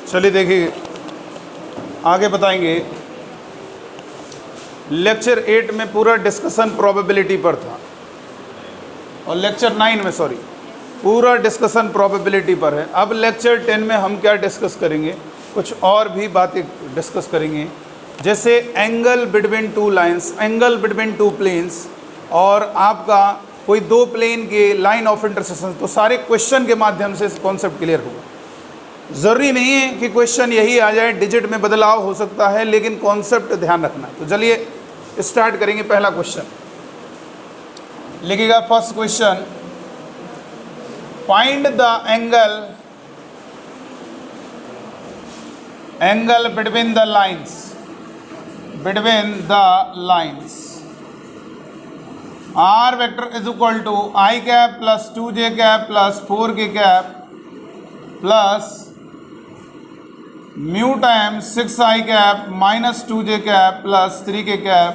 चलिए देखिए आगे बताएंगे। लेक्चर 8 में पूरा डिस्कशन प्रोबेबिलिटी पर था और लेक्चर 9 में पूरा डिस्कशन प्रोबेबिलिटी पर है। अब लेक्चर 10 में हम क्या डिस्कस करेंगे, कुछ और भी बातें डिस्कस करेंगे, जैसे angle between two lines, angle between two planes, और आपका कोई दो प्लेन के लाइन ऑफ इंटरसेक्शन। तो सारे क्वेश्चन के माध्यम से कॉन्सेप्ट क्लियर होगा। ज़रूरी नहीं है कि क्वेश्चन यही आ जाए, डिजिट में बदलाव हो सकता है, लेकिन कॉन्सेप्ट ध्यान रखना। तो चलिए स्टार्ट करेंगे। पहला क्वेश्चन लिखिएगा। First question, find the angle between the lines R vector is equal to I cap plus 2j cap plus 4k cap plus mu times 6I cap minus 2j cap plus 3k cap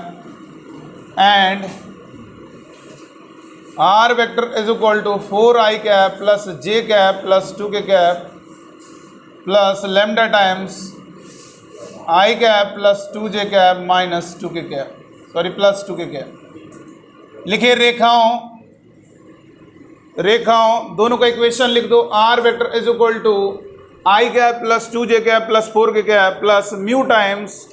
and R vector is equal to 4I cap plus j cap plus 2k cap plus lambda times I cap plus 2j cap minus 2k cap plus 2k cap. लिखिए रेखाओं दोनों का equation लिख दो। R vector is equal to I cap plus 2j cap plus 4k cap plus mu times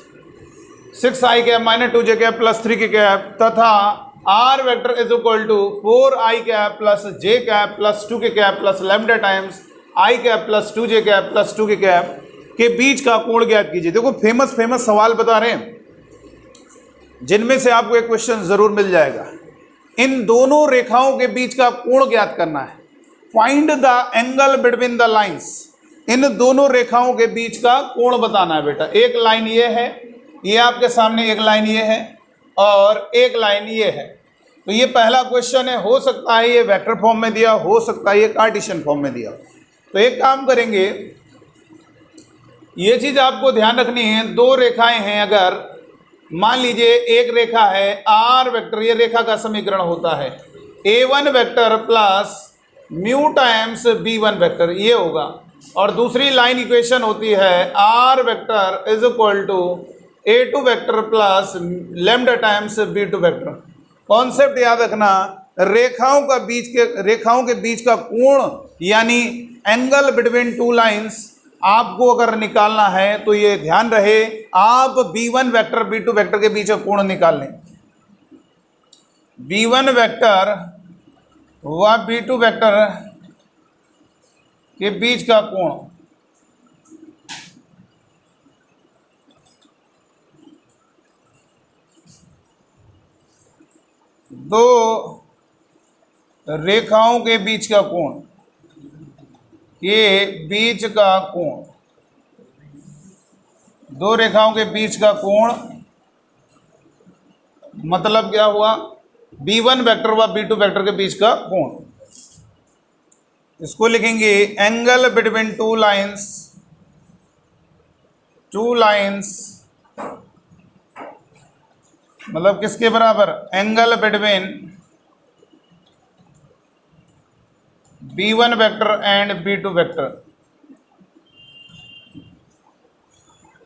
6I cap minus 2j cap plus 3k cap तथा R vector is equal to 4I cap plus j cap plus 2k cap plus lambda times I cap plus 2j cap plus 2k cap के बीच का कोण ज्ञात कीजिए। देखो famous सवाल बता रहे हैं जिनमें से आपको एक क्वेश्चन जरूर मिल जाएगा। इन दोनों रेखाओं के बीच का कोण ज्ञात करना है। Find the angle between the lines, इन दोनों रेखाओं के बीच का कोण बताना है बेटा। एक लाइन ये है, ये आपके सामने एक लाइन ये है और एक लाइन ये है। तो ये पहला क्वेश्चन है। हो सकता है ये वेक्टर फॉर्म में दिया, हो सकता है ये कार्टेशियन फॉर्म में दिया। तो एक काम करेंगे, ये चीज आपको ध्यान रखनी है। दो रेखाएं हैं, अगर मान लीजिए एक रेखा है R वेक्टर, ये रेखा का समीकरण होता है A1 vector plus mu times B1 vector, ये होगा। और दूसरी लाइन इक्वेशन होती है R vector is equal to A2 vector plus lambda times B2 vector. Concept याद रखना, रेखाओं के बीच का कोण यानी एंगल बिटवीन टू लाइंस आपको अगर निकालना है तो ये ध्यान रहे, आप B1 वेक्टर B2 वेक्टर के बीच का कोण निकाल लें। B1 वेक्टर व B2 वेक्टर के बीच का कोण दो रेखाओं के बीच का कोण, ये बीच का कोण, दो रेखाओं के बीच का कोण मतलब क्या हुआ, B1 वेक्टर व B2 वेक्टर के बीच का कोण। इसको लिखेंगे एंगल बिटवीन टू लाइंस मतलब किसके बराबर, angle between B1 vector and B2 vector,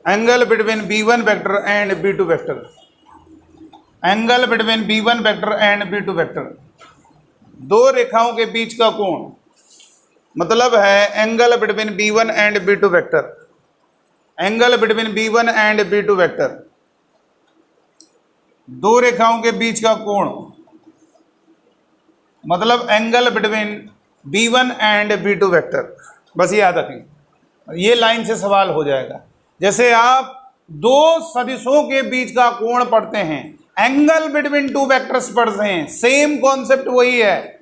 angle between B1 vector and B2 vector, angle between B1 vector and B2 vector. दो रेखाओं के बीच का कोण मतलब है angle between B1 and B2 vector, angle between B1 and B2 vector. दो रेखाओं के बीच का कोण मतलब angle between B1 and B2 vector. बस ये याद रखें, ये लाइन से सवाल हो जाएगा। जैसे आप दो सदिशों के बीच का कोण पढ़ते हैं, एंगल बिटवीन टू वेक्टर्स पढ़ते हैं, सेम कॉन्सेप्ट वही है।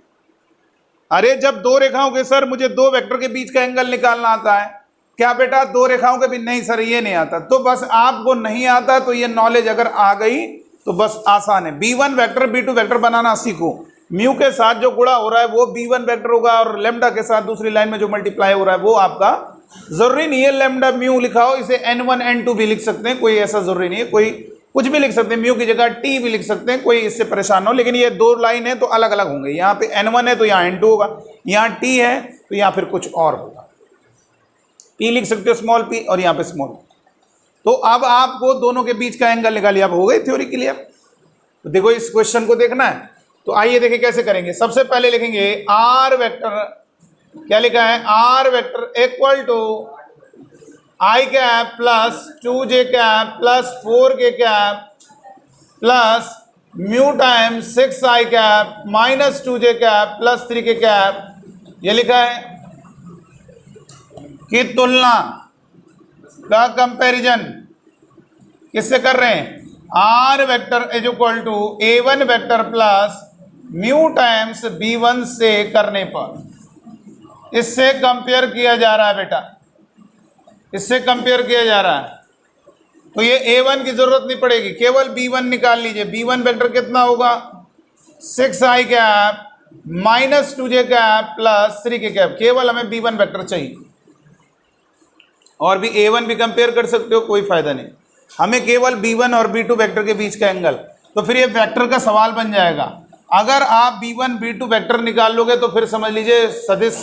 अरे जब दो रेखाओं के, सर मुझे दो वेक्टर के बीच का एंगल निकालना आता है, क्या बेटा दो रेखाओं के बीच, नहीं सर ये नहीं आता। तो बस आपको नहीं आता तो ये नॉलेज अगर आ गई तो बस आसान है। B1 वेक्टर B2 वेक्टर बनाना सीखो। म्यू के साथ जो गुणा हो रहा है वो B1 वेक्टर होगा और लेमडा के साथ दूसरी लाइन में जो मल्टीप्लाई हो रहा है वो आपका, जरूरी नहीं है लेमडा म्यू लिखाओ, इसे N1 N2 भी लिख सकते हैं, कोई ऐसा जरूरी नहीं है, कोई कुछ भी लिख सकते हैं, म्यू की जगह टी भी लिख सकते हैं, कोई इससे परेशान हो। लेकिन ये दो लाइन है तो अलग अलग होंगे, यहाँ पे N1 है तो यहाँ N2 होगा, यहाँ टी है तो यहाँ फिर कुछ और होगा। p लिख सकते हो स्मॉल p और यहाँ पे स्मॉल। तो अब आपको दोनों के बीच का एंगल निकालिए। अब हो गई थ्योरी क्लियर। तो देखो इस क्वेश्चन को देखना है, तो आइए देखिए कैसे करेंगे। सबसे पहले लिखेंगे r वेक्टर, क्या लिखा है, r vector equal to I cap plus 2j cap plus 4k cap plus mu time 6i cap minus 2j cap plus 3k cap. ये लिखा है कि तुलना का कंपैरिजन किससे कर रहे हैं, R vector is equal to a1 vector plus mu times b1 से करने पर इससे कंपेयर किया जा रहा है बेटा, इससे कंपेयर किया जा रहा है। तो ये a1 की जरूरत नहीं पड़ेगी, केवल b1 निकाल लीजिए। b1 वेक्टर कितना होगा, 6i cap minus 2j cap plus 3k cap. केवल हमें b1 वेक्टर चाहिए, और भी a1 भी कंपेयर कर सकते हो, कोई फायदा नहीं। हमें केवल b1 और b2 वेक्टर के बीच का एंगल। तो फिर ये वेक्टर का सवाल बन जाएगा। अगर आप b1 b2 वेक्टर निकाल लोगे तो फिर समझ लीजिए सदिश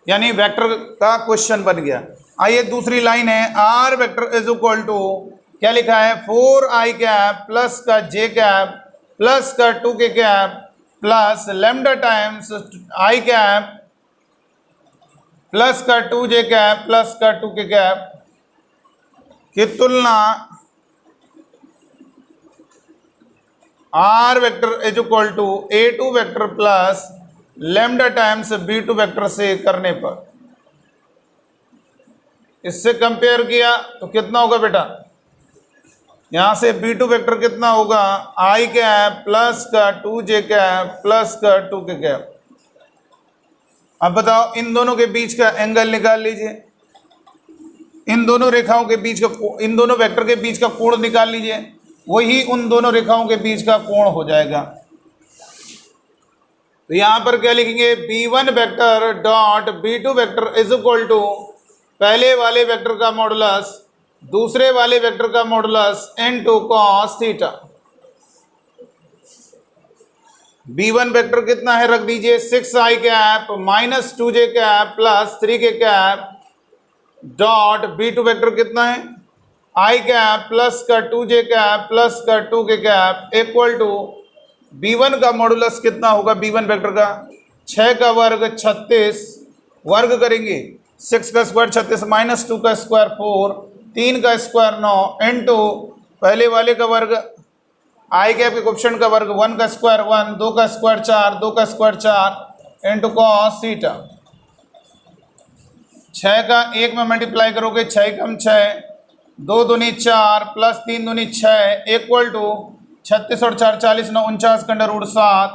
यानी वेक्टर का क्वेश्चन बन गया। आइए दूसरी लाइन है, r vector is equal to क्या लिखा है, 4i कैप प्लस का j कैप प्लस का 2k cap plus lambda times i cap plus का 2j कैप प्लस का 2k कैप की तुलना r vector is equal to a2 vector plus lambda times b2 vector से करने पर इससे कंपेयर किया तो कितना होगा बेटा, यहां से b2 वेक्टर कितना होगा, i कैप प्लस का 2j कैप प्लस का 2k कैप। अब बताओ इन दोनों के बीच का एंगल निकाल लीजिए, इन दोनों रेखाओं के बीच का, इन दोनों वेक्टर के बीच का कोण निकाल लीजिए, वही उन दोनों रेखाओं के बीच का कोण हो जाएगा। तो यहां पर क्या लिखेंगे, b1 vector dot b2 vector is equal to पहले वाले वेक्टर का मॉडुलस दूसरे वाले वेक्टर का मॉडुलस into cos theta. b1 vector कितना है रख दीजिए, 6i cap minus 2j cap plus 3k cap dot b2 vector कितना है, i कैप प्लस का 2j कैप प्लस का 2k cap equal to b1 का मॉडुलस कितना होगा, b1 वेक्टर का 6 का वर्ग 36 वर्ग करेंगे, 6 का स्क्वायर 36 माइनस 2 का स्क्वायर 4 3 का स्क्वायर 9 इनटू पहले वाले का वर्ग आई कैप के क्वेश्चन का वर्ग 1 का स्क्वायर 1 2 का स्क्वायर 4 2 का स्क्वायर 4 इनटू कॉस थीटा। 6 का 1 में मल्टीप्लाई करोगे 6 कम 6 2 दूनी 4 प्लस 3 दूनी 6 इक्वल टू 36 और 4 40 9 49 का अंडर रूट 7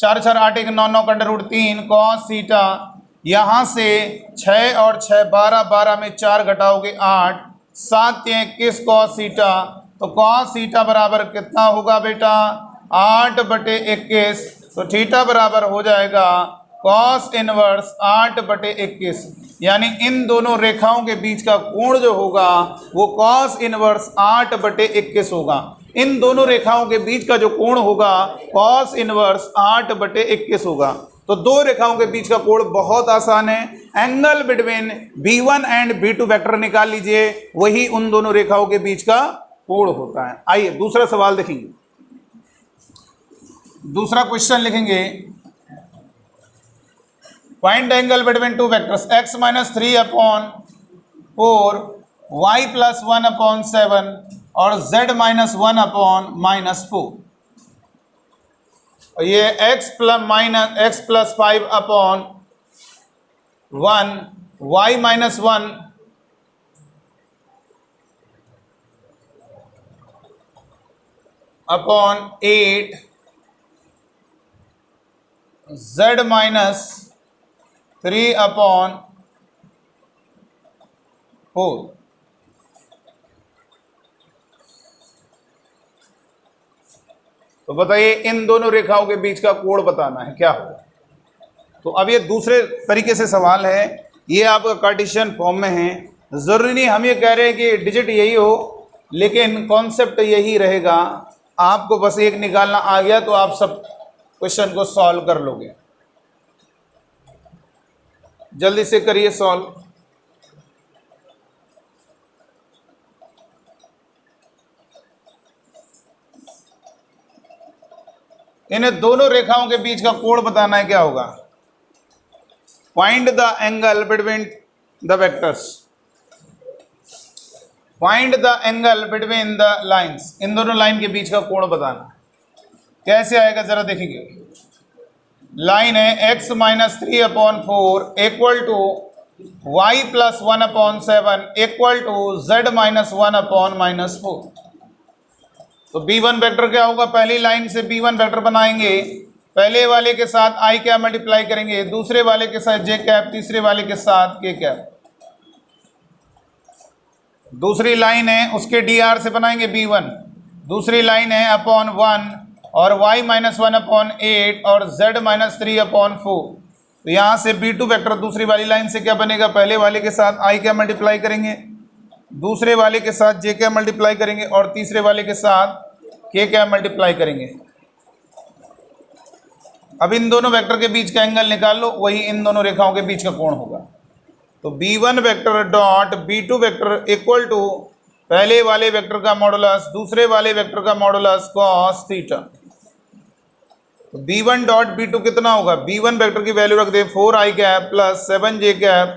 4 4 8 1 9 9 का अंडर रूट 3 कॉस थीटा। यहाँ से 6 और 6 12 12 में 4 घटाओगे 8 7 21 कॉस थीटा। तो कॉस थीटा बराबर कितना होगा बेटा, 8/21। तो थीटा बराबर हो जाएगा कॉस इनवर्स 8/21। यानी इन दोनों रेखाओं के बीच का कोण जो होगा वो कॉस इनवर्स 8/21 होगा। इन दोनों रेखाओं के बीच का जो कोण होगा कॉस इनवर्स 8/21 होगा। तो दो रेखाओं के बीच का कोण बहुत आसान है, angle between b1 and b2 vector निकाल लीजिए, वही उन दोनों रेखाओं के बीच का कोण होता है। आइए दूसरा सवाल देखेंगे, दूसरा क्वेश्चन लिखेंगे, find angle between two vectors x minus 3/4 y plus 1/7 और z माइनस 1/-4। ये x plus 5/1 y minus 1/8 z minus 3/4। तो बताइए इन दोनों रेखाओं के बीच का कोण बताना है, क्या होगा। तो अब ये दूसरे तरीके से सवाल है, ये आपका कार्टेशियन फॉर्म में है। ज़रूरी नहीं हम ये कह रहे हैं कि डिजिट यही हो, लेकिन कॉन्सेप्ट यही रहेगा। आपको बस एक निकालना आ गया तो आप सब क्वेश्चन को सॉल्व कर लोगे। जल्दी से करिए सॉल्व। इन दोनों रेखाओं के बीच का कोण बताना है, क्या होगा? Find the angle between the vectors, find the angle between the lines, इन दोनों लाइन के बीच का कोण बताना। कैसे आएगा जरा देखेंगे। लाइन है x minus 3/4 equal to y plus 1/7 equal to z minus 1/-4। तो b1 वेक्टर क्या होगा? पहली लाइन से b1 वेक्टर बनाएंगे, पहले वाले के साथ i कैप मल्टीप्लाई करेंगे, दूसरे वाले के साथ j कैप, तीसरे वाले के साथ k कैप। दूसरी लाइन है उसके dr से बनाएंगे b1, दूसरी लाइन है अपॉन 1 और y माइनस 1/8 और z माइनस 3/4। तो यहाँ से b2 वेक्टर दूसरी वाली लाइन से क्या बनेगा? पहले वाले के साथ i कैप मल्टीप्लाई करेंगे, दूसरे वाले के साथ j कैप मल्टीप्लाई करेंगे और तीसरे वाले के साथ k कैप मल्टीप्लाई करेंगे। अब इन दोनों वेक्टर के बीच का एंगल निकाल लो, वही इन दोनों रेखाओं के बीच का कोण होगा। तो b1 vector dot b2 vector equal to पहले वाले वेक्टर का मॉडुलस दूसरे वाले वेक्टर का मॉडुलस cos थीटा। तो b1 डॉट b2 कितना होगा? b1 वेक्टर की वैल्यू रख दे 4i cap plus 7j cap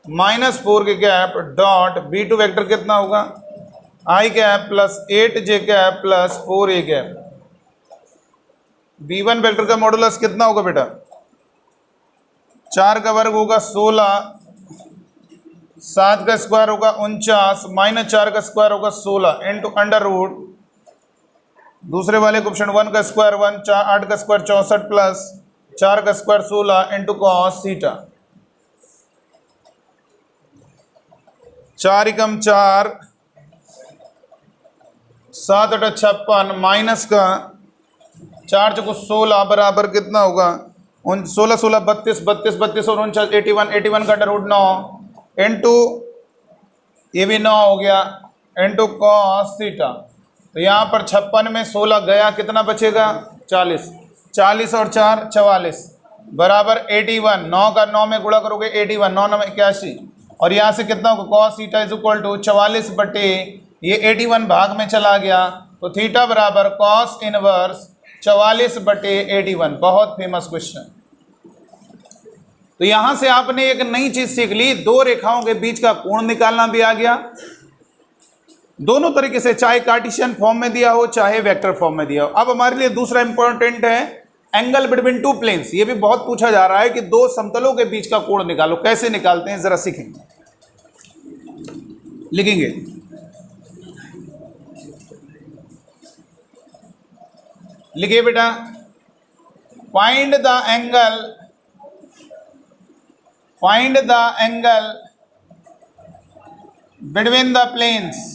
minus 4k cap dot b2 vector कितना होगा? i cap plus 8j cap plus 4a cap. b1 vector का modulus कितना होगा बेटा? 4 का वर्ग होगा 16, 7 का स्क्वायर होगा 49, माइनस 4 का स्क्वायर होगा 16 इंटू अंडर रूट दूसरे वाले को ऑप्शन 1 का स्क्वायर 1, 8 का स्क्वायर 64 प्लस 4 का स्क्वायर 16 इंटू कॉस थीटा। 4 एकम 4, 7 8 56 माइनस का 4 चौको 16 बराबर कितना होगा? 16 16 32 32 32 और 49 81 81 का अंडर रूट 9 इंटू ये भी 9 हो गया इंटू कॉस थीटा। तो यहाँ पर 56 में 16 गया, कितना बचेगा? 40, 40 और 4 44 बराबर 81। 9 का 9 में गुणा करोगे 81, 9 9 81 और यहाँ से कितना होगा? Cos theta is equal to 44 बटे ये 81 भाग में चला गया, तो थीटा बराबर कॉस इनवर्स 44 बटे 81। बहुत फेमस क्वेश्चन। तो यहाँ से आपने एक नई चीज सीख ली, दो रेखाओं के बीच का कोण निकालना भी आ गया दोनों तरीके से, चाहे कार्टेशियन फॉर्म में दिया हो चाहे वेक्टर फॉर्म में दिया हो। अब हमारे लिए दूसरा इंपॉर्टेंट है एंगल बिटवीन टू प्लेन्स। ये भी बहुत पूछा जा रहा है कि दो समतलों के बीच का कोण निकालो, कैसे निकालते हैं जरा सीखेंगे, लिखेंगे। लिखिए बेटा, find the angle between the planes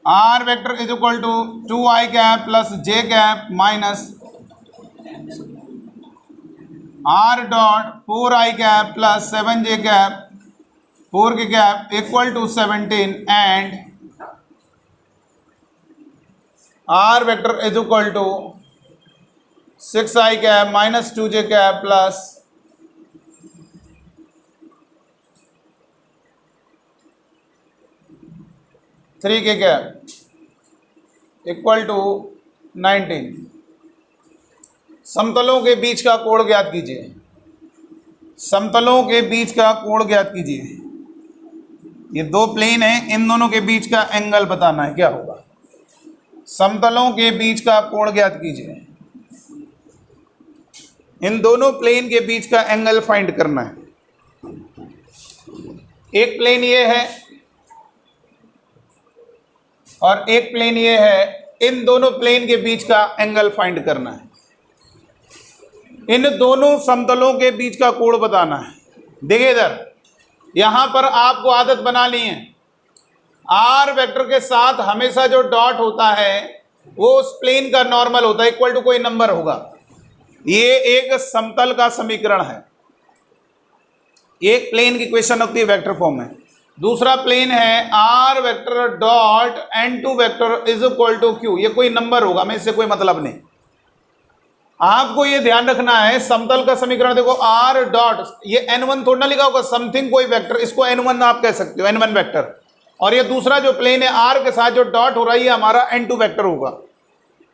r vector is equal to 2i cap plus j cap minus r dot 4i cap plus 7j cap 4k cap equal to 17 and r vector is equal to 6i cap minus 2j cap plus 3k cap equal to 19। समतलों के बीच का कोण ज्ञात कीजिए। समतलों के बीच का कोण ज्ञात कीजिए। ये दो प्लेन हैं, इन दोनों के बीच का एंगल बताना है, क्या होगा? समतलों के बीच का कोण ज्ञात कीजिए। इन दोनों प्लेन के बीच का एंगल फाइंड करना है। एक प्लेन ये है और एक प्लेन ये है, इन दोनों प्लेन के बीच का एंगल फाइंड करना है। इन दोनों समतलों के बीच का कोण बताना है। देखिए इधर, यहां पर आपको आदत बना ली है, आर वेक्टर के साथ हमेशा जो डॉट होता है वो उस प्लेन का नॉर्मल होता है, इक्वल टू कोई नंबर होगा। ये एक समतल का समीकरण है। एक प्लेन की क्वेश्चन होती है वेक्टर फॉर्म में, दूसरा प्लेन है R vector dot n2 vector is equal to q। ये कोई नंबर होगा, हमें इससे कोई मतलब नहीं। आपको ये ध्यान रखना है, समतल का समीकरण देखो, r डॉट, ये n1 थोड़ा ना लिखा होगा, समथिंग कोई वेक्टर, इसको n1 आप कह सकते हो, n1 वेक्टर। और ये दूसरा जो प्लेन है आर के साथ जो डॉट हो रहा है ये हमारा n2 वेक्टर होगा।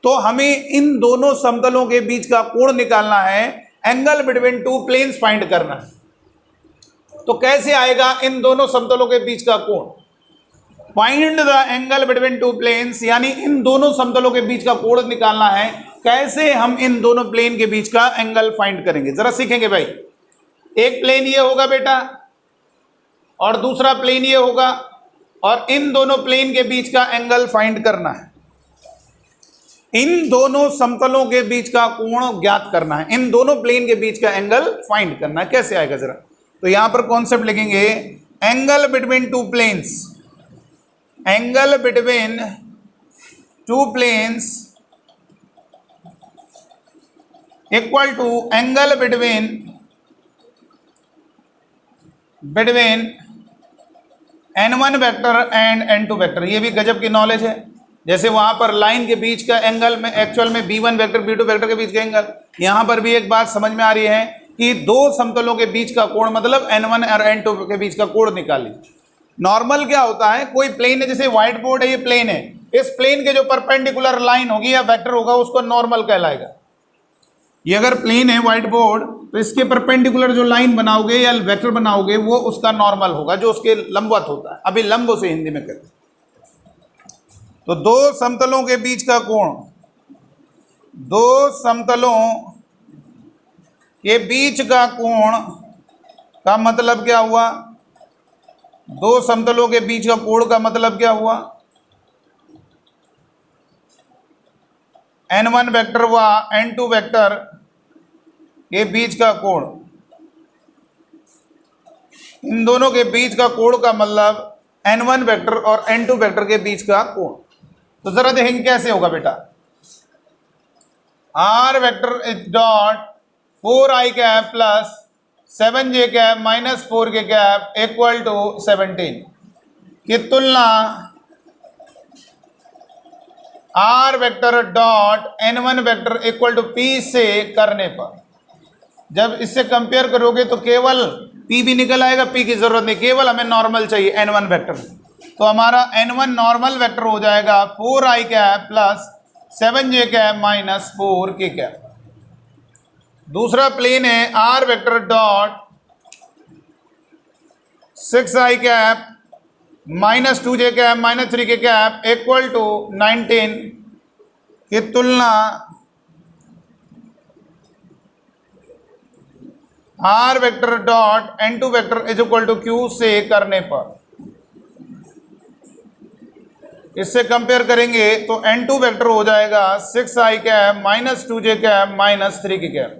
तो हमें इन दोनों समतलों के बीच का कोण निकालना है, angle between two planes find करना है। तो कैसे आएगा इन दोनों समतलों के बीच का कोण? Find the angle between two planes, यानी इन दोनों समतलों के बीच का कोण निकालना है। कैसे हम इन दोनों प्लेन के बीच का एंगल फाइंड करेंगे, जरा सीखेंगे भाई। एक प्लेन ये होगा बेटा और दूसरा प्लेन ये होगा, और इन दोनों प्लेन के बीच का एंगल फाइंड करना है। इन दोनों समतलों के बीच का कोण ज्ञात करना है, इन दोनों प्लेन के बीच का एंगल फाइंड करना है। कैसे आएगा जरा, तो यहां पर कॉन्सेप्ट लिखेंगे, angle between two planes, angle between two planes equal to angle between n1 vector and n2 vector. ये भी गजब की नॉलेज है। जैसे वहां पर लाइन के बीच का एंगल में एक्चुअल में b1 वेक्टर b2 वेक्टर के बीच का एंगल, यहां पर भी एक बात समझ में आ रही है कि दो समतलों के बीच का कोण मतलब n1 और n2 के बीच का कोण निकालिए। नॉर्मल क्या होता है, कोई प्लेन है, जैसे व्हाइट बोर्ड है, ये प्लेन है, इस प्लेन के जो परपेंडिकुलर लाइन होगी या वेक्टर होगा उसको नॉर्मल कहलाएगा। ये अगर प्लेन है व्हाइट बोर्ड तो इसके परपेंडिकुलर जो लाइन बनाओगे या वेक्टर बनाओगे वो उसका नॉर्मल होगा, जो उसके लंबवत होता है। अभी लंब से हिंदी में कहते हैं। तो दो समतलों के बीच का कोण, दो समतलों के बीच का कोण का मतलब क्या हुआ? दो समतलों के बीच का कोण का मतलब क्या हुआ? n1 वेक्टर व n2 वेक्टर के बीच का कोण, इन दोनों के बीच का कोण का मतलब n1 वेक्टर और n2 वेक्टर के बीच का कोण। तो जरा देखेंगे कैसे होगा बेटा। r vector is dot 4i cap plus 7j cap minus 4k cap equal to 17 की तुलना r vector dot n1 vector equal to p से करने पर, जब इससे कंपेयर करोगे तो केवल p भी निकल आएगा, p की जरूरत नहीं, केवल हमें नॉर्मल चाहिए n1 वेक्टर। तो हमारा n1 नॉर्मल वेक्टर हो जाएगा 4i cap plus 7j cap minus 4k cap. दूसरा प्लेन है r vector dot 6i cap minus 2j cap minus 3k cap equal to 19 की तुलना r vector dot n2 vector is equal to q से करने पर। इससे compare करेंगे तो n2 वेक्टर हो जाएगा 6i cap minus 2j cap minus 3k cap.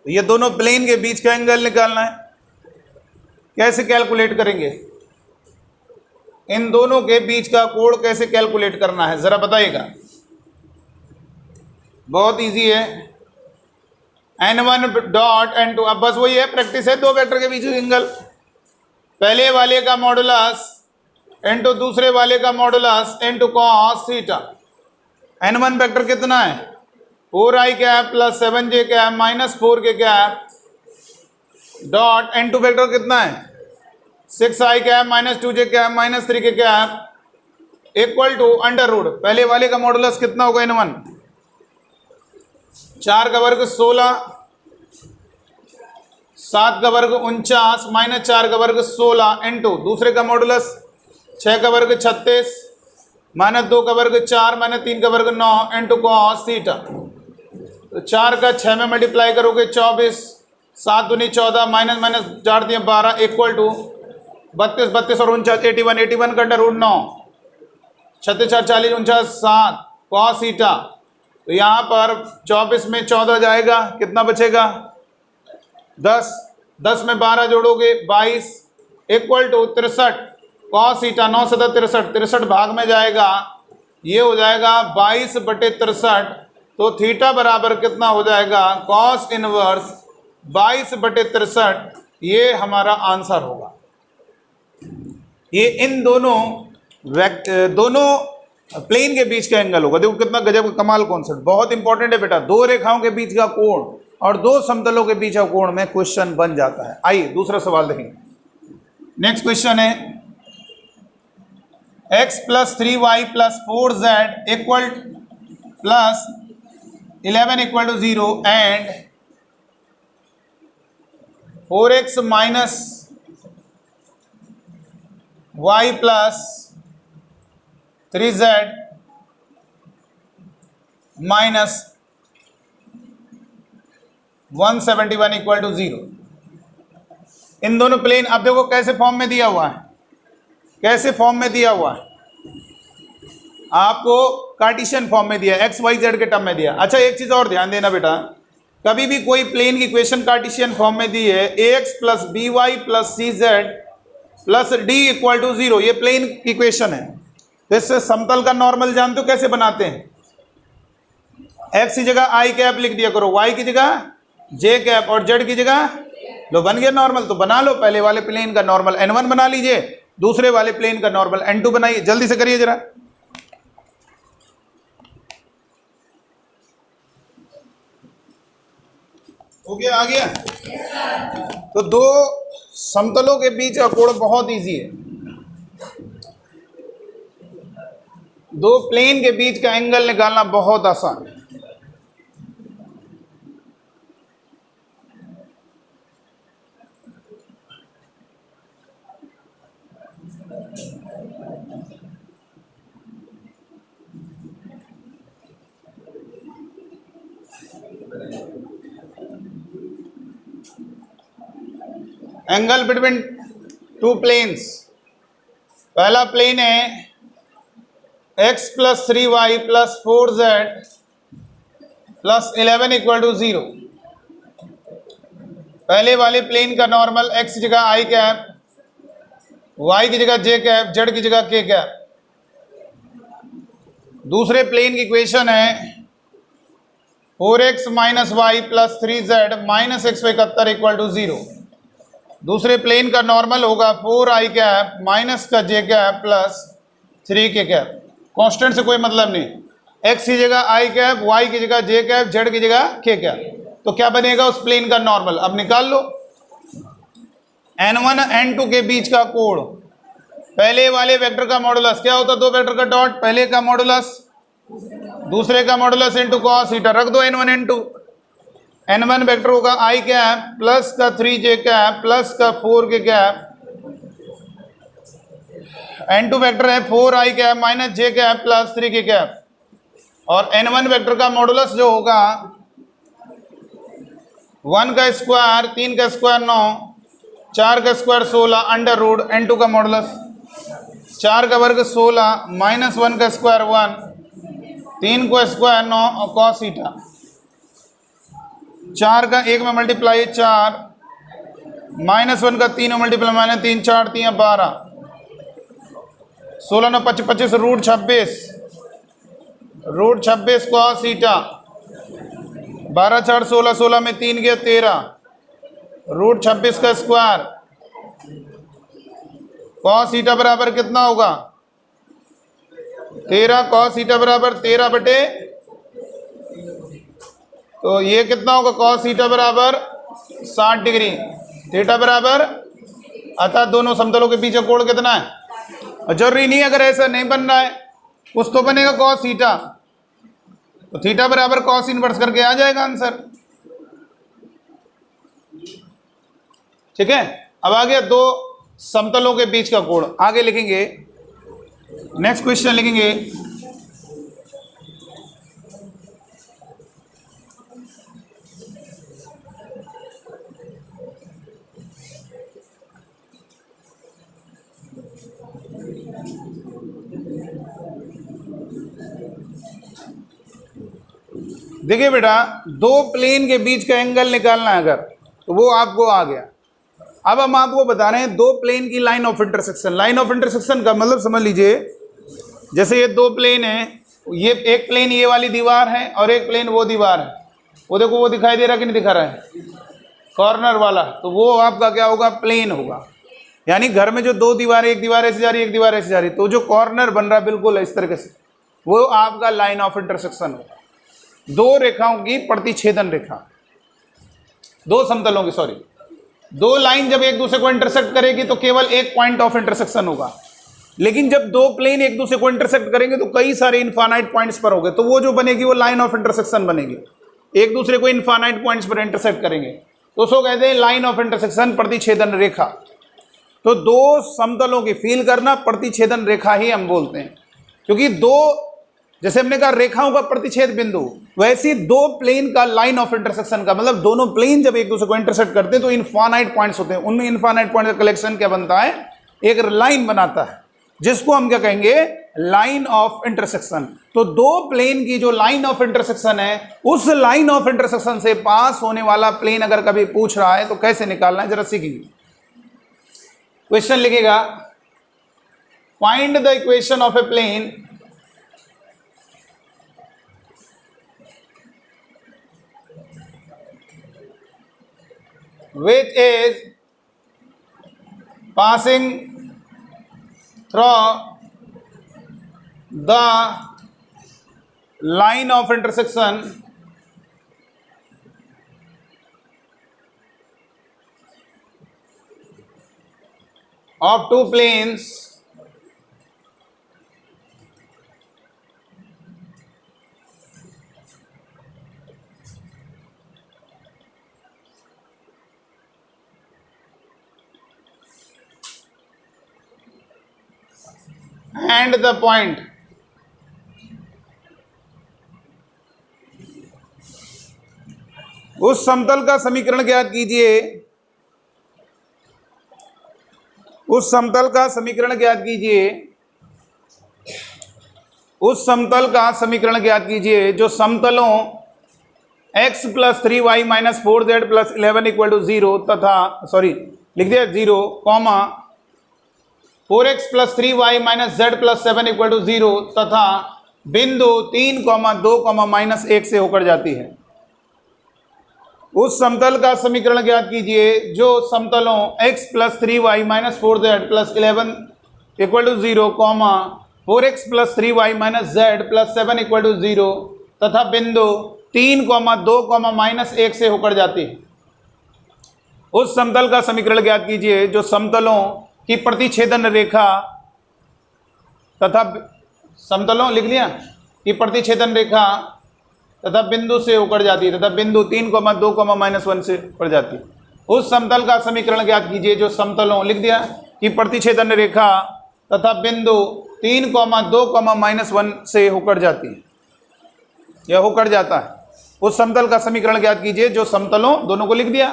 ये दोनों प्लेन के बीच का एंगल निकालना है। कैसे कैलकुलेट करेंगे? इन दोनों के बीच का कोण कैसे कैलकुलेट करना है जरा बताइएगा। बहुत इजी है, n1 डॉट n2, अब बस वही है, प्रैक्टिस है, दो वेक्टर के बीच का एंगल, पहले वाले का मॉडुलस n2 दूसरे वाले का modulus n2 cos theta. n1 vector कितना है? 4i cap plus 7j cap minus 4k cap dot n2 vector कितना है? 6i cap minus 2j cap minus 3k cap equal to under root, पहले वाले का मॉडुलस कितना होगा n1? 4 का वर्ग 16, 7 का वर्ग 49 माइनस 4 का वर्ग 16 इंटू दूसरे का मॉडुलस 6 का वर्ग 36 माइनस 2 का वर्ग 4 माइनस 3 का वर्ग 9 इंटू कॉस थीटा। तो 4 का 6 में मल्टीप्लाई करोगे 24, 7 दूनी 14 माइनस माइनस 4 दिए 12 इक्वल टू 32, 32 और 49 81, 81 का अंडर रूट 9, 36 4 40 49 7 कॉस थीटा। तो यहाँ पर 24 में 14 जाएगा, कितना बचेगा? 10, 10 में 12 जोड़ोगे 22 इक्वल टू 63 कॉस थीटा। 9 7 63, 63 भाग में जाएगा, ये हो जाएगा 22 बटे 63। तो थीटा बराबर कितना हो जाएगा? कॉस इनवर्स 22 बटे 63, ये हमारा आंसर होगा। ये इन दोनों प्लेन के बीच का एंगल होगा। देखो कितना गजब कमाल कॉन्सेप्ट, बहुत इंपॉर्टेंट है बेटा। दो रेखाओं के बीच का कोण और दो समतलों के बीच का कोण में क्वेश्चन बन जाता है। आइए दूसरा सवाल देखेंगे। नेक्स्ट क्वेश्चन है, x plus 3y plus 4z equal plus 11 equal to 0 and 4x minus y plus 3z minus 171 equal to 0। इन दोनों प्लेन अब देखो कैसे फॉर्म में दिया हुआ है, कैसे फॉर्म में दिया हुआ है, आपको कार्टेशियन फॉर्म में दिया, एक्स वाई जेड के टर्म में दिया। अच्छा एक चीज़ और ध्यान देना बेटा, कभी भी कोई प्लेन की इक्वेशन कार्टेशियन फॉर्म में दी है, A X plus B Y plus C Z plus D equal to 0, ये प्लेन की इक्वेशन है। तो इससे समतल का नॉर्मल जानते हो कैसे बनाते हैं, एक्स की जगह आई कैप लिख दिया करो, वाई की जगह जे कैप और जेड की जगह, लो बन गया नॉर्मल। तो बना लो, पहले वाले प्लेन का नॉर्मल n1 बना लीजिए, दूसरे वाले प्लेन का नॉर्मल n2 बनाइए। जल्दी से करिए जरा। हो गया, आ गया। तो दो समतलों के बीच का कोण बहुत इजी है, दो प्लेन के बीच का एंगल निकालना बहुत आसान है। एंगल बिटवीन टू प्लेन्स, पहला प्लेन है x plus 3y plus 4z plus 11 equal to 0। पहले वाले प्लेन का नॉर्मल x की जगह आई कैप, y की जगह j कैप, z की जगह k कैप। दूसरे प्लेन की इक्वेशन है 4x minus Y plus 3z minus x 71 equal to 0। दूसरे प्लेन का नॉर्मल होगा 4i कैप माइनस का j cap plus 3k cap. Constant से कोई मतलब नहीं, x की जगह i कैप, y की जगह j कैप, z की जगह k कैप। तो क्या बनेगा उस प्लेन का नॉर्मल, अब निकाल लो। n1 n2 के बीच का कोण, पहले वाले वेक्टर का मॉडुलस क्या होता है, दो वेक्टर का डॉट, पहले का मॉडुलस दूसरे का मॉडुलस इनटू cos थीटा, रख दो n1 n2। n1 वेक्टर होगा i कैप प्लस का 3j कैप प्लस का 4k कैप, n2 वेक्टर है 4i cap minus j cap plus 3k cap, और n1 वेक्टर का मॉडुलस जो होगा 1 का स्क्वायर 3 का स्क्वायर 9 4 का स्क्वायर 16 अंडर रूट n2 का मॉडुलस 4 का वर्ग 16 माइनस 1 का स्क्वायर 1 3 को स्क्वायर 9 और cos थीटा, 4 का 1 में मल्टीप्लाई 4 माइनस 1 का 3 में multiply minus 3 4 3 12 16 9 25 25 root 26 cos theta 12 4 16 16 में 3 गया 13 रूट 26 का स्क्वायर cos थीटा बराबर कितना होगा 13 cos थीटा बराबर 13 बटे, तो ये कितना होगा cos थीटा बराबर 60 डिग्री, थीटा बराबर, अतः दोनों समतलों के बीच का कोण कितना है। जरूरी नहीं अगर ऐसा नहीं बन रहा है कुछ तो बनेगा cos थीटा, तो थीटा बराबर cos इनवर्स करके आ जाएगा आंसर। ठीक है, अब आ गया दो समतलों के बीच का कोण। आगे लिखेंगे, नेक्स्ट क्वेश्चन लिखेंगे, देखिए बेटा दो प्लेन के बीच का एंगल निकालना है अगर, तो वो आपको आ गया। अब हम आपको बता रहे हैं दो प्लेन की line of intersection. Line of intersection का मतलब समझ लीजिए, जैसे ये दो प्लेन हैं, ये एक प्लेन ये वाली दीवार है और एक प्लेन वो दीवार है, वो देखो वो दिखाई दे रहा कि नहीं दिखा रहा है, कॉर्नर वाला, तो वो आपका क्या होगा, प्लेन होगा। यानी घर में जो दो दीवारें, एक दीवार ऐसे जा रही है एक दीवार ऐसे जा रही है, तो जो कॉर्नर बन रहा है बिल्कुल इस तरीके से, वो आपका लाइन ऑफ इंटरसेक्शन होगा। दो रेखाओं की प्रतिच्छेदन रेखा, दो समतलों की, सॉरी, दो लाइन जब एक दूसरे को इंटरसेक्ट करेगी तो केवल एक पॉइंट ऑफ इंटरसेक्शन होगा। लेकिन जब दो प्लेन एक दूसरे को इंटरसेक्ट करेंगे तो कई सारे इनफाइनाइट पॉइंट्स पर होंगे, तो वो जो बनेगी वो लाइन ऑफ इंटरसेक्शन बनेगी। एक दूसरे को इनफाइनाइट पॉइंट्स पर इंटरसेक्ट करेंगे तो उसको कहते हैं लाइन ऑफ इंटरसेक्शन, प्रतिछेदन रेखा। तो दो समतलों की फील करना प्रतिछेदन रेखा ही हम बोलते हैं, क्योंकि दो, जैसे हमने कहा रेखाओं का प्रतिच्छेद बिंदु, वैसे दो प्लेन का लाइन ऑफ इंटरसेक्शन का मतलब दोनों प्लेन जब एक दूसरे को इंटरसेक्ट करते हैं तो इनफाइनाइट पॉइंट्स होते हैं, उनमें इनफाइनाइट पॉइंट का कलेक्शन क्या बनता है, एक लाइन बनाता है, जिसको हम क्या कहेंगे, लाइन ऑफ इंटरसेक्शन। तो दो प्लेन की जो लाइन ऑफ इंटरसेक्शन है, उस लाइन ऑफ इंटरसेक्शन से पास होने वाला प्लेन अगर कभी पूछ रहा है तो कैसे निकालना है जरा सीखेंगे। क्वेश्चन लिखेगा, find the equation of a plane which is passing through the line of intersection of two planes and the point उस समतल का समीकरण ज्ञात कीजिए, उस समतल का समीकरण ज्ञात कीजिए, उस समतल का समीकरण ज्ञात कीजिए जो समतलों x + 3y - 4z + 11 = 0 तथा, सॉरी लिख दिया 0, 4x + 3y - z + 7 = 0 तथा बिंदु 3, 2, -1 से होकर जाती है। उस समतल का समीकरण ज्ञात कीजिए जो समतलों x + 3y - 4z + 11 = 0, 4x + 3y - z + 7 = 0 तथा बिंदु 3, 2, -1 से होकर जाती है। उस समतल का समीकरण ज्ञात कीजिए जो समतलों की प्रतिछेदन रेखा तथा समतलों, लिख लिया, कि प्रतिछेदन रेखा तथा बिंदु से होकर जाती है तथा बिंदु 3, 2, -1 से होकर जाती है। उस समतल का समीकरण ज्ञात कीजिए जो समतलों, लिख दिया, कि प्रतिछेदन रेखा तथा बिंदु 3, 2, -1 से होकर जाती है या होकर जाता है। उस समतल का समीकरण ज्ञात कीजिए जो समतलों, दोनों को लिख दिया,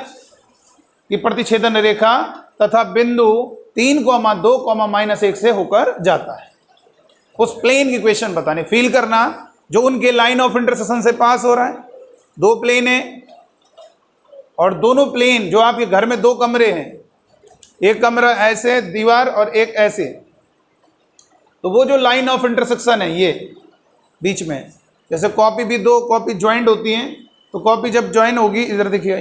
कि प्रतिछेदन रेखा तथा बिंदु 3, 2, -1 से होकर जाता है। उस प्लेन की इक्वेशन बताने, फील करना, जो उनके लाइन ऑफ इंटरसेक्शन से पास हो रहा है। दो प्लेन है और दोनों प्लेन, जो आपके घर में दो कमरे हैं, एक कमरा ऐसे दीवार और एक ऐसे, तो वो जो लाइन ऑफ इंटरसेक्शन है ये बीच में, जैसे कॉपी भी दो कॉपी ज्वाइंट होती हैं, तो कॉपी जब ज्वाइन होगी, इधर देखिए,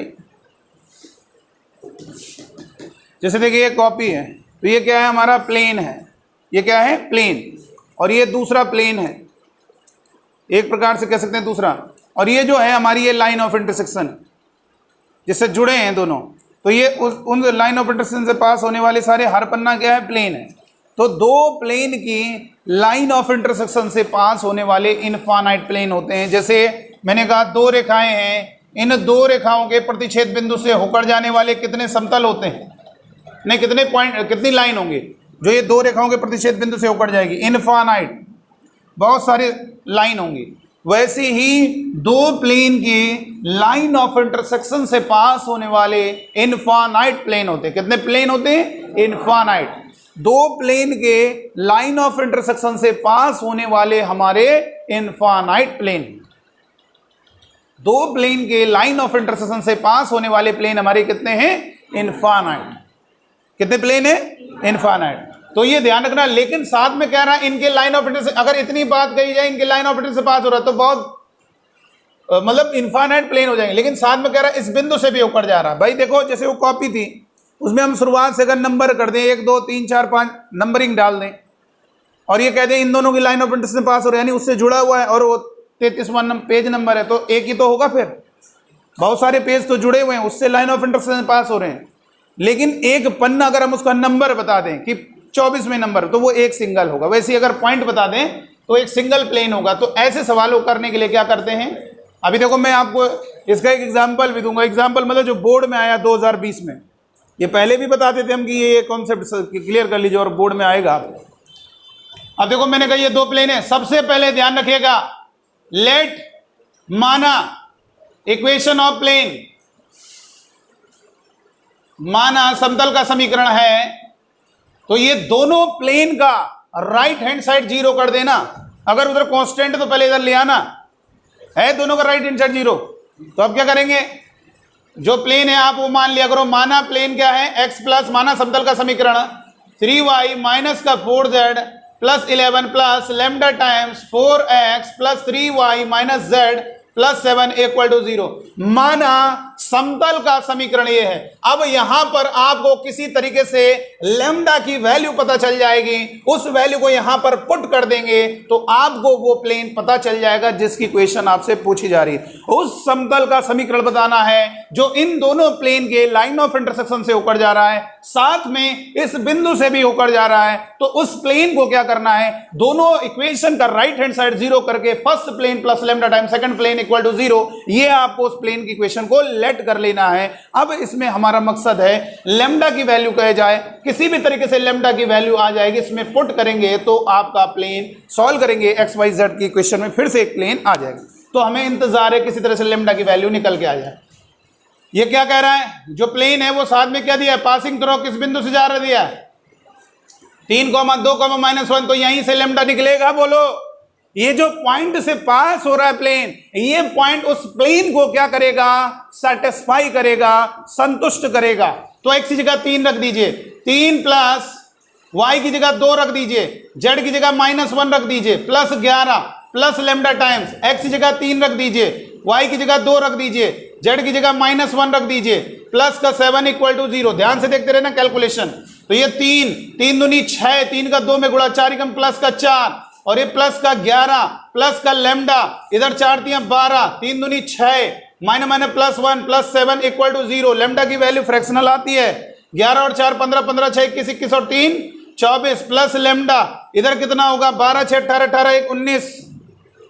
जैसे देखिए ये कॉपी है, तो ये क्या है, हमारा प्लेन है, ये क्या है, प्लेन, और ये दूसरा प्लेन है, एक प्रकार से कह सकते हैं दूसरा, और ये जो है हमारी ये लाइन ऑफ इंटरसेक्शन जिससे जुड़े हैं दोनों, तो ये उन लाइन ऑफ इंटरसेक्शन से पास होने वाले सारे, हर पन्ना क्या है, प्लेन है। तो दो प्लेन की लाइन ऑफ इंटरसेक्शन से पास होने वाले इनफाइनाइट प्लेन होते हैं। जैसे मैंने कहा दो रेखाएं हैं, इन दो रेखाओं के प्रतिच्छेद बिंदु से होकर जाने वाले कितने समतल होते हैं, नहीं कितने पॉइंट, कितनी लाइन होंगे जो ये दो रेखाओं के प्रतिच्छेद बिंदु से होकर जाएगी, इनफाइनाइट, बहुत सारे लाइन होंगी। वैसे ही दो प्लेन की लाइन ऑफ इंटरसेक्शन से पास होने वाले इनफाइनाइट प्लेन होते हैं। कितने प्लेन होते हैं, इनफाइनाइट। दो प्लेन के लाइन ऑफ इंटरसेक्शन से पास होने वाले हमारे इनफाइनाइट प्लेन, दो प्लेन के लाइन ऑफ इंटरसेक्शन से पास होने वाले प्लेन हमारे कितने हैं, इनफाइनाइट। कितने प्लेन है, इनफाइनाइट। तो ये ध्यान रखना। लेकिन साथ में कह रहा है इनके लाइन ऑफ इंटरसेक्शन, अगर इतनी बात कही जाए इनके लाइन ऑफ इंटरसेक्शन से पास हो रहा है तो बहुत मतलब इनफाइनाइट प्लेन हो जाएंगे। लेकिन साथ में कह रहा है इस बिंदु से भी होकर जा रहा है। भाई देखो, जैसे वो कॉपी थी उसमें हम शुरुआत से अगर नंबर कर दें 1, 2, 3, 4, 5 नंबरिंग डाल दें और ये कह दें इन दोनों की लाइन ऑफ इंटरसेक्शन से पास हो रहा है, यानी उससे जुड़ा हुआ है, और वो 33वां पेज नंबर है, तो एक ही तो होगा, फिर बहुत सारे पेज तो जुड़े हुए हैं, उससे लाइन ऑफ इंटरसेक्शन से पास हो रहे हैं। लेकिन एक पन्ना अगर हम उसका नंबर बता दें कि 24वें नंबर, तो वो एक सिंगल होगा। वैसे अगर पॉइंट बता दें तो एक सिंगल प्लेन होगा। तो ऐसे सवालों करने के लिए क्या करते हैं, अभी देखो मैं आपको इसका एक एग्जाम्पल भी दूंगा। एग्जाम्पल मतलब जो बोर्ड में आया 2020 में, ये पहले भी बताते थे हम कि ये कॉन्सेप्ट क्लियर कर लीजिए और बोर्ड में आएगा आपको। अब देखो मैंने कहा ये दो प्लेन है। सबसे पहले ध्यान रखिएगा, लेट माना इक्वेशन ऑफ प्लेन, माना समतल का समीकरण है, तो ये दोनों प्लेन का राइट हैंड साइड जीरो कर देना। अगर उधर कांस्टेंट तो पहले इधर ले आना है, दोनों का राइट हैंड साइड जीरो। तो अब क्या करेंगे, जो प्लेन है आप वो मान लिया करो। माना प्लेन क्या है, x प्लस, माना समतल का समीकरण 3y माइनस का 4z plus 11 plus lambda times 4x plus 3y minus z plus 7 equal to 0। माना समतल का समीकरण ये है। अब यहां पर आपको किसी तरीके से लेमडा की वैल्यू पता चल जाएगी, उस वैल्यू को यहां पर पुट कर देंगे तो आपको वो प्लेन पता चल जाएगा जिसकी क्वेश्चन आपसे पूछी जा रही है। उस समतल का समीकरण बताना है जो इन दोनों प्लेन के लाइन ऑफ इंटरसेक्शन से होकर जा रहा है, साथ में इस बिंदु से भी होकर जा रहा है। तो उस प्लेन को क्या करना है, दोनों इक्वेशन का राइट हैंड साइड जीरो करके first plane plus lambda time second plane equal to 0, ये आपको उस प्लेन की इक्वेशन को लेट कर लेना है। अब इसमें हमारा मकसद है लेमडा की वैल्यू कहे जाए, किसी भी तरीके से लेमडा की वैल्यू आ जाएगी, इसमें पुट करेंगे तो आपका प्लेन सॉल्व करेंगे एक्स वाई जेड की इक्वेशन में फिर से एक प्लेन आ जाएगा। तो हमें इंतजार है किसी तरह से लेमडा की वैल्यू निकल के आ जाए। ये क्या कह रहा है, जो प्लेन है वो साथ में क्या दिया है, पासिंग थ्रू किस बिंदु से जा रहा दिया है 3,2,-1, तो यहीं से लेमडा निकलेगा। बोलो, ये जो पॉइंट से पास हो रहा है प्लेन, ये पॉइंट उस प्लेन को क्या करेगा, सेटिस्फाई करेगा, संतुष्ट करेगा। तो x की जगह 3 रख दीजिए, 3 प्लस y की जगह 2 रख दीजिए, z की जगह -1 रख दीजिए, plus 11 plus lambda times x की जगह 3 रख दीजिए, y की जगह 2 रख दीजिए, z की जगह -1 रख दीजिए, प्लस का 7 इक्वल टू 0। ध्यान से देखते रहना कैलकुलेशन। तो ये 3 दूनी 6, 3 का 2 में गुणा, 4 एकम प्लस का 4, और ये प्लस का 11 प्लस का लेमडा, इधर 4 3 12, 3 दूनी 6, minus minus plus 1 plus 7 equal to 0। Lambda की वैल्यू फ्रैक्शनल आती है, 11 और 4 15, 15 6 21, 21 और 3 24 प्लस लेमडा, इधर कितना होगा 12 6 18, 18 1 19,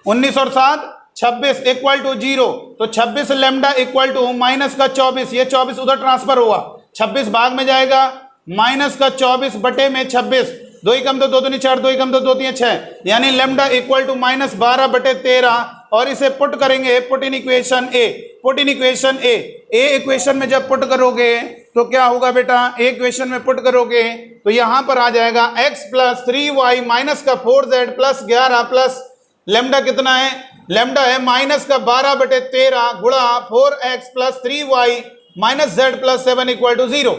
19 और 7 26 इक्वल टू 0। तो 26 लेमडा इक्वल टू माइनस का 24, ये 24 उधर ट्रांसफर हुआ, 26 भाग में जाएगा, माइनस का 24 बटे में 26, 2 एकम 2 2 दूनी 4, 2 एकम 2 2 3 6, यानी लेमडा इक्वल टू -12 बटे 13। और इसे पुट करेंगे, put in equation A, put in equation A equation में जब पुट करोगे तो क्या होगा बेटा, ए इक्वेशन में पुट करोगे तो यहां पर आ जाएगा x प्लस 3y माइनस का 4z प्लस 11 प्लस लेमडा कितना है, लेमडा है माइनस का 12 बटे 13 गुणा 4x plus 3y minus z plus 7 equal to 0।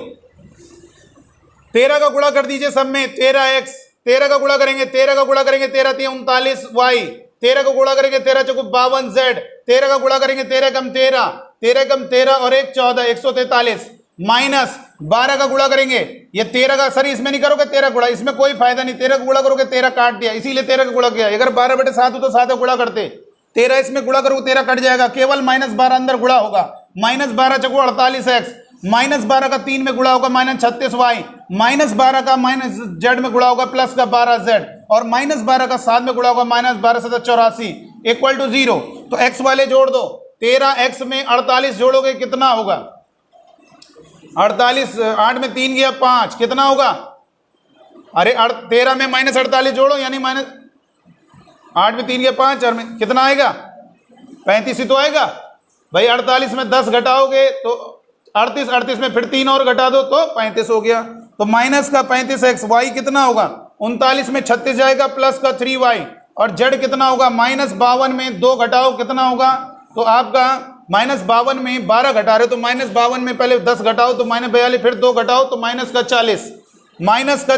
13 का गुणा कर दीजिए सब में, 13x, 13 का गुणा करेंगे, 13 का गुणा करेंगे 13 3 39y, 13 का गुणा करेंगे 13 चौको 52z, 13 का गुणा करेंगे 13 कम 13, 13 कम 13 और 1 14, 143 माइनस 12 का गुणा करेंगे, ये 13 का, सर इसमें नहीं करोगे 13 गुणा, इसमें कोई फायदा नहीं, 13 का गुणा करोगे 13 काट दिया, इसीलिए 13 का गुणा किया। अगर 12 बटे 7 हो तो 7 का गुणा करते, 13 इसमें गुणा करोगे 13 कट जाएगा, केवल -12 अंदर गुणा होगा, -12 चौको 48x, -12 का 3 में गुणा होगा -36y, -12 का माइनस z में गुणा होगा प्लस का 12z, और -12 का 7 में गुणा होगा -12 से 84 इक्वल टू 0। तो x वाले जोड़ दो, 13x में 48 जोड़ोगे कितना होगा, 48, 8 में 3 गया 5, कितना होगा, अरे 13 में -48 जोड़ो, यानी -8 में 3 गया 5, और में कितना आएगा 35 ही तो आएगा भाई। 48 में 10 घटाओगे तो 38, 38 में फिर 3 और घटा दो तो 35 हो गया। तो माइनस का 35x, y कितना होगा 39 में 36 जाएगा, प्लस का 3y, और z कितना होगा -52 में 2 घटाओ कितना होगा, तो आपका -52 में 12 घटा रहे हो तो -52 में पहले 10 घटाओ तो -42, फिर 2 घटाओ तो माइनस का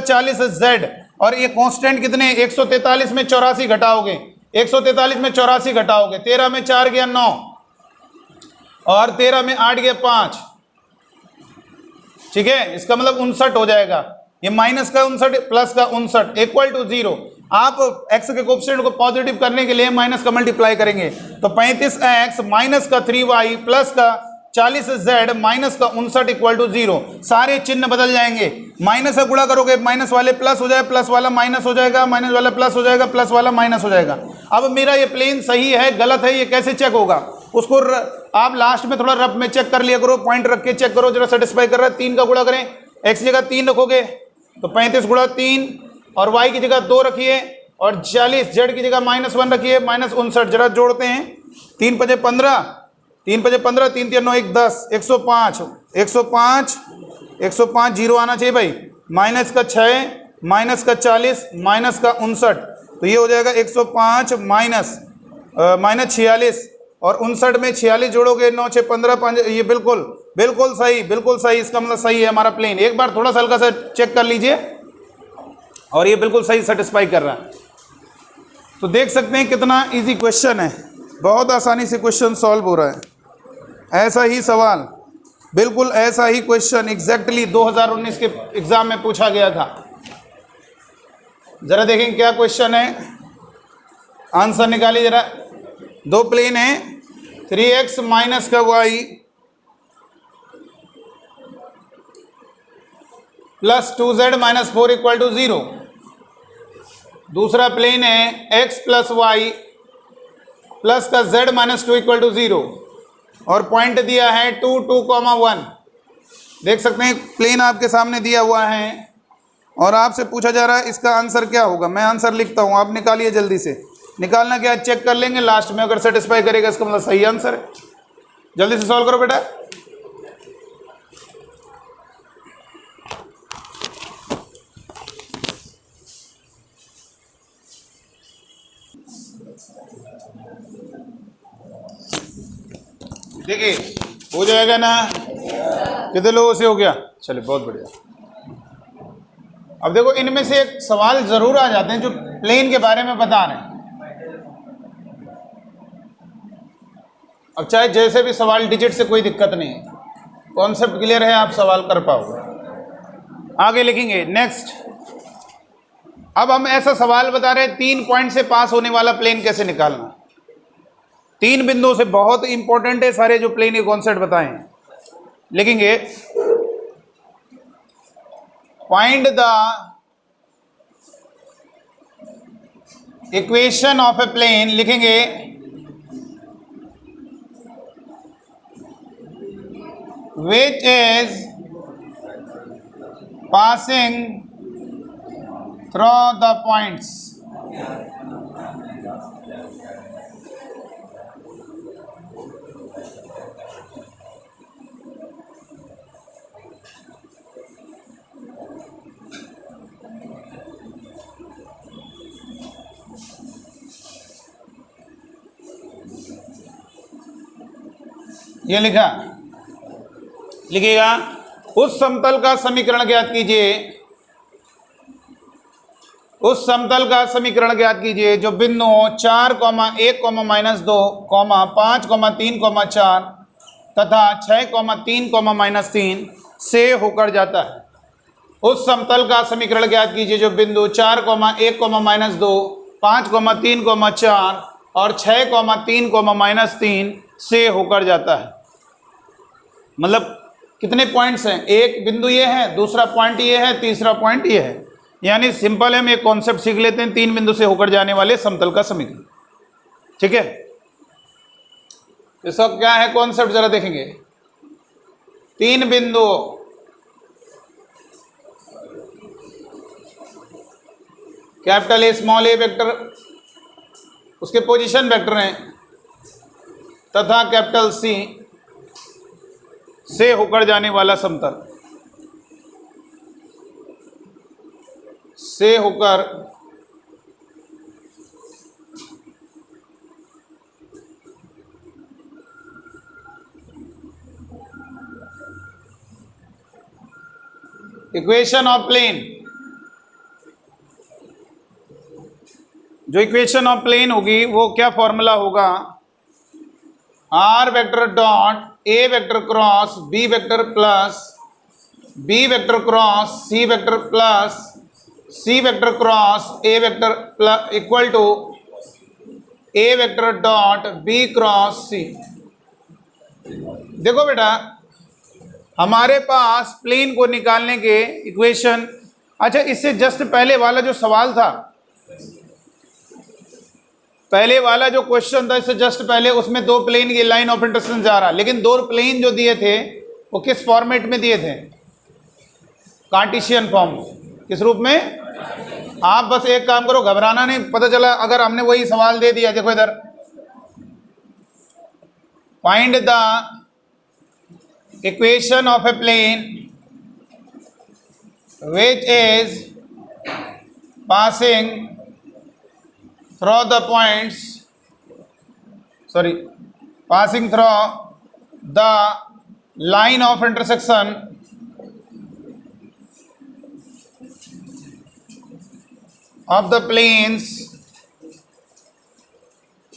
40 है z, और ये कांस्टेंट कितने 143 में 84 घटाओगे, 143 में 84 घटाओगे, 13 में 4 गया 9, और 13 में 8 गया 5, ठीक है, इसका मतलब 59 हो जाएगा। ये माइनस का 59 प्लस का 59 इक्वल टू 0। आप x के कोएफिशिएंट को पॉजिटिव करने के लिए माइनस का मल्टीप्लाई करेंगे, तो 35x माइनस का 3y प्लस का 40z माइनस का 59 इक्वल टू 0। सारे चिन्ह बदल जाएंगे, माइनस से गुणा करोगे माइनस वाले प्लस हो जाएगा, प्लस वाला माइनस हो जाएगा, माइनस वाला प्लस हो जाएगा, प्लस वाला माइनस हो जाएगा। अब मेरा ये प्लेन सही है गलत है ये कैसे चेक होगा, उसको आप लास्ट में थोड़ा रफ में चेक कर लिया करो, पॉइंट रख के चेक करो जरा सेटिस्फाई कर रहा है। 3 का गुणा करें, एक्स की जगह 3 रखोगे तो 35 गुणा 3, और वाई की जगह 2 रखिए, और 40 जेड की जगह -1 रखिए, -59। जरा जोड़ते हैं, 3 पचे 15, 3 पचे 15, 3 3 9 1 10, 105, 105, 105 जीरो आना चाहिए भाई, माइनस का 6, माइनस का 40, माइनस का 59, तो ये हो जाएगा 105 माइनस 46, और 59 में 46 जोड़ोगे 9 6 15 5, ये बिल्कुल बिल्कुल सही, बिल्कुल सही, इसका मतलब सही है हमारा प्लेन। एक बार थोड़ा सा हल्का सा चेक कर लीजिए, और ये बिल्कुल सही सेटिस्फाई कर रहा है। तो देख सकते हैं कितना इजी क्वेश्चन है, बहुत आसानी से क्वेश्चन सॉल्व हो रहा है। ऐसा ही सवाल, बिल्कुल ऐसा ही क्वेश्चन एग्जैक्टली 2019 के एग्जाम में पूछा गया था। जरा देखें क्या क्वेश्चन है, आंसर निकालिए जरा। दो प्लेन है, 3x माइनस का y plus 2z minus 4 equal to 0। दूसरा प्लेन है x प्लस वाई प्लस का z माइनस 2 इक्वल टू 0, और पॉइंट दिया है 2 2, 1। देख सकते हैं प्लेन आपके सामने दिया हुआ है, और आपसे पूछा जा रहा है इसका आंसर क्या होगा। मैं आंसर लिखता हूं, आप निकालिए जल्दी से। निकालना क्या, चेक कर लेंगे लास्ट में, अगर सेटिस्फाई करेगा इसका मतलब सही आंसर है। जल्दी से सॉल्व करो बेटा। देखिए हो जाएगा ना, कितने लोगों से हो गया, चलिए बहुत बढ़िया। अब देखो इनमें से एक सवाल जरूर आ जाते हैं जो प्लेन के बारे में बता रहे हैं। अब चाहे जैसे भी सवाल, डिजिट से कोई दिक्कत नहीं है, कॉन्सेप्ट क्लियर है, आप सवाल कर पाओगे। आगे लिखेंगे नेक्स्ट। अब हम ऐसा सवाल बता रहे हैं, 3 पॉइंट से पास होने वाला प्लेन कैसे निकालना। 3 बिंदुओं से, बहुत इंपॉर्टेंट है सारे जो प्लेन के कॉन्सेप्ट बताए हैं। लिखेंगे find the equation of a plane, लिखेंगे which is passing through the points। ये लिखा, लिखिएगा उस समतल का समीकरण ज्ञात कीजिए, उस समतल का समीकरण ज्ञात कीजिए जो बिंदु 4, 1, -2, 5, 3, 4 तथा 6, 3, -3 से होकर जाता है। उस समतल का समीकरण ज्ञात कीजिए जो बिंदु 4, 1, -2, 5, 3, 4 और 6, 3, -3 से होकर जाता है। मतलब कितने पॉइंट्स हैं, एक बिंदु ये है, दूसरा पॉइंट ये है, तीसरा पॉइंट ये है। यानी सिंपल है, हम एक कॉन्सेप्ट सीख लेते हैं, 3 बिंदु से होकर जाने वाले समतल का समीकरण। ठीक है, इसका क्या है कॉन्सेप्ट जरा देखेंगे। 3 बिंदु, capital A small A vector उसके पोजीशन वेक्टर हैं, तथा कैपिटल सी से होकर जाने वाला समतल, से होकर इक्वेशन ऑफ प्लेन। जो इक्वेशन ऑफ प्लेन होगी वो क्या फॉर्मूला होगा, R vector dot A vector cross B vector plus B vector cross C vector plus C vector cross A vector plus equal to A vector dot B cross C. देखो बेटा, हमारे पास plane को निकालने के equation, अच्छा इससे just पहले वाला जो सवाल था, पहले वाला जो क्वेश्चन था इससे जस्ट पहले, उसमें दो प्लेन की लाइन ऑफ इंटरसेक्शन जा रहा, लेकिन दो प्लेन जो दिए थे वो किस फॉर्मेट में दिए थे? Cartesian form. किस रूप में? आप बस एक काम करो, घबराना नहीं, पता चला अगर हमने वही सवाल दे दिया, देखो इधर, find the equation of a plane which is passing through the points, passing through the line of intersection of the planes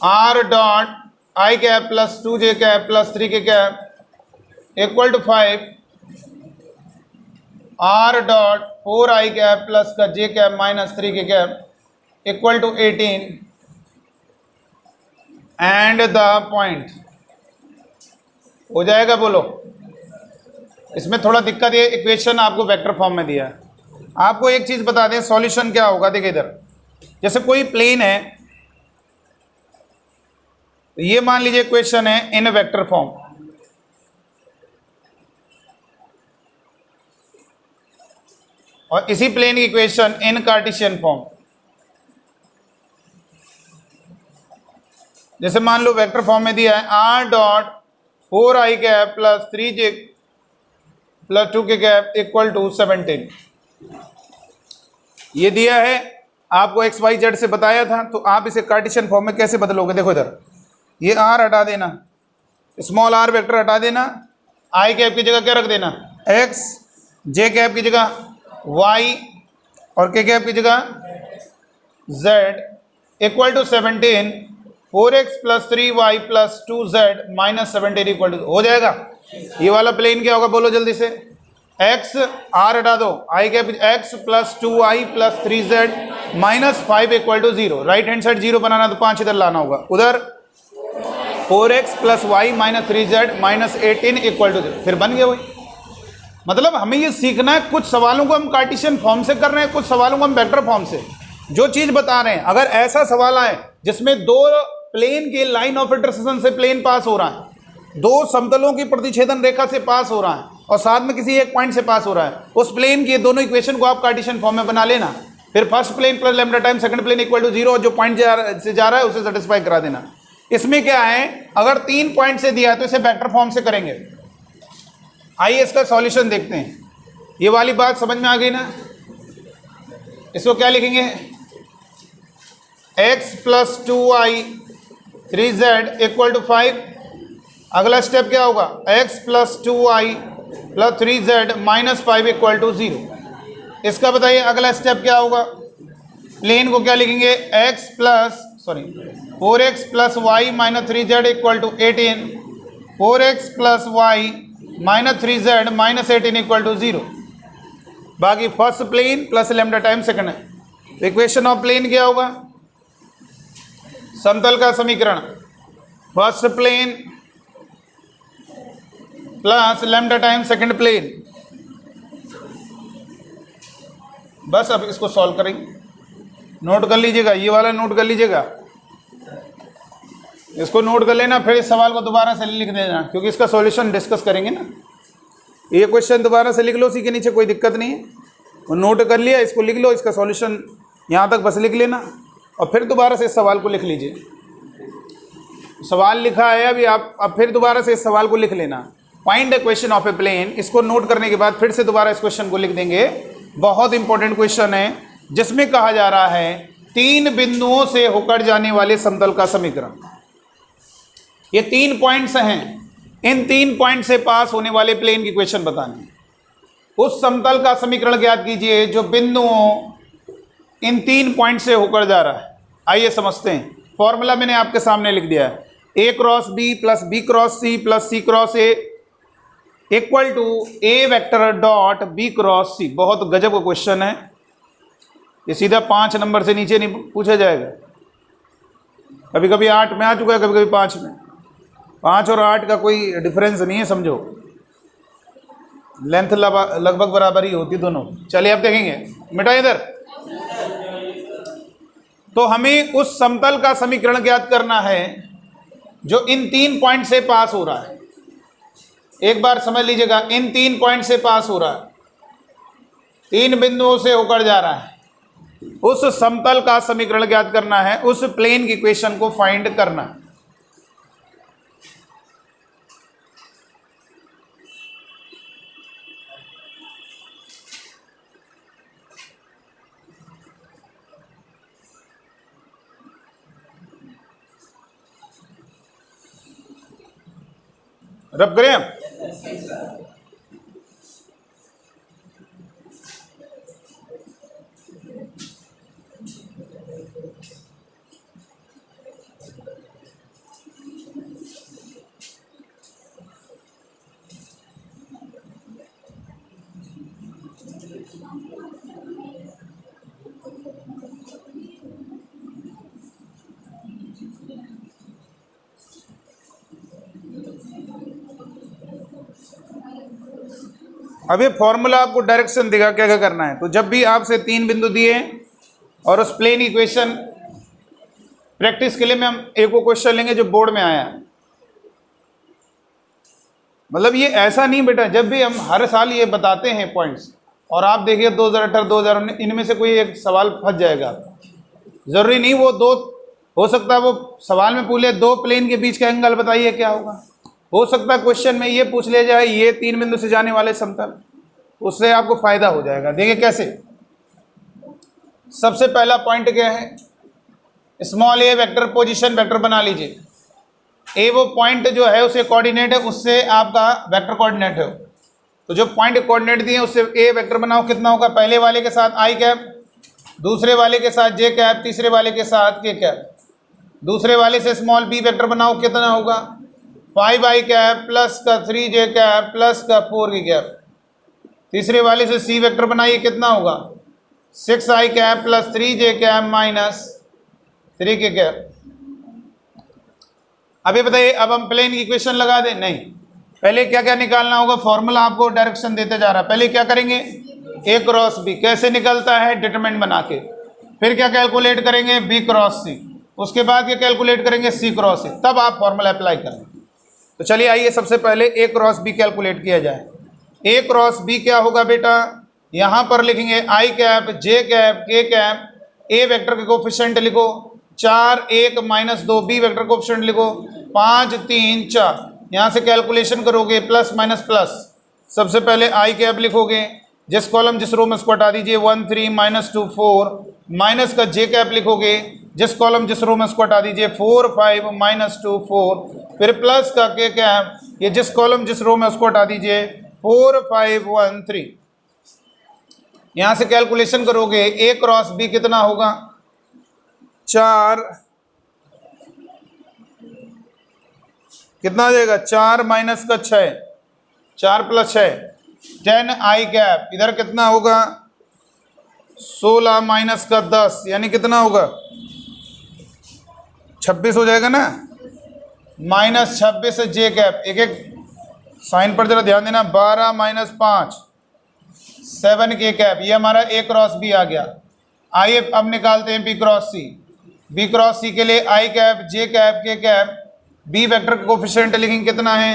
r dot I cap plus 2j cap plus 3k cap equal to 5, r dot 4i cap plus का j cap minus 3k cap equal to 18 and the point। हो जाएगा? बोलो। इसमें थोड़ा दिक्कत है, equation आपको vector form में दिया है। आपको एक चीज बता दें, सॉल्यूशन क्या होगा। देखिए इधर, जैसे कोई प्लेन है, ये मान लीजिए इक्वेशन है इन वेक्टर फॉर्म, और इसी प्लेन की इक्वेशन इन कार्टेशियन फॉर्म। जैसे मान लो वेक्टर फॉर्म में दिया है r dot 4i cap plus 3j plus 2k cap equal to 17, ये दिया है आपको x y z से बताया था। तो आप इसे कार्टेशियन फॉर्म में कैसे बदलोगे? देखो इधर, ये r हटा देना, स्मॉल r वेक्टर हटा देना, i कैप की जगह क्या रख देना? x, j कैप की जगह y और k कैप की जगह z equal to 17, 4x plus 3y plus 2z minus 17 equal to, हो जाएगा। ये वाला प्लेन क्या होगा? बोलो जल्दी से। x, r हटा दो, i cap x plus 2y plus 3z minus 5 equal to 0। Right hand side 0 बनाना तो 5 इधर लाना होगा, उधर 4x plus y minus 3z minus 18 equal to 0। फिर बन गया वही। मतलब हमें ये सीखना है, कुछ सवालों को हम कार्टेशियन फॉर्म से कर रहे हैं, कुछ सवालों को हम वेक्टर फॉर्म से। जो चीज बता रहे हैं, अगर ऐसा सवाल आए जिसमें दो प्लेन के लाइन ऑफ इंटरसेक्शन से प्लेन पास हो रहा है, दो समतलों की प्रतिच्छेदन रेखा से पास हो रहा है, और साथ में किसी एक पॉइंट से पास हो रहा है, उस प्लेन की दोनों इक्वेशन को आप कार्टेशियन फॉर्म में बना लेना। फिर first plane plus lambda time second plane equal to 0, जो पॉइंट से जा रहा है उसे सेटिस्फाई करा देना। इसमें क्या है, अगर 3 पॉइंट से दिया है तो इसे वेक्टर फॉर्म से करेंगे। आइए इसका सॉल्यूशन देखते हैं। ये वाली बात समझ में आ गई ना? इसको क्या लिखेंगे? x plus 2y 3z equal to 5। अगला स्टेप क्या होगा? x plus 2y plus 3z minus 5 equal to 0। इसका बताइए अगला स्टेप क्या होगा? प्लेन को क्या लिखेंगे? x plus 4x plus y minus 3z equal to 18, 4x plus y minus 3z minus 18 equal to 0। बाकी first plane plus lambda time second है। इक्वेशन ऑफ प्लेन क्या होगा? समतल का समीकरण, first plane plus lambda time second plane. बस अब इसको सॉल्व करेंगे। नोट कर लीजिएगा, ये वाला नोट कर लीजिएगा, इसको नोट कर लेना, फिर इस सवाल को दोबारा से लिख देना, क्योंकि इसका सॉल्यूशन डिस्कस करेंगे ना। ये क्वेश्चन दोबारा से लिख लो, उसी के नीचे कोई दिक्कत नहीं है। वो नोट कर लिया, इसको लिख लो, इसका सॉल्यूशन यहाँ तक बस लिख लेना, और फिर दोबारा से इस सवाल को लिख लीजिए। सवाल लिखा है अभी आप, अब फिर दोबारा से इस सवाल को लिख लेना। Find the question of a plane, इसको नोट करने के बाद फिर से दोबारा इस क्वेश्चन को लिख देंगे। बहुत इंपॉर्टेंट क्वेश्चन है, जिसमें कहा जा रहा है 3 बिंदुओं से होकर जाने वाले समतल का समीकरण। ये 3 पॉइंट्स हैं, इन 3 पॉइंट से पास होने वाले प्लेन की क्वेश्चन बतानी। उस समतल का समीकरण ज्ञात कीजिए जो बिंदुओं इन 3 पॉइंट से होकर जा रहा है। आइए समझते हैं। फॉर्मूला मैंने आपके सामने लिख दिया है, a cross b plus b cross c plus c cross a equal to a vector dot b cross c। बहुत गजब का क्वेश्चन है, ये सीधा 5 नंबर से नीचे नहीं पूछा जाएगा। कभी कभी 8 में आ चुका है, कभी कभी 5 में। 5 और 8 का कोई डिफरेंस नहीं है, समझो लेंथ लगभग बराबर ही होती दोनों। चलिए अब देखेंगे, मिटा इधर। तो हमें उस समतल का समीकरण ज्ञात करना है जो इन 3 पॉइंट से पास हो रहा है। एक बार समझ लीजिएगा, इन 3 पॉइंट से पास हो रहा है, 3 बिंदुओं से होकर जा रहा है। उस समतल का समीकरण ज्ञात करना है, उस प्लेन की इक्वेशन को फाइंड करना है। रब करें हम। अब ये फॉर्मूला आपको डायरेक्शन देगा क्या क्या करना है। तो जब भी आपसे 3 बिंदु दिए और उस प्लेन इक्वेशन, प्रैक्टिस के लिए में हम एक वो क्वेश्चन लेंगे जो बोर्ड में आया है। मतलब ये ऐसा नहीं बेटा, जब भी हम हर साल ये बताते हैं पॉइंट्स और आप देखिए 2018 2019 इनमें से कोई एक सवाल फंस जाएगा। जरूरी नहीं वो 2 हो सकता है, वो सवाल में पूछे 2 प्लेन के बीच का एंगल बताइए क्या होगा। हो सकता है क्वेश्चन में ये पूछ लिया जाए ये 3 बिंदु से जाने वाले समतल, उससे आपको फायदा हो जाएगा। देखिए कैसे। सबसे पहला पॉइंट क्या है, स्मॉल ए वेक्टर पोजीशन वेक्टर बना लीजिए। ए वो पॉइंट जो है उसे कोऑर्डिनेट है, उससे आपका वेक्टर कोऑर्डिनेट है। तो जो पॉइंट कोऑर्डिनेट दिए उससे ए वेक्टर बनाओ, कितना होगा, पहले वाले के साथ आई कैप, दूसरे वाले के साथ जे कैप, तीसरे वाले के साथ के कैप। दूसरे वाले से स्मॉल बी वेक्टर बनाओ, कितना होगा 5 आई कैप प्लस का 3 जे कैप प्लस का 4 की कैप। तीसरे वाले से सी वेक्टर बनाइए, कितना होगा 6 आई cap plus 3 J cap minus 3 के कैप। अभी बताइए, अब हम प्लेन की इक्वेशन लगा दें? नहीं, पहले क्या क्या निकालना होगा। फॉर्मूला आपको डायरेक्शन देते जा रहा है। पहले क्या करेंगे, ए क्रॉस बी कैसे निकलता है डिटरमिनेंट बना के, फिर क्या कैलकुलेट करेंगे बी क्रॉस सी, उसके बाद क्या कैलकुलेट करेंगे सी क्रॉस सी, तब आप फॉर्मूला अप्लाई करें। तो चलिए आइए सबसे पहले ए क्रॉस बी कैलकुलेट किया जाए। ए क्रॉस बी क्या होगा बेटा, यहाँ पर लिखेंगे आई कैप जे कैप के कैप, ए वेक्टर के कोफिशिएंट लिखो 4 1 माइनस 2, बी वेक्टर कोफिशिएंट लिखो 5 3 4। यहाँ से कैलकुलेशन करोगे प्लस माइनस प्लस। सबसे पहले आई कैप लिखोगे, जिस कॉलम जिस रो में उसको हटा दीजिए 1 3 माइनस 2 4, माइनस का जे कैप लिखोगे, जिस कॉलम जिस रो में उसको हटा दीजिए 4 5 माइनस 2 4, फिर प्लस का के कैप, ये जिस कॉलम जिस रो में उसको हटा दीजिए 4 5 1 3। यहाँ से कैलकुलेशन करोगे ए क्रॉस बी कितना होगा 4, कितना आ जाएगा 4 माइनस का 6, 4 प्लस 6 10 आई कैप, इधर कितना होगा 16 माइनस का 10, यानी कितना होगा 26 हो जाएगा ना, माइनस 26 जे कैप। एक एक साइन पर जरा ध्यान देना, 12 माइनस 5 7 के कैप। ये हमारा ए क्रॉस बी आ गया। आइए अब निकालते हैं बी क्रॉस सी। बी क्रॉस सी के लिए आई कैप जे कैप के कैप, बी वेक्टर का कोफिशिएंट लिखेंगे कितना है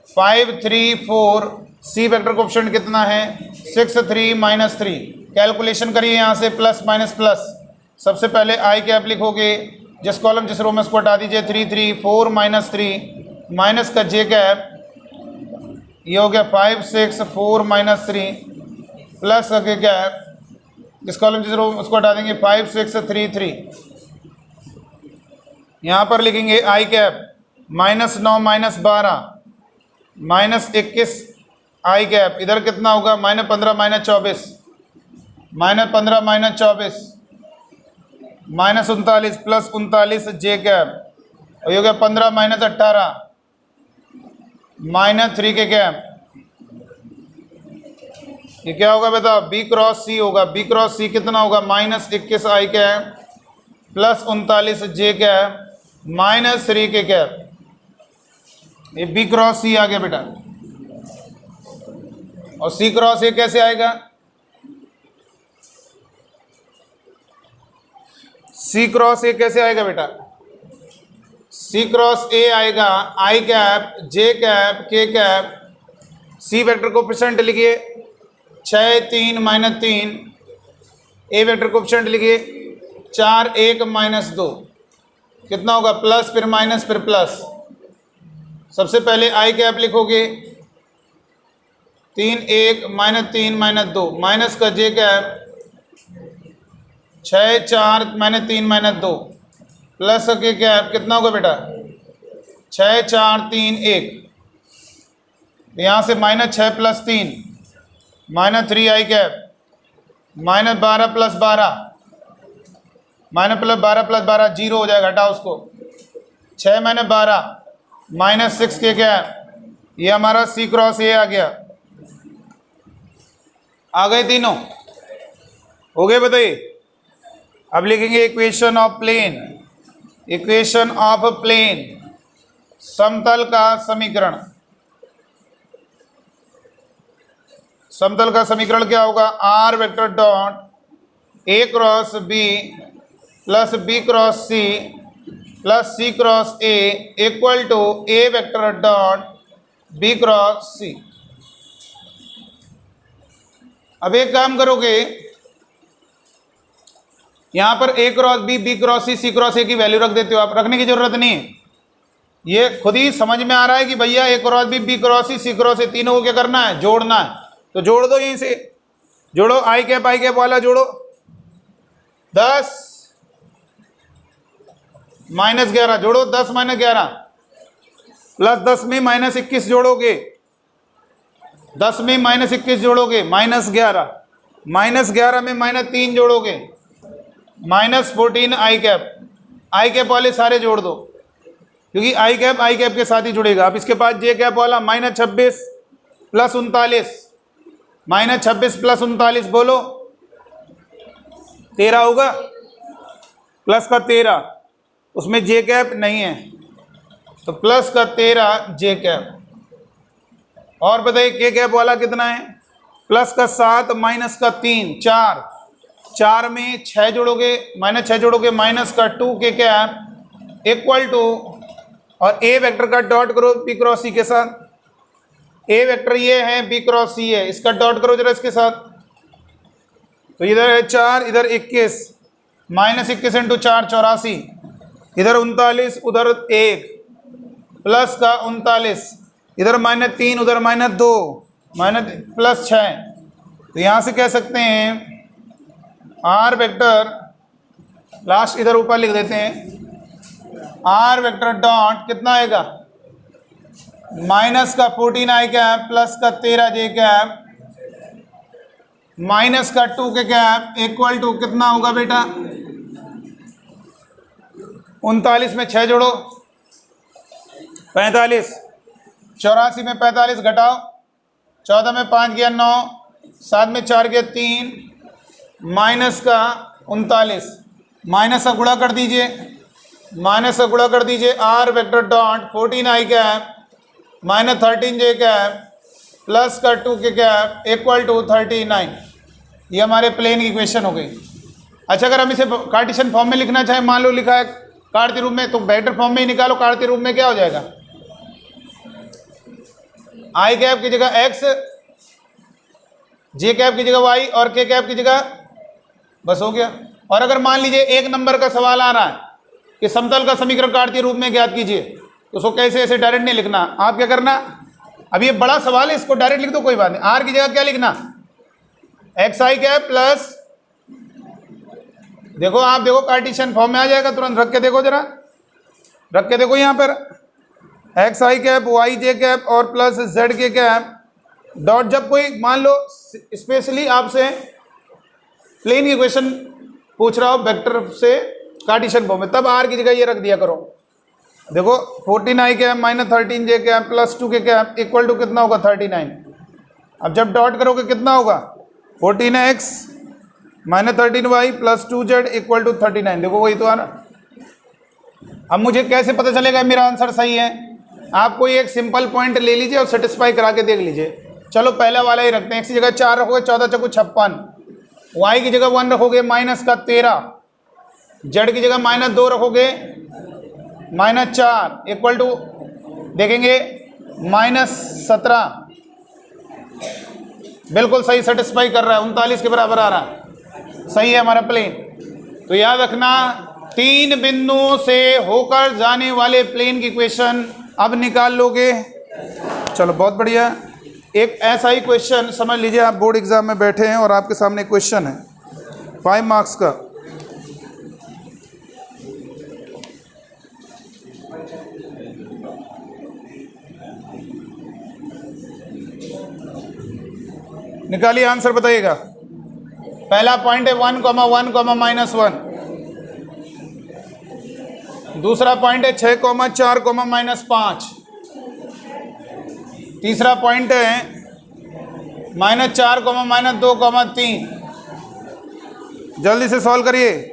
5 3 4, सी वेक्टर कोफिशिएंट कितना है 6 3 माइनस 3। कैलकुलेशन करिए यहाँ से प्लस माइनस प्लस। सबसे पहले आई कैप लिखोगे, जिस कॉलम जिस रो में उसको हटा दीजिए 3 3 4 माइनस 3, माइनस का जे कैप, ये हो गया 5 6 4 माइनस 3, प्लस का के कैप, जिस कॉलम जिस रो में उसको हटा देंगे 5 6 3 3। यहाँ पर लिखेंगे आई कैप माइनस 9 माइनस 12 माइनस 21 आई कैप, इधर कितना होगा minus 15 minus 24, minus 15 minus 24 minus 39 plus 39 जे कैप, और ये हो गया 15 माइनस 18 माइनस 3 के कैप। ये क्या होगा बेटा बी क्रॉस सी होगा। बी क्रॉस सी कितना होगा माइनस 21 आई कैप प्लस 39 जे कैप माइनस 3 के कैप। ये बी क्रॉस सी आ गया बेटा, और सी क्रॉस ए कैसे आएगा? सी क्रॉस ए कैसे आएगा बेटा? सी क्रॉस ए आएगा आई कैप जे कैप के कैप, सी वेक्टर कोफिशिएंट लिखिए 6 3 -3, ए वेक्टर कोफिशिएंट लिखिए 4 1 -2, कितना होगा? प्लस फिर माइनस फिर प्लस। सबसे पहले आई कैप लिखोगे 3 1 -3 -2, माइनस का जे कैप 6 4 -3 -2, प्लस के कैप कितना होगा बेटा? 6 4 3 1, यहाँ से -6 + 3 -3 आई कैप, -12 + 12, -12 + 12 जीरो हो जाएगा, हटाओ उसको। 6 - 12 -6 के कैप, ये हमारा सी क्रॉस ए आ गया। आ गए तीनों? हो गए बताइए। अब लिखेंगे equation of plane, equation of plane, समतल का समीकरण। समतल का समीकरण क्या होगा? R vector dot A cross B plus B cross C plus C cross A equal to A vector dot B cross C. अब एक काम करोगे, यहां पर A cross B, B cross C cross A की वैल्यू रख देते हो आप, रखने की जरूरत नहीं है, ये खुद ही समझ में आ रहा है कि भैया A cross B cross C cross A तीनों को क्या करना है? जोड़ना है। तो जोड़ दो, यहीं से जोड़ो, आई कैप वाला जोड़ो, 10 -11 जोड़ो, 10 - 11 प्लस 10 में -21 जोड़ोगे, 10 में -21 जोड़ोगे -11, -11 में -3 जोड़ोगे -14 आई कैप वाले सारे जोड़ दो, क्योंकि आई कैप के साथ ही जुड़ेगा। अब इसके पास जे कैप वाला -26 + 39, -26 + 39 बोलो 13 होगा, प्लस का 13, उसमें जे कैप नहीं है तो प्लस का 13 जे कैप। और बताइए के कैप वाला कितना है? प्लस का 7 माइनस का 3 4, 4 में 6 जोड़ोगे, -6 जोड़ोगे, माइनस का 2 के कैप इक्वल टू, और ए वेक्टर का डॉट करो बी क्रॉस सी के साथ, ए वेक्टर ये है, बी क्रॉस सी है, इसका डॉट करो जरा इसके साथ। तो इधर है 4, इधर 21, -21 × 4 84, इधर 39, उधर 1, प्लस का 39, इधर -3, उधर -2, प्लस 6। तो यहाँ से कह सकते हैं आर वेक्टर, लास्ट इधर ऊपर लिख देते हैं, आर वेक्टर डॉट कितना आएगा? माइनस का 14 आई कैप प्लस का 13 जे कैप माइनस का 2 के कैप इक्वल टू कितना होगा बेटा? 39 में 6 जोड़ो 45, 84 में 45 घटाओ, 14 में 5 गया 9, 7 में 4 गया 3, माइनस का 39, माइनस का गुणा कर दीजिए, माइनस का गुणा कर दीजिए। R vector dot 14 I cap -13 J cap plus का 2 के कैप इक्वल टू 39। ये हमारे प्लेन की इक्वेशन हो गई। अच्छा, अगर हम इसे कार्टेशियन फॉर्म में लिखना चाहें, मान लो लिखा है कार्तीय रूप में, तो बेटर फॉर्म में ही निकालो। कार्तीय रूप में क्या हो जाएगा? आई कैप की जगह x, जे कैप की जगह y और के कैप की जगह, बस हो गया। और अगर मान लीजिए 1 नंबर का सवाल आ रहा है कि समतल का समीकरण कार्तीय रूप में ज्ञात कीजिए, तो उसको कैसे ऐसे डायरेक्ट नहीं लिखना। आप क्या करना, अब ये बड़ा सवाल है, इसको डायरेक्ट लिख दो, कोई बात नहीं। आर की जगह क्या लिखना? एक्स आई कैप प्लस, देखो आप देखो कार्टेशियन फॉर्म में आ जाएगा तुरंत। रख के देखो जरा, रख के देखो यहाँ पर एक्स आई कैप वाई जे कैप और प्लस जेड के कैप डॉट। जब कोई मान लो स्पेशली आपसे प्लेन इक्वेशन पूछ रहा हो वेक्टर से कार्टेशियन फॉर्म में, तब आर की जगह ये रख दिया करो। देखो 14 I cap -13 J cap plus 2 K cap equal to कितना होगा? 39। अब जब डॉट करोगे कितना होगा? 14x -13y plus 2z equal to 39। देखो वही तो आ रहा। अब मुझे कैसे पता चलेगा मेरा आंसर सही है? आप कोई एक सिंपल पॉइंट ले लीजिए और सेटिस्फाई करा के देख लीजिए। चलो पहला वाला ही रखते हैं। x की जगह 4 रखोगे 14 चौको 56, y की जगह 1 रखोगे -13, z की जगह -2 रखोगे -4 इक्वल टू देखेंगे -17। बिल्कुल सही, सेटिस्फाई कर रहा है, 39 के बराबर आ रहा है, सही है हमारा प्लेन। तो याद रखना 3 बिंदुओं से होकर जाने वाले प्लेन की इक्वेशन अब निकाल लोगे। चलो बहुत बढ़िया। एक ऐसा ही क्वेश्चन समझ लीजिए, आप बोर्ड एग्जाम में बैठे हैं और आपके सामने क्वेश्चन है 5 मार्क्स का। निकालिए आंसर, बताइएगा। पहला पॉइंट है 1, 1, -1। दूसरा पॉइंट है 6, 4, -5। तीसरा पॉइंट है -4, -2, 3। जल्दी से सॉल्व करिए।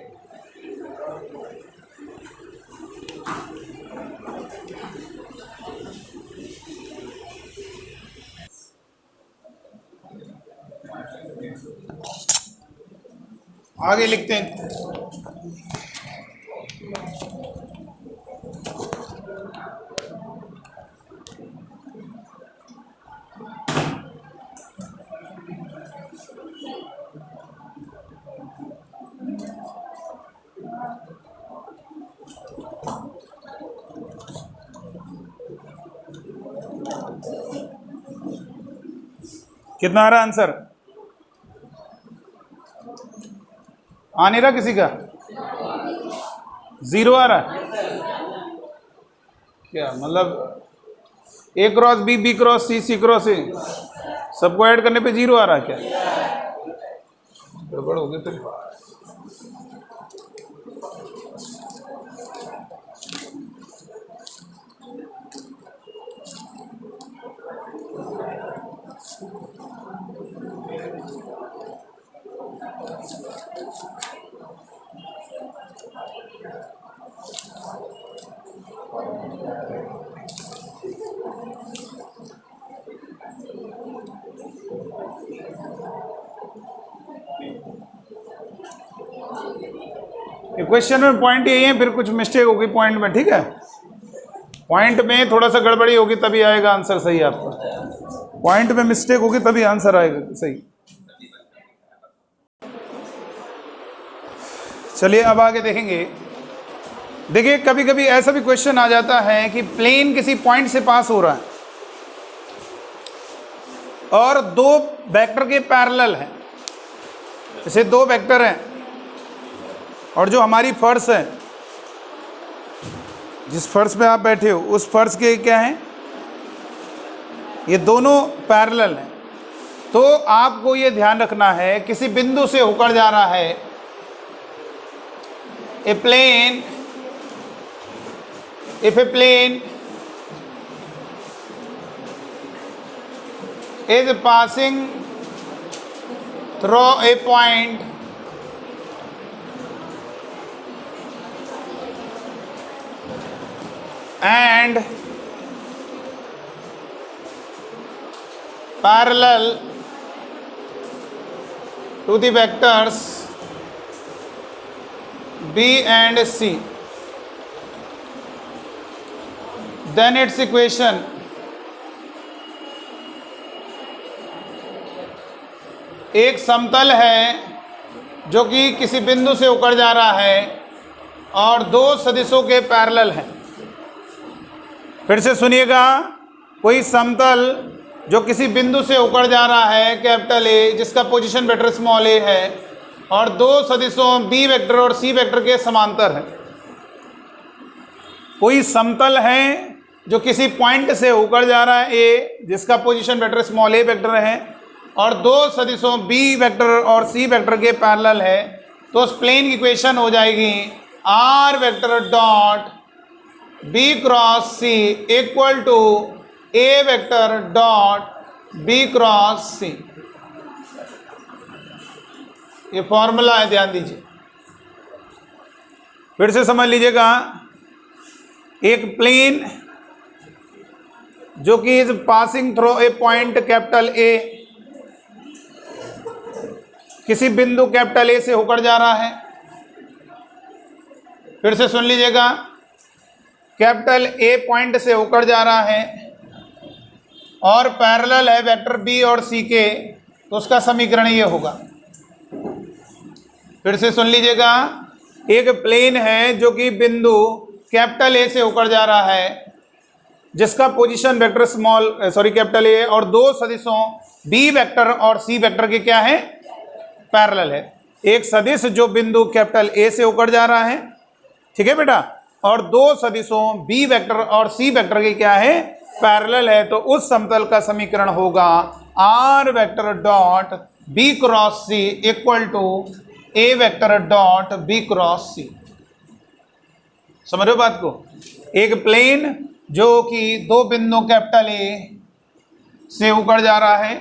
आगे लिखते हैं। कितना आ रहा आंसर? आ नहीं रहा किसी का? 0 आ रहा है क्या? मतलब A cross B, B cross C, C cross A सबको ऐड करने पे 0 आ रहा है क्या? गड़बड़ हो गई फिर। क्वेश्चन में पॉइंट यही है, फिर कुछ मिस्टेक होगी पॉइंट में, ठीक है? पॉइंट में थोड़ा सा गड़बड़ी होगी तभी आएगा आंसर सही आपका। पॉइंट में मिस्टेक होगी तभी आंसर आएगा सही। चलिए अब आगे देखेंगे। देखिए कभी कभी ऐसा भी क्वेश्चन आ जाता है कि प्लेन किसी पॉइंट से पास हो रहा है और 2 वेक्टर के पैरेलल हैं। जैसे 2 वेक्टर हैं और जो हमारी फर्श है, जिस फर्श पे आप बैठे हो उस फर्श के क्या हैं, ये दोनों पैरेलल हैं। तो आपको ये ध्यान रखना है किसी बिंदु से होकर जा रहा है ए plane, if a plane is passing through a point and parallel to the vectors B and C, then its equation एक समतल है जो कि किसी बिंदु से होकर जा रहा है और 2 सदिशों के पैरेलल हैं। फिर से सुनिएगा, कोई समतल जो किसी बिंदु से होकर जा रहा है कैपिटल ए, जिसका पोजीशन वेक्टर स्मॉल ए है और 2 सदिशों बी वेक्टर और सी वेक्टर के समांतर है। कोई समतल है जो किसी पॉइंट से होकर जा रहा है ए, जिसका पोजीशन वेक्टर स्मॉल ए वेक्टर है और 2 सदिशों बी वेक्टर और सी वेक्टर के पैरेलल है, तो उस प्लेन की इक्वेशन हो जाएगी R vector dot B cross C equal to A vector dot B cross C. ये फॉर्मूला है, ध्यान दीजिए। फिर से समझ लीजिएगा, एक प्लेन जो कि is passing through a point capital A, किसी बिंदु कैपिटल ए से होकर जा रहा है। फिर से सुन लीजिएगा, कैपिटल ए पॉइंट से होकर जा रहा है और पैरेलल है वेक्टर बी और सी के, तो उसका समीकरण ये होगा। फिर से सुन लीजिएगा, एक प्लेन है जो कि बिंदु कैपिटल ए से होकर जा रहा है, जिसका पोजीशन वेक्टर कैपिटल ए और दो सदिशों बी वेक्टर और सी वेक्टर के क्या है, पैरेलल है। एक सदिश जो बिंदु कैपिटल ए से होकर जा रहा है, ठीक है बेटा, और दो सदिशों बी वेक्टर और सी वेक्टर के क्या है, पैरेलल है। तो उस समतल का समीकरण होगा R vector dot B cross C equal to A vector dot B cross C. समझ रहे हो बात को? एक प्लेन जो कि दो बिंदु कैपिटल ए से होकर जा रहा है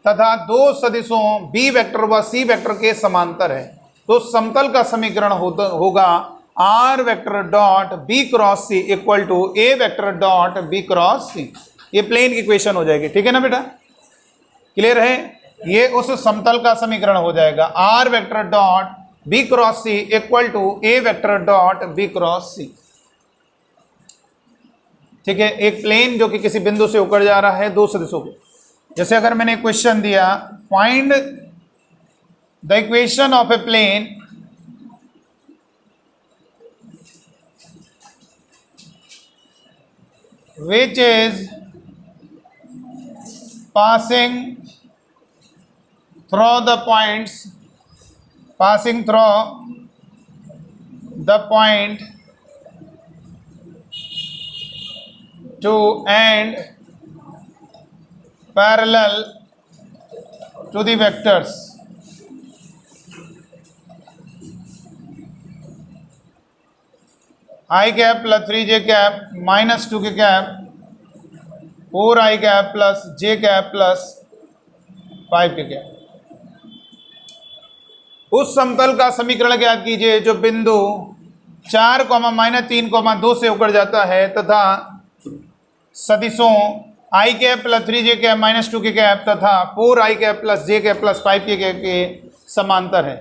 तथा दो सदिशों बी वेक्टर व सी वेक्टर के समांतर है, तो समतल का समीकरण होगा R vector dot B cross C equal to A vector dot B cross C. ये प्लेन की इक्वेशन हो जाएगी, ठीक है ना बेटा? क्लियर है? ये उस समतल का समीकरण हो जाएगा R vector dot B cross C equal to A vector dot B cross C. ठीक है, एक प्लेन जो कि किसी बिंदु से होकर जा रहा है दो सदिशों को। जैसे अगर मैंने क्वेश्चन दिया, find the equation of a plane which is passing through the points, passing through the point 2 and parallel to the vectors I cap plus 3j cap minus 2 K cap 4i cap plus j cap plus 5 के cap. उस समतल का समीकरण ज्ञात कीजिए जो बिंदु 4, -3, 2 से होकर जाता है तथा सदिशों i cap plus 3j cap minus 2 K cap तथा 4i cap plus j cap plus 5 के कैप के समांतर है।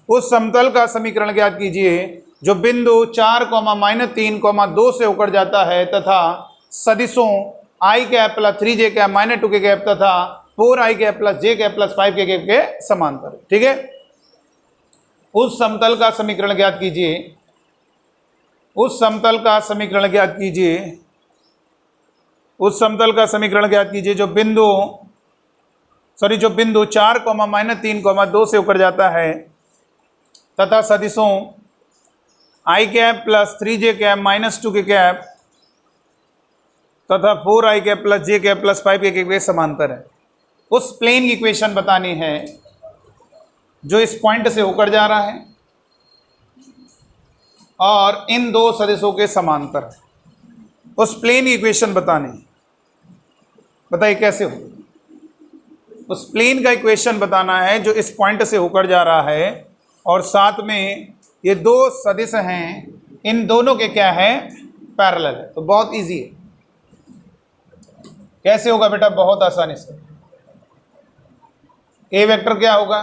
उस समतल का समीकरण ज्ञात कीजिए जो बिंदु 4, -3, 2 से होकर जाता है तथा सदिशों i cap plus 3j cap minus 2 K cap तथा 4i cap plus j cap plus 5 के कैप के समांतर, ठीक है। उस समतल का समीकरण ज्ञात कीजिए, उस समतल का समीकरण ज्ञात कीजिए, उस समतल का समीकरण ज्ञात कीजिए जो बिंदु 4, -3, 2 से होकर जाता है तथा सदिशों i cap plus 3j cap minus 2 K cap तथा 4i cap plus j cap plus 5 के कैप के समांतर है। उस प्लेन की इक्वेशन बतानी है जो इस पॉइंट से होकर जा रहा है और इन दो सदिशों के समांतर है। उस प्लेन की इक्वेशन बतानी, बताइए कैसे हो? उस प्लेन का इक्वेशन बताना है जो इस पॉइंट से होकर जा रहा है और साथ में ये दो सदिश हैं, इन दोनों के क्या है, पैरेलल है। तो बहुत इजी है। कैसे होगा बेटा? बहुत आसानी से। ए वेक्टर क्या होगा?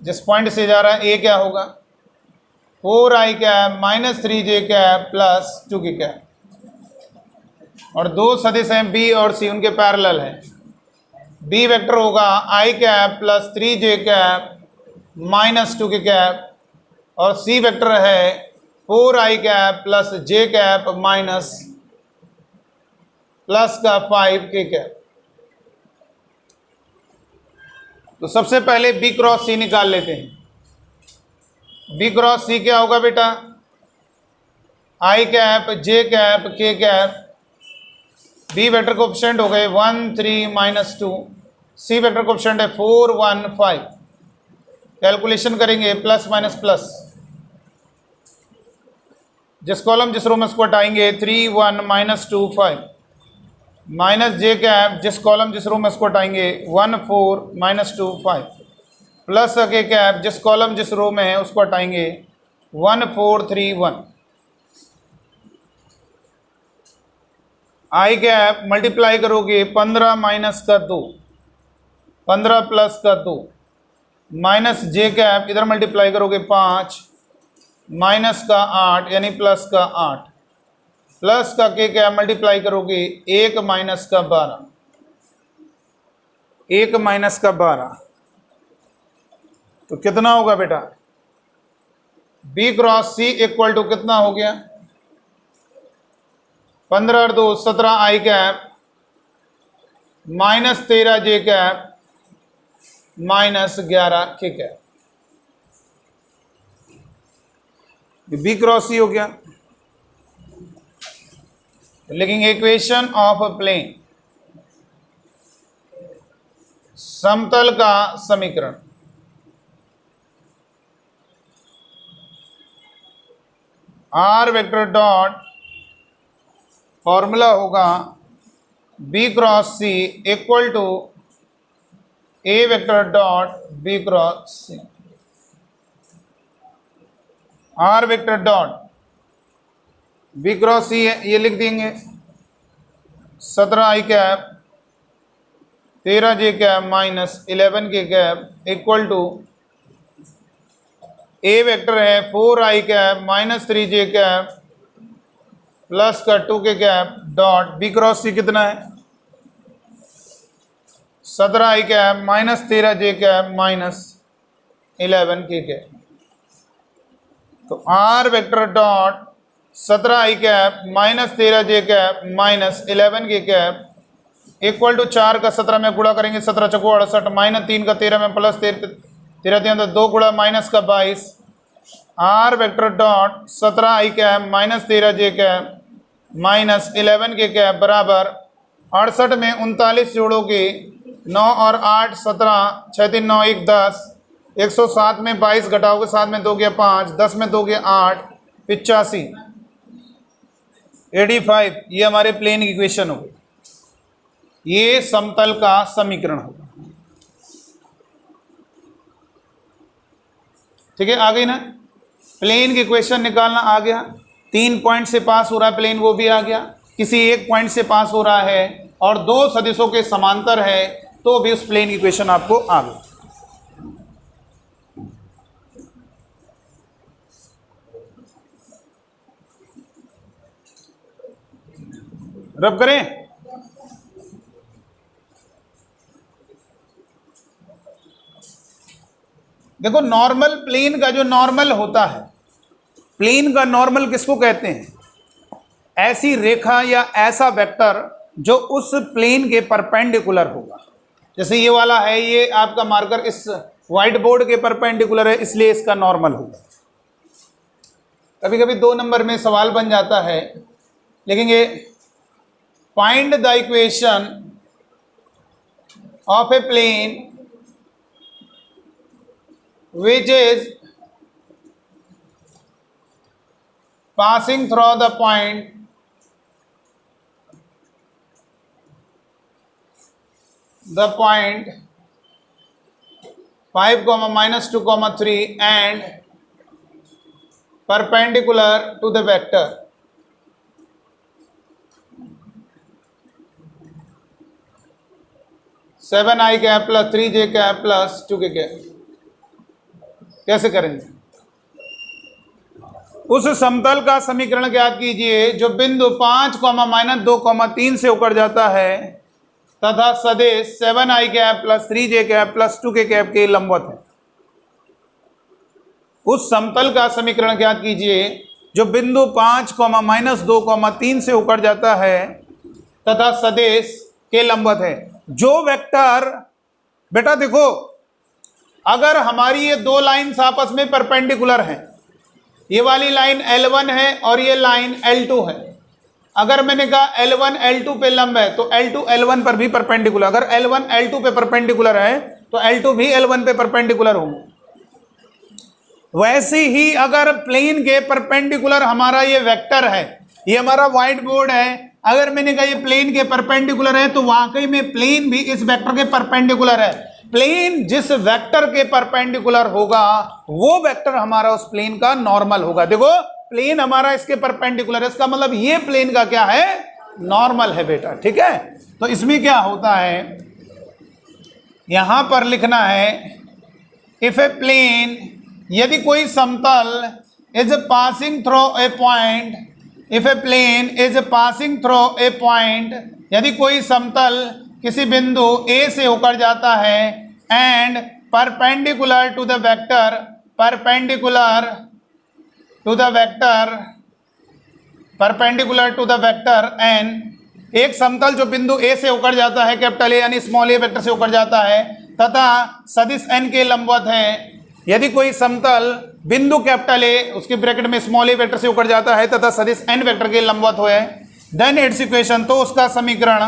जिस पॉइंट से जा रहा है ए क्या होगा? 4i cap minus 3j cap plus 2 की कैप और दो सदिश हैं बी और सी, उनके पैरेलल है। बी वेक्टर होगा i cap plus 3j cap minus 2 K cap और सी वेक्टर है 4i cap plus j cap minus plus का 5 के कैप। तो सबसे पहले b क्रॉस सी निकाल लेते हैं। b क्रॉस सी क्या होगा बेटा? i cap j cap k cap. b vector coefficient हो गए 1, 3, -2। c वेक्टर कोएफिशिएंट है 4, 1, 5। कैलकुलेशन करेंगे प्लस माइनस प्लस, जिस कॉलम जिस रो में उसको हटाएंगे 3, 1, -2, 5 माइनस जे कैप, जिस कॉलम जिस रो में उसको हटाएंगे 1, 4, -2, 5 प्लस के कैप, जिस कॉलम जिस रो में है उसको हटाएंगे 1, 4, 3, 1। आई कैप मल्टीप्लाई करोगे 15 माइनस का 2, 15 प्लस का 2 माइनस जे कैप इधर मल्टीप्लाई करोगे 5 माइनस का 8 यानी प्लस का 8 प्लस का के कैप मल्टीप्लाई करोगे 1 माइनस का 12, 1 माइनस का 12 तो कितना होगा बेटा? B cross C equal to कितना हो गया? 15 और 2 17 I cap minus 13 J cap minus 11 K cap. B cross सी हो गया। लिखेंगे इक्वेशन ऑफ अ प्लेन, समतल का समीकरण। आर वेक्टर डॉट फॉर्मूला होगा B cross C equal to A vector dot B cross C. R vector dot B cross C ये लिख देंगे 17 I cap 13 J cap minus 11 K cap equal to A vector है 4 I cap minus 3 J cap plus का 2 K cap dot B cross C कितना है? 17 I cap minus 13 J cap minus 11 K cap. तो R vector dot 17 I cap minus 13 J cap minus 11 K cap equal to 4 का 17 में गुणा करेंगे 17 चौको 68 minus 3 का 13 में प्लस 13 3 तो 2 गुणा माइनस का 22। R vector dot 17 I cap minus 13 J cap minus 11 K cap बराबर 68 में 39 जोड़ोगे 9 और 8 17 6 3 9 1 10 107 में 22 घटाओगे 7 में 2 गया 5 10 में 2 गया 8 85 85। ये हमारे प्लेन की इक्वेशन होगी, ये समतल का समीकरण होगा। ठीक है, आ गई ना? प्लेन की इक्वेशन निकालना आ गया। 3 पॉइंट से पास हो रहा है प्लेन, वो भी आ गया। किसी एक पॉइंट से पास हो रहा है और 2 सदिशों के समांतर है तो भी उस प्लेन की इक्वेशन आपको आ गई। रब करें। देखो नॉर्मल, प्लेन का जो नॉर्मल होता है, प्लेन का नॉर्मल किसको कहते हैं? ऐसी रेखा या ऐसा वेक्टर जो उस प्लेन के परपेंडिकुलर होगा। जैसे ये वाला है, ये आपका मार्कर इस व्हाइट बोर्ड के परपेंडिकुलर है, इसलिए इसका नॉर्मल होगा। कभी कभी 2 नंबर में सवाल बन जाता है, लिखेंगे find the equation of a plane which is passing through the point (5, -2, 3) and perpendicular to the vector (7 i cap plus 3 j cap plus 2 k cap। कैसे करेंगे? उस समतल का समीकरण ज्ञात कीजिए जो बिंदु 5, -2, 3 से उकड़ जाता है तथा सदिश 7 आई cap plus 3 J cap plus 2 K cap के लंबवत है। उस समतल का समीकरण ज्ञात कीजिए जो बिंदु 5, -2, 3 से उकड़ जाता है तथा सदिश के लंबवत है। जो वेक्टर, बेटा देखो, अगर हमारी ये 2 लाइन्स आपस में परपेंडिकुलर हैं, ये वाली लाइन L1 है और ये लाइन L2 है। अगर मैंने कहा L1 L2 पे लंब है तो L2 L1 पर भी परपेंडिकुलर। अगर L1 L2 पे परपेंडिकुलर है तो L2 भी L1 पे परपेंडिकुलर होंगे। वैसे ही अगर प्लेन के परपेंडिकुलर हमारा ये वेक्टर है, ये हमारा व्हाइट बोर्ड है, अगर मैंने कहा ये प्लेन के परपेंडिकुलर है तो वाकई में प्लेन भी इस वेक्टर के परपेंडिकुलर है। प्लेन जिस वेक्टर के परपेंडिकुलर होगा वो वेक्टर हमारा उस प्लेन का नॉर्मल होगा। देखो प्लेन हमारा इसके परपेंडिकुलर है, इसका मतलब ये प्लेन का क्या है? नॉर्मल है बेटा, ठीक है। तो इसमें क्या होता है, यहां पर लिखना है इफ ए प्लेन, यदि कोई समतल is passing through a point, if a plane is passing through a point, यदि कोई समतल किसी बिंदु ए से होकर जाता है and perpendicular to the vector, perpendicular to the vector, perpendicular to the vector N, एक समतल जो बिंदु ए से होकर जाता है कैपिटल ए यानी स्मॉल ए वेक्टर से होकर जाता है तथा सदिश एन के लंबवत है। यदि कोई समतल बिंदु कैपिटल ए उसके ब्रैकेट में स्मॉल ए वेक्टर से होकर जाता है तथा सदिश एन वेक्टर के लंबवत हो है, देन इट्स इक्वेशन, तो उसका समीकरण,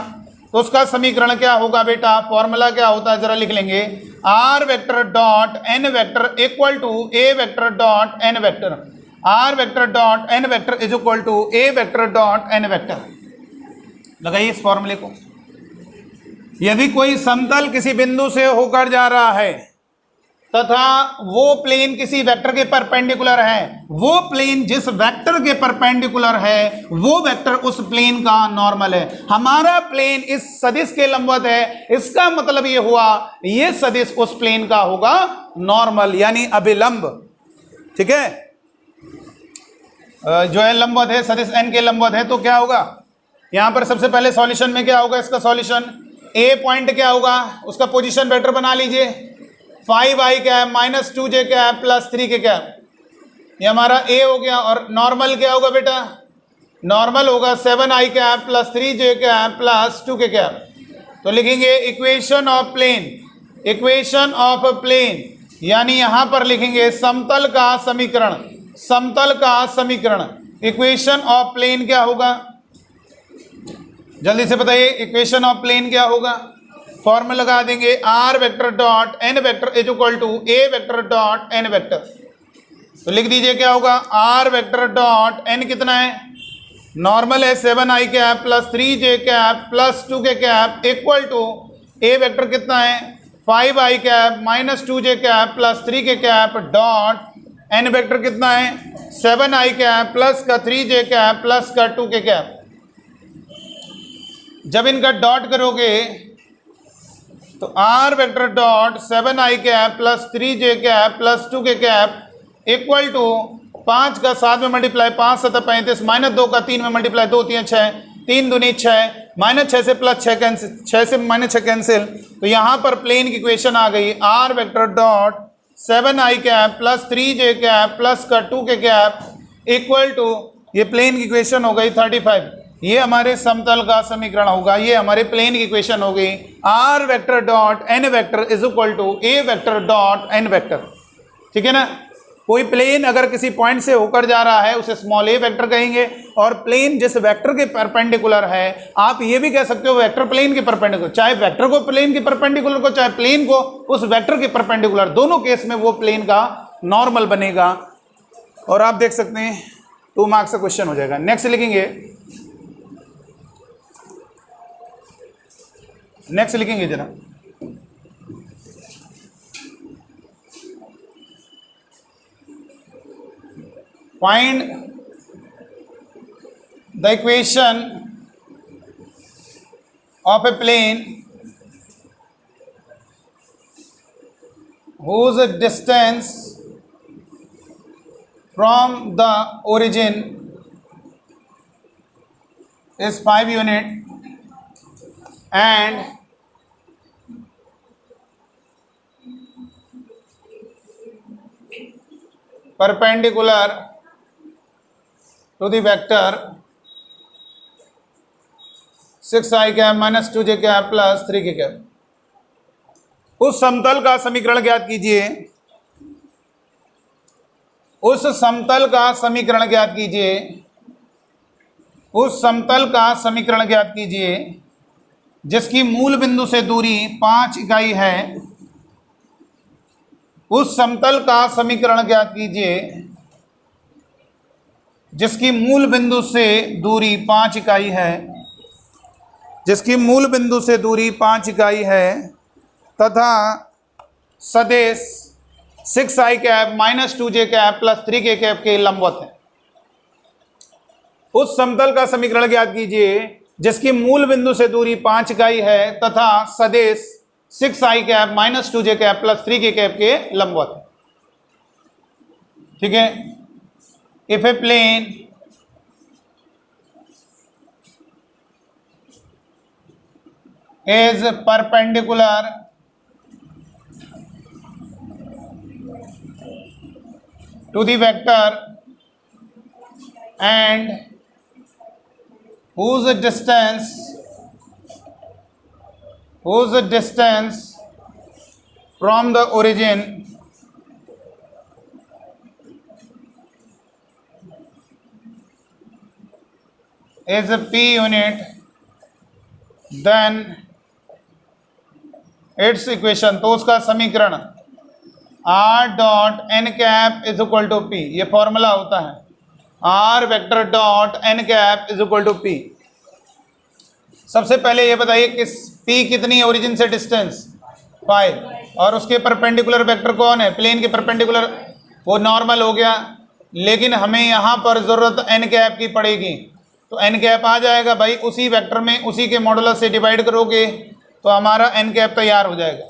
तो उसका समीकरण क्या होगा बेटा, फॉर्मूला क्या होता है जरा लिख लेंगे, R vector dot N vector equal to A vector dot N vector, R vector dot N vector is equal to A vector dot N vector. लगाइए इस फॉर्मूले को। यदि कोई समतल किसी बिंदु से होकर जा रहा है तथा वो प्लेन किसी वेक्टर के परपेंडिकुलर है, वो प्लेन जिस वेक्टर के परपेंडिकुलर है वो वेक्टर उस प्लेन का नॉर्मल है। हमारा प्लेन इस सदिश के लंबवत है, इसका मतलब ये हुआ ये सदिश उस प्लेन का होगा नॉर्मल यानी अभिलंब, ठीक है। जो है लंबवत है, सदिश एन के लंबवत है, तो क्या होगा यहां पर सबसे पहले सॉल्यूशन में क्या होगा, इसका सॉल्यूशन ए पॉइंट क्या होगा, उसका पोजीशन वेक्टर बना लीजिए, 5i cap minus 2j cap plus 3k cap, ये हमारा ए हो गया। और नॉर्मल क्या होगा बेटा, नॉर्मल होगा 7i cap plus 3j cap plus 2k cap. तो लिखेंगे equation of plane, equation of plane यानी यहां पर लिखेंगे समतल का समीकरण, समतल का समीकरण, इक्वेशन ऑफ प्लेन क्या होगा, जल्दी से बताइए इक्वेशन ऑफ प्लेन क्या होगा। फॉर्मूला लगा देंगे R vector dot N vector is equal to A vector dot N vector. तो लिख दीजिए क्या होगा, आर वेक्टर डॉट एन कितना है, नॉर्मल है 7i cap plus 3j cap plus 2k cap equal to A vector कितना है 5i cap minus 2j cap plus 3k cap dot N vector कितना है 7i कैप प्लस का 3j cap plus का 2k cap. जब इनका dot करोगे तो R vector dot 7i cap plus 3j cap plus 2k cap equal to 5 का 7 में मल्टीप्लाई 5 7 35 माइनस 2 का 3 में मल्टीप्लाई 2 3 6 3 दूनी 6 माइनस 6 से प्लस 6 कैंसिल, 6 से माइनस 6 कैंसिल। तो यहाँ पर प्लेन की इक्वेशन आ गई R vector dot 7i cap plus 3j cap plus का 2k कैप इक्वल टू, ये प्लेन की इक्वेशन हो गई 35। ये हमारे समतल का समीकरण होगा, ये हमारे प्लेन की इक्वेशन हो गई R vector dot N vector is equal to A vector dot N vector, ठीक है ना। कोई प्लेन अगर किसी पॉइंट से होकर जा रहा है उसे स्मॉल ए वेक्टर कहेंगे, और प्लेन जिस वेक्टर के परपेंडिकुलर है आप ये भी कह सकते हो वेक्टर प्लेन के परपेंडिकुलर, चाहे वेक्टर को प्लेन के परपेंडिकुलर को चाहे प्लेन को उस वेक्टर के परपेंडिकुलर, दोनों केस में वो प्लेन का नॉर्मल बनेगा। और आप देख सकते हैं 2 मार्क्स का क्वेश्चन हो जाएगा। नेक्स्ट लिखेंगे, नेक्स्ट लिखेंगे जरा, find the equation of a plane whose distance from the origin is 5 unit and perpendicular to the vector 6i cap minus 2j cap plus 3k cap. उस समतल का समीकरण ज्ञात कीजिए, उस समतल का समीकरण ज्ञात कीजिए, उस समतल का समीकरण ज्ञात कीजिए जिसकी मूल बिंदु से दूरी 5 इकाई है। उस समतल का समीकरण ज्ञात कीजिए जिसकी मूल बिंदु से दूरी 5 इकाई है, जिसकी मूल बिंदु से दूरी 5 इकाई है तथा सदिश 6i cap minus 2j cap plus 3k cap के लंबवत है। उस समतल का समीकरण ज्ञात कीजिए जिसकी मूल बिंदु से दूरी 5 इकाई है तथा सदिश 6i cap minus 2j cap plus 3k cap के लंबवत है। ठीक है, if a plane is perpendicular to the vector and whose distance from the origin is p unit, then its equation, तो उसका समीकरण r dot N cap is equal to P, ये formula होता है r vector dot N cap is equal to P. सबसे पहले ये बताइए किस p कितनी है ओरिजिन से डिस्टेंस 5, और उसके परपेंडिकुलर वेक्टर कौन है, प्लेन के परपेंडिकुलर, वो नॉर्मल हो गया। लेकिन हमें यहाँ पर ज़रूरत एन कैप की पड़ेगी, तो एन कैप आ जाएगा भाई, उसी वेक्टर में उसी के मॉडुलस से डिवाइड करोगे तो हमारा एन कैप तैयार हो जाएगा।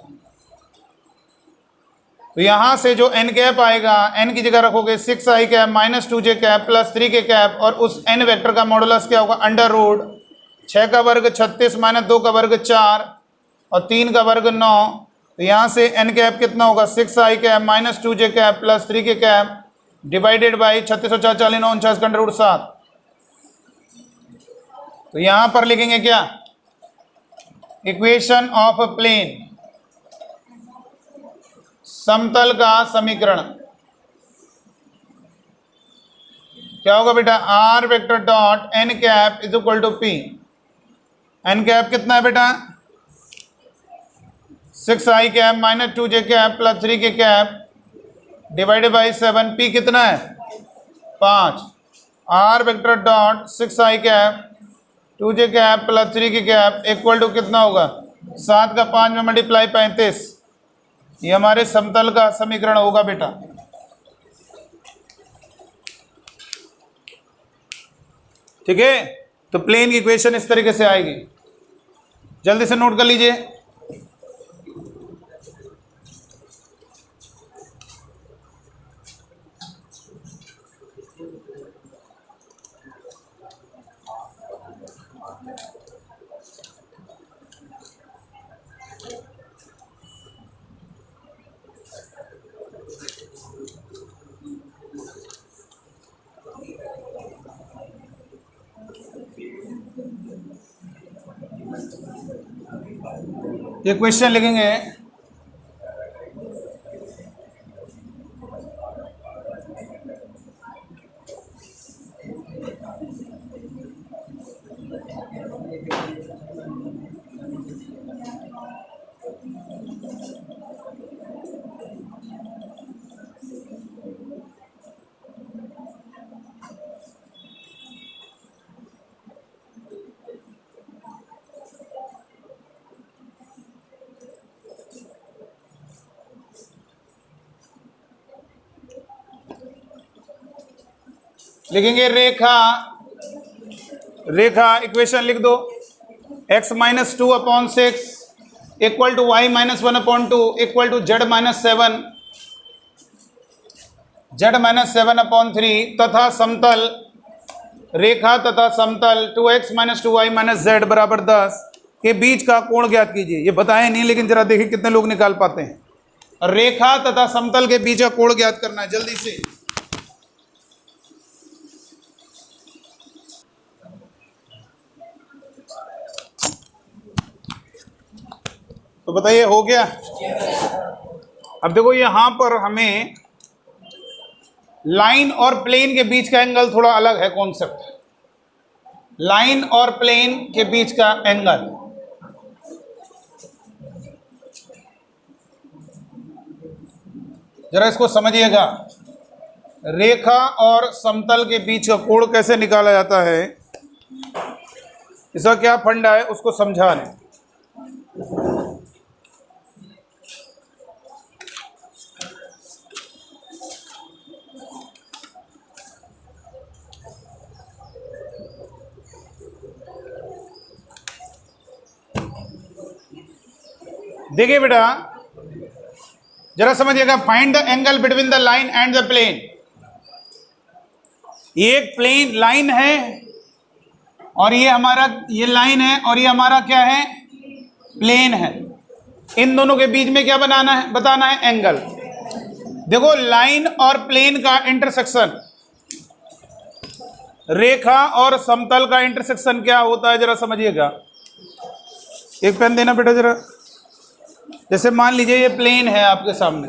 तो यहाँ से जो एन कैप आएगा, एन की जगह रखोगे 6i cap minus 2j cap plus 3k cap, और उस एन वेक्टर का मॉडुलस क्या होगा, अंडर रूट 6 का वर्ग 36 माइनस 2 का वर्ग 4 और 3 का वर्ग 9। तो यहाँ से एन कैप कितना होगा, 6i cap minus 2j cap plus 3k cap divided by 36 और 4 40 9 49 का अंडर रूट 7। तो यहाँ पर लिखेंगे क्या, इक्वेशन ऑफ प्लेन, समतल का समीकरण क्या होगा बेटा, r vector dot N cap is equal to P. N cap कितना है बेटा, 6i cap minus 2j cap plus 3k cap divided by 7, p कितना है 5, r vector dot 6i cap 2j cap plus 3k cap equal to कितना होगा, 7 का 5 में multiply 35। ये हमारे समतल का समीकरण होगा बेटा। ठीक है, तो प्लेन की इक्वेशन इस तरीके से आएगी, जल्दी से नोट कर लीजिए। ये क्वेश्चन लिखेंगे, लिखेंगे रेखा, रेखा इक्वेशन लिख दो, x minus 2/6 equal to y minus 1/2 equal to z minus 7/3 तथा समतल रेखा तथा समतल 2x minus 2y minus z बराबर 10 के बीच का कोण ज्ञात कीजिए। ये बताएं नहीं, लेकिन जरा देखिए कितने लोग निकाल पाते हैं। रेखा तथा समतल के बीच का कोण ज्ञात करना है, जल्दी से। तो बताइए हो गया। अब देखो यहां पर हमें लाइन और प्लेन के बीच का एंगल थोड़ा अलग है कॉन्सेप्ट, लाइन और प्लेन के बीच का एंगल। जरा इसको समझिएगा, रेखा और समतल के बीच का कोण कैसे निकाला जाता है, इसका क्या फंडा है उसको समझा लें। देखिए बेटा जरा समझिएगा, find the angle between the line and the plane. ये एक प्लेन लाइन है और ये हमारा ये लाइन है और ये हमारा क्या है, प्लेन है। इन दोनों के बीच में क्या बनाना है, बताना है एंगल। देखो लाइन और प्लेन का इंटरसेक्शन, रेखा और समतल का इंटरसेक्शन क्या होता है जरा समझिएगा। एक पेन देना बेटा जरा। जैसे मान लीजिए ये प्लेन है आपके सामने,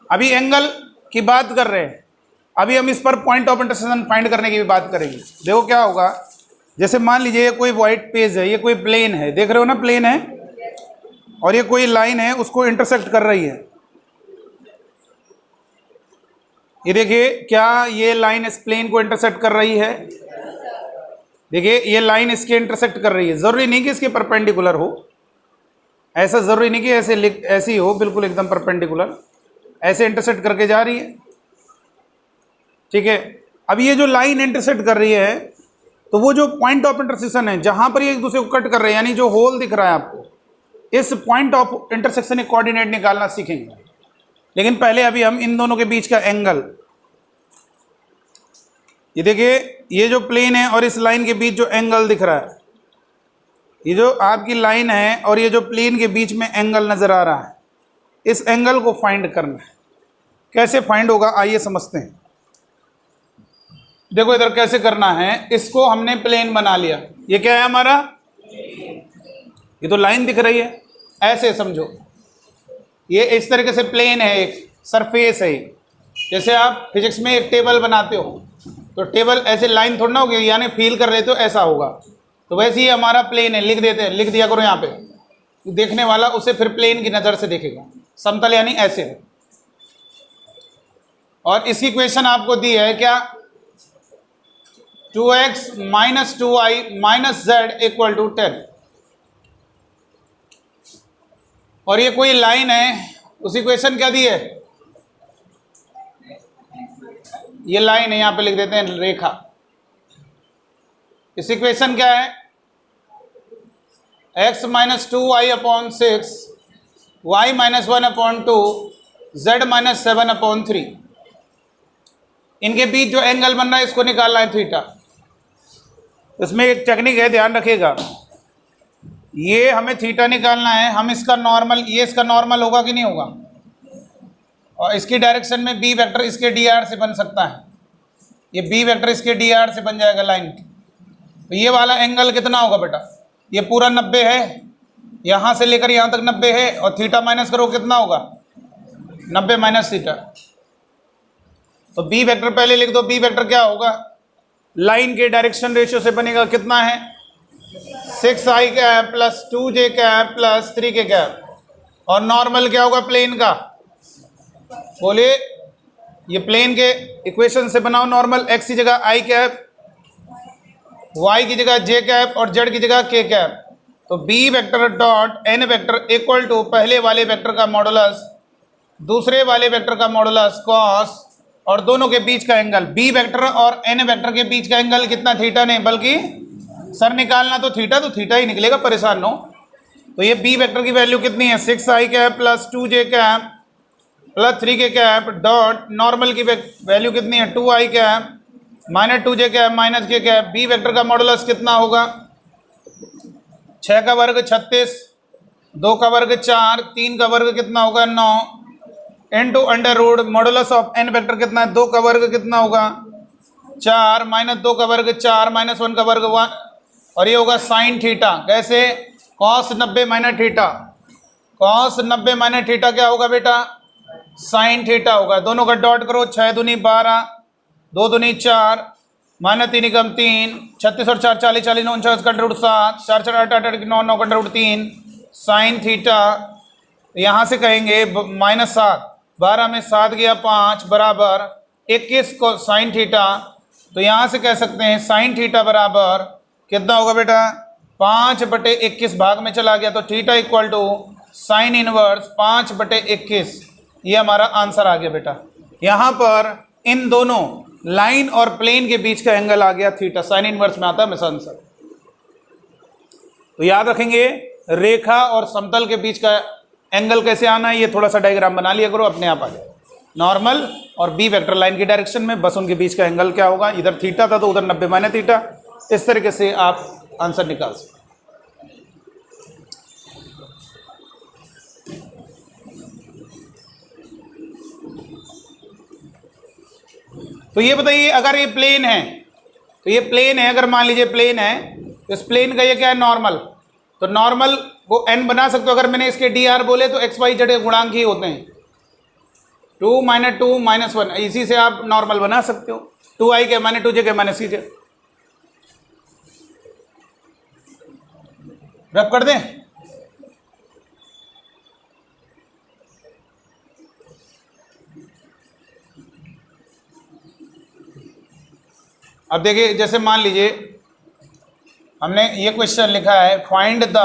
अभी एंगल की बात कर रहे हैं, अभी हम इस पर पॉइंट ऑफ इंटरसेक्शन फाइंड करने की भी बात करेंगे। देखो क्या होगा, जैसे मान लीजिए ये कोई वाइट पेज है, ये कोई प्लेन है, देख रहे हो ना प्लेन है, और ये कोई लाइन है उसको इंटरसेक्ट कर रही है। ये देखिए क्या ये लाइन इस प्लेन को इंटरसेक्ट कर रही है, देखिए ये लाइन इसके इंटरसेक्ट कर रही है। जरूरी नहीं कि इसके परपेंडिकुलर हो, ऐसा जरूरी नहीं कि ऐसी हो बिल्कुल एकदम परपेंडिकुलर, ऐसे इंटरसेक्ट करके जा रही है, ठीक है। अब ये जो लाइन इंटरसेक्ट कर रही है, तो वो जो पॉइंट ऑफ इंटरसेक्शन है जहां पर ये एक दूसरे को कट कर रहे हैं, यानी जो होल दिख रहा है आपको, इस पॉइंट ऑफ इंटरसेक्शन के कोऑर्डिनेट निकालना सीखेंगे। लेकिन पहले अभी हम इन दोनों के बीच का एंगल, ये देखिए ये जो प्लेन है और इस लाइन के बीच जो एंगल दिख रहा है, ये जो आपकी लाइन है और ये जो प्लेन के बीच में एंगल नजर आ रहा है, इस एंगल को फाइंड करना है। कैसे फाइंड होगा आइए समझते हैं। देखो इधर कैसे करना है, इसको हमने प्लेन बना लिया, ये क्या है हमारा, ये तो लाइन दिख रही है, ऐसे समझो ये इस तरीके से प्लेन है, एक सरफेस है। जैसे आप फिजिक्स में एक टेबल बनाते हो तो टेबल ऐसे लाइन थोड़ा ना होगी, यानी फील कर लेते हो ऐसा होगा, तो वैसे ही हमारा प्लेन है, लिख देते हैं, लिख दिया करो यहाँ पे, देखने वाला उसे फिर प्लेन की नज़र से देखेगा। समतल यानी ऐसे है। और इसकी इक्वेशन आपको दी है क्या, 2x - 2y - z = 10। और ये कोई लाइन है, उस इक्वेशन क्या दी है, ये लाइन है, यहाँ पे लिख देते हैं रेखा। इस इक्वेशन क्या है, x - 2y/6 y - 1/2 z - 7/3। इनके बीच जो एंगल बन रहा है इसको निकालना है थीटा। इसमें एक टेक्निक है, ध्यान रखिएगा, ये हमें थीटा निकालना है। हम इसका नॉर्मल, ये इसका नॉर्मल होगा कि नहीं होगा, और इसकी डायरेक्शन में बी वेक्टर इसके डी आर से बन सकता है, ये बी वेक्टर इसके डी आर से बन जाएगा लाइन। तो ये वाला एंगल कितना होगा बेटा, ये पूरा 90 है, यहाँ से लेकर यहाँ तक 90 है, और थीटा माइनस करो कितना होगा, 90 - थीटा। तो बी वेक्टर पहले लिख दो, बी वेक्टर क्या होगा, लाइन के डायरेक्शन रेशियो से बनेगा, कितना है 6i + 2j + 3k। और नॉर्मल क्या होगा प्लेन का, बोलिए, ये प्लेन के इक्वेशन से बनाओ नॉर्मल। x की जगह i कैप, y की जगह j कैप और z की जगह k कैप। तो b vector dot n vector equal to पहले वाले वेक्टर का मॉडुलस दूसरे वाले वेक्टर का मॉडुलस कॉस और दोनों के बीच का एंगल। b वेक्टर और n वेक्टर के बीच का एंगल कितना, थीटा नहीं बल्कि सर निकालना तो थीटा ही निकलेगा, परेशान नो। तो ये b वेक्टर की वैल्यू कितनी है, 6i cap + 2j cap + 3k डॉट नॉर्मल की वैल्यू कितनी है, 2i cap - 2j cap - k cap. B vector का मॉडुलस कितना होगा, 6 का वर्ग 36, 2 का वर्ग 4, 3 का वर्ग कितना होगा 9 into under root modulus of n vector कितना है, 2 का वर्ग कितना होगा 4 - 2 का वर्ग 4 - 1 का वर्ग 1, और ये होगा साइन थीटा। कैसे, cos 90 - थीटा, cos 90 - थीटा क्या होगा बेटा, साइन थीटा होगा। दोनों का डॉट करो, 6 दूनी 12, 2 दूनी 4, -3 = 3, 36 और 4 40, 40 9 49 का रूट 7, 4 4 8 8 9 9 का रूट 3 साइन थीटा। यहाँ से कहेंगे -7, 12 में 7 गया 5 बराबर 21 को साइन थीटा। तो यहाँ से कह सकते हैं साइन थीटा बराबर कितना होगा बेटा, 5/21 भाग में चला गया, तो theta equal to sine inverse 5/21। ये हमारा आंसर आ गया बेटा। यहाँ पर इन दोनों लाइन और प्लेन के बीच का एंगल आ गया थीटा, साइन इनवर्स में आता है हमेशा आंसर। तो याद रखेंगे रेखा और समतल के बीच का एंगल कैसे आना है, ये थोड़ा सा डायग्राम बना लिया करो, अपने आप आ जाए। नॉर्मल और बी वेक्टर लाइन की डायरेक्शन में बस उनके बीच का एंगल क्या होगा, इधर थीटा था तो उधर 90 माइनस थीटा, इस तरीके से आप आंसर निकाल सकते। तो ये बताइए, अगर ये प्लेन है तो ये प्लेन है, अगर मान लीजिए प्लेन है तो इस प्लेन का ये क्या है, नॉर्मल। तो नॉर्मल को n बना सकते हो, अगर मैंने इसके dr बोले तो x y z गुणांक ही होते हैं, 2 - 2 - 1, इसी से आप नॉर्मल बना सकते हो। 2i के माइनस 2j के माइनस कीजिए, रब कर दें। अब देखिए, जैसे मान लीजिए हमने ये क्वेश्चन लिखा है, find the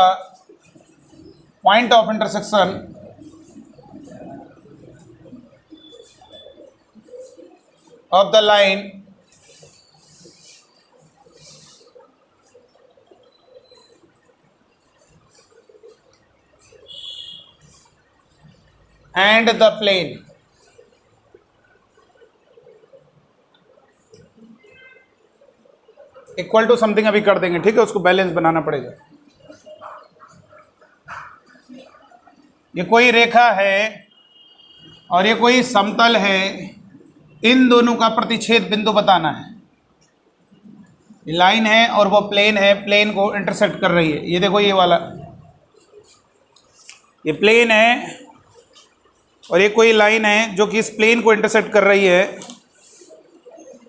point of intersection of the line and the plane. Equal to something अभी कर देंगे, ठीक है, उसको बैलेंस बनाना पड़ेगा। ये कोई रेखा है और ये कोई समतल है, इन दोनों का प्रतिच्छेद बिंदु बताना है। ये लाइन है और वो प्लेन है, प्लेन को इंटरसेक्ट कर रही है। ये देखो, ये वाला ये प्लेन है और ये कोई लाइन है जो कि इस प्लेन को इंटरसेक्ट कर रही है।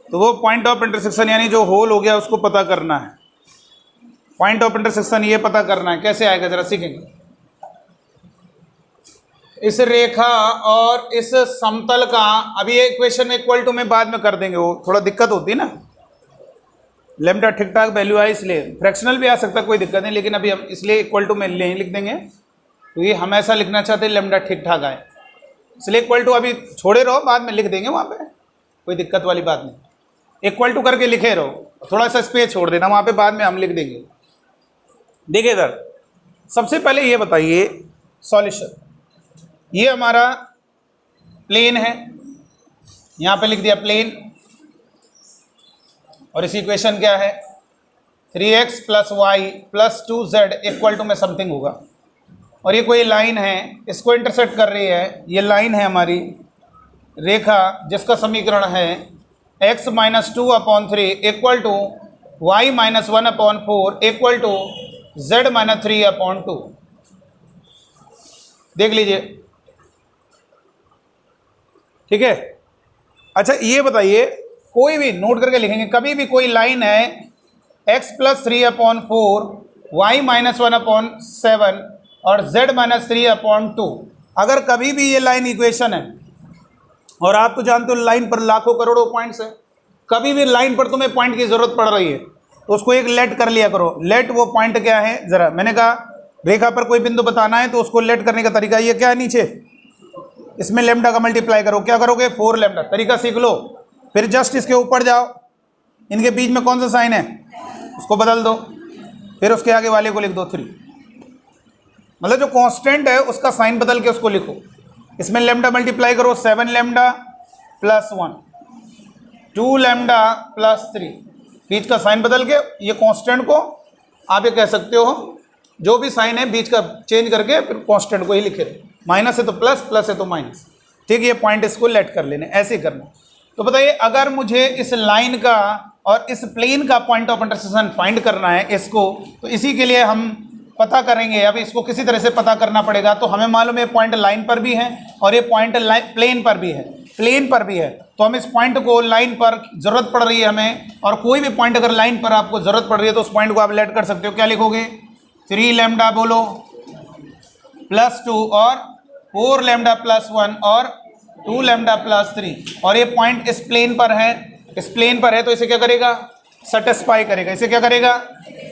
तो वो पॉइंट ऑफ इंटरसेक्शन यानी जो होल हो गया उसको पता करना है। पॉइंट ऑफ इंटरसेक्शन ये पता करना है, कैसे आएगा जरा सीखेंगे। इस रेखा और इस समतल का, अभी ये इक्वेशन में इक्वल टू में बाद में कर देंगे, वो थोड़ा दिक्कत होती है ना, लेमडा ठीक ठाक वैल्यू आए इसलिए, फ्रैक्शनल भी आ सकता, कोई दिक्कत नहीं, लेकिन अभी हम इसलिए इक्वल टू में नहीं लिख देंगे क्योंकि हम ऐसा लिखना चाहते हैं लेमडा ठीक ठाक आए, इसलिए इक्वल टू अभी छोड़े रहो, बाद में लिख देंगे वहाँ पे, कोई दिक्कत वाली बात नहीं। इक्वल टू करके लिखे रहो, थोड़ा सा स्पेस छोड़ देना वहाँ पे, बाद में हम लिख देंगे। देखिए इधर सबसे पहले ये बताइए सॉल्यूशन। ये हमारा प्लेन है, यहाँ पे लिख दिया प्लेन, और इसी इक्वेशन क्या है, 3x + y + 2z equal to में समथिंग होगा। और ये कोई लाइन है, इसको इंटरसेक्ट कर रही है, ये लाइन है हमारी रेखा, जिसका समीकरण है x - 2/3 equal to y - 1/4 equal to z - 3/2। देख लीजिए, ठीक है। अच्छा ये बताइए, कोई भी नोट करके लिखेंगे, कभी भी कोई लाइन है x + 3/4 y - 1/7 और z - 3/2, अगर कभी भी ये लाइन इक्वेशन है, और आप तो जानते हो लाइन पर लाखों करोड़ों पॉइंट्स है, कभी भी लाइन पर तुम्हें पॉइंट की जरूरत पड़ रही है तो उसको एक लेट कर लिया करो। लेट वो पॉइंट क्या है, जरा मैंने कहा रेखा पर कोई बिंदु बताना है तो उसको लेट करने का तरीका ये क्या है, नीचे इसमें लेमडा का मल्टीप्लाई करो, क्या करोगे 4 लेमडा, तरीका सीख लो। फिर जस्ट इसके ऊपर जाओ, इनके बीच में कौन सा साइन है उसको बदल दो, फिर उसके आगे वाले को लिख दो 3, मतलब जो कांस्टेंट है उसका साइन बदल के उसको लिखो। इसमें लेमडा मल्टीप्लाई करो, 7 लेमडा + 1, 2 लेमडा + 3, बीच का साइन बदल के ये कांस्टेंट को आप ये कह सकते हो, जो भी साइन है बीच का चेंज करके फिर कांस्टेंट को ही लिखे रहे, माइनस है तो प्लस, प्लस है तो माइनस, ठीक है। ये पॉइंट इसको लेट कर लेने, ऐसे ही करना। तो बताइए, अगर मुझे इस लाइन का और इस प्लेन का पॉइंट ऑफ इंटरसेक्शन फाइंड करना है इसको, तो इसी के लिए हम पता करेंगे। अब इसको किसी तरह से पता करना पड़ेगा। तो हमें मालूम है पॉइंट लाइन पर भी है और ये पॉइंट प्लेन पर भी है, प्लेन पर भी है। तो हम इस पॉइंट को लाइन पर ज़रूरत पड़ रही है हमें, और कोई भी पॉइंट अगर लाइन पर आपको ज़रूरत पड़ रही है तो उस पॉइंट को आप लेट कर सकते हो। क्या लिखोगे, 3 लेमडा बोलो +2 और 4 लेमडा +1 और 2 लेमडा +3, और ये पॉइंट इस प्लेन पर है, इस प्लेन पर है, तो इसे क्या करेगा, सेटिस्फाई करेगा। इसे क्या करेगा,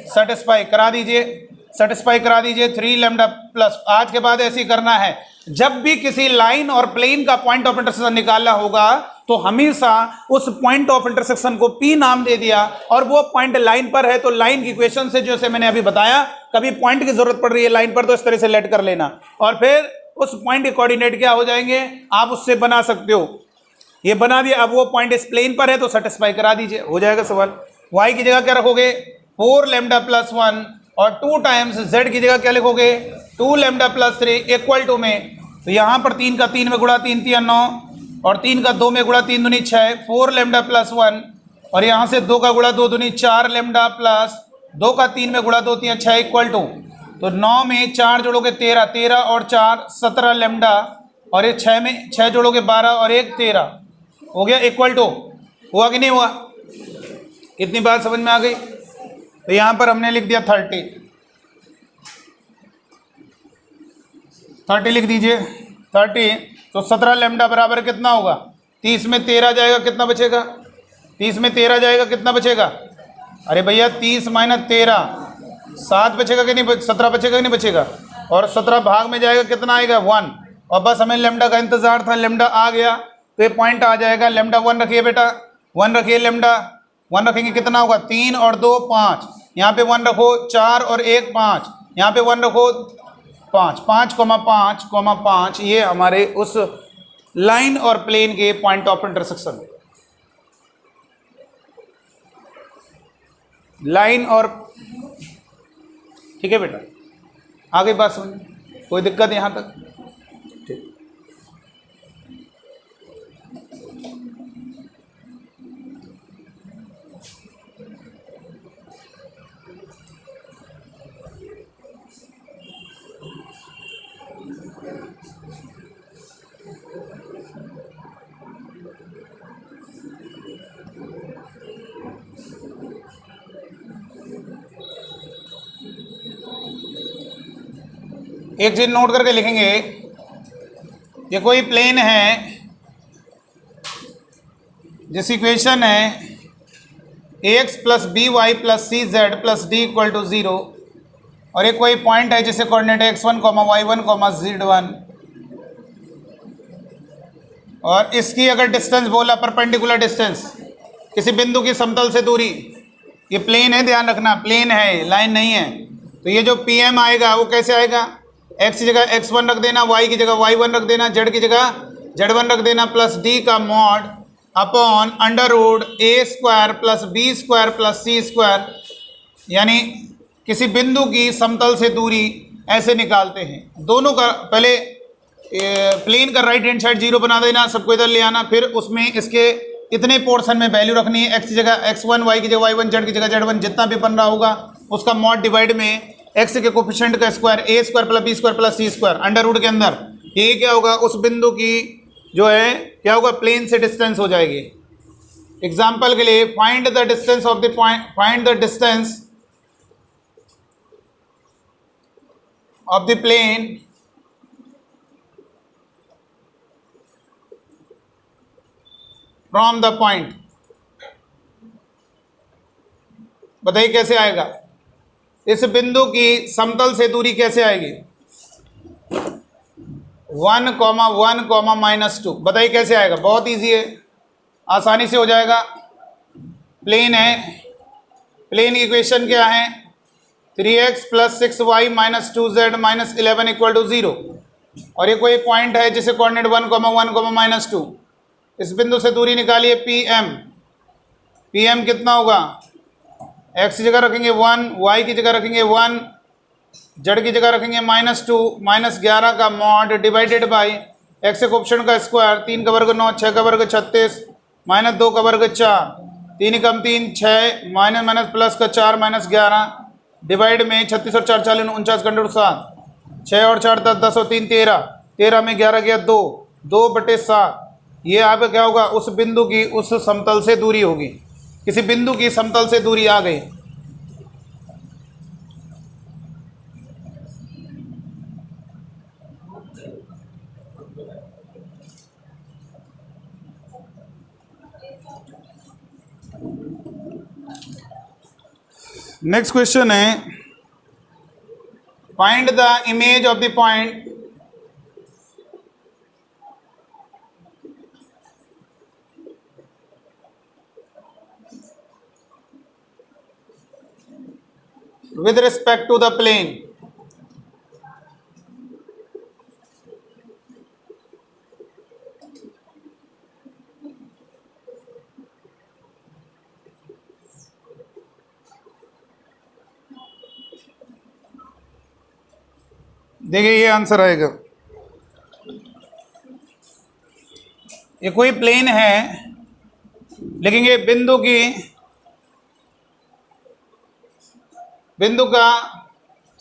सेटिस्फाई करा दीजिए, सेटिस्फाई करा दीजिए 3 लेमडा प्लस। आज के बाद ऐसे ही करना है, जब भी किसी लाइन और प्लेन का पॉइंट ऑफ इंटरसेक्शन निकालना होगा तो हमेशा उस पॉइंट ऑफ इंटरसेक्शन को P नाम दे दिया और वो पॉइंट लाइन पर है, तो लाइन की इक्वेशन से जैसे मैंने अभी बताया, कभी पॉइंट की जरूरत पड़ रही है लाइन पर तो इस तरह से लेट कर लेना और फिर उस पॉइंट के कोऑर्डिनेट क्या हो जाएंगे आप उससे बना सकते हो। ये बना दिया, अब वो पॉइंट इस प्लेन पर है तो सेटिस्फाई करा दीजिए, हो जाएगा सवाल। y की जगह क्या रखोगे 4 लैम्डा प्लस 1 और 2 टाइम्स z की जगह क्या लिखोगे 2 लैम्डा प्लस 3 इक्वल टू में, तो यहाँ पर 3 का 3 में गुणा 3 3 9 और 3 का 2 में गुणा 3 दूनी 6 4 लैम्डा प्लस 1 और यहाँ से 2 का गुणा 2 दूनी 4 लैम्डा प्लस 2 का 3 में गुणा 2 3 6 इक्वल टू, तो 9 में 4 जोड़ोगे 13 13 और 4 17 लैम्डा और ये 6 में 6 जोड़ोगे 12 और 1 13 हो गया इक्वल टू। हुआ कि नहीं हुआ? इतनी बात समझ में आ गई? तो यहाँ पर हमने लिख दिया 30 लिख दीजिए 30, तो 17 लैम्डा बराबर कितना होगा 30 में 13 जाएगा कितना बचेगा 30 में 13 जाएगा कितना बचेगा, अरे भैया 30 माइनस 13 7 बचेगा कि नहीं 17 बचेगा कि नहीं बचेगा, और 17 भाग में जाएगा कितना आएगा 1, और बस हमें लैम्डा का इंतजार था, लैम्डा आ गया तो ये पॉइंट आ जाएगा। लैम्डा 1 रखिए बेटा 1 रखिए, लैम्डा 1 रखेंगे कितना होगा 3 और 2 5, यहाँ पे 1 रखो 4 और 1 5, यहाँ पे 1 रखो 5 5, ये हमारे उस लाइन और प्लेन के पॉइंट ऑफ इंटरसेक्शन, लाइन और, ठीक है बेटा आगे बात समझ, कोई दिक्कत यहाँ तक? ठीक। एक चीज नोट करके लिखेंगे, ये कोई प्लेन है जिस इक्वेशन है ax plus B Y plus C Z plus D equal to 0, और ये कोई पॉइंट है जिसे कोऑर्डिनेट x1 y1 z1, और इसकी अगर डिस्टेंस बोला परपेंडिकुलर डिस्टेंस, किसी बिंदु की समतल से दूरी, ये प्लेन है ध्यान रखना, प्लेन है लाइन नहीं है, तो ये जो PM आएगा वो कैसे आएगा, x की जगह x1 रख देना, y की जगह y1 रख देना, z की जगह z1 रख देना, प्लस d का mod upon under root a square plus b square plus c square, यानी किसी बिंदु की समतल से दूरी ऐसे निकालते हैं। दोनों का पहले प्लेन का राइट हैंड साइड 0 बना देना, सबको इधर ले आना, फिर उसमें इसके इतने पोर्शन में वैल्यू रखनी है, x की जगह x1 y की जगह y1 z की जगह z1, जितना भी बन रहा होगा उसका मॉड डिवाइड में x के कोफिशिएंट का square a square plus b square plus c square under root के अंदर, ये क्या होगा उस बिंदु की जो है क्या होगा प्लेन से डिस्टेंस हो जाएगी। एग्जाम्पल के लिए find the distance of the point, find the distance of the plane from the point, बताइए कैसे आएगा, इस बिंदु की समतल से दूरी कैसे आएगी 1, 1, -2, बताइए कैसे आएगा, बहुत इजी है, आसानी से हो जाएगा। प्लेन है, प्लेन की इक्वेशन क्या है 3x plus 6y minus 2z minus 11 equal to 0, और ये कोई पॉइंट है जिसे कोऑर्डिनेट 1, 1, -2, इस बिंदु से दूरी निकालिए PM कितना होगा, x की जगह रखेंगे 1, y की जगह रखेंगे 1, z की जगह रखेंगे -2, -11 का मॉड डिवाइडेड बाई x एक ऑप्शन का स्क्वायर, 3 का वर्ग 9, 6 का वर्ग 36, -2 का वर्ग 4, 3 कम 3 6, माइनस माइनस प्लस का 4 -11 डिवाइड में 36 और 4 40 49 का अंडर 7, 6 और 4 10, 10 और 3 13, 13 में 11 गया 2, 2/7, ये आपका क्या होगा उस बिंदु की उस समतल से दूरी होगी, किसी बिंदु की समतल से दूरी आ गई। नेक्स्ट क्वेश्चन है find the image of the point with respect to the plane. देखिए ये आंसर आएगा। ये कोई प्लेन है, लेकिन ये बिंदु का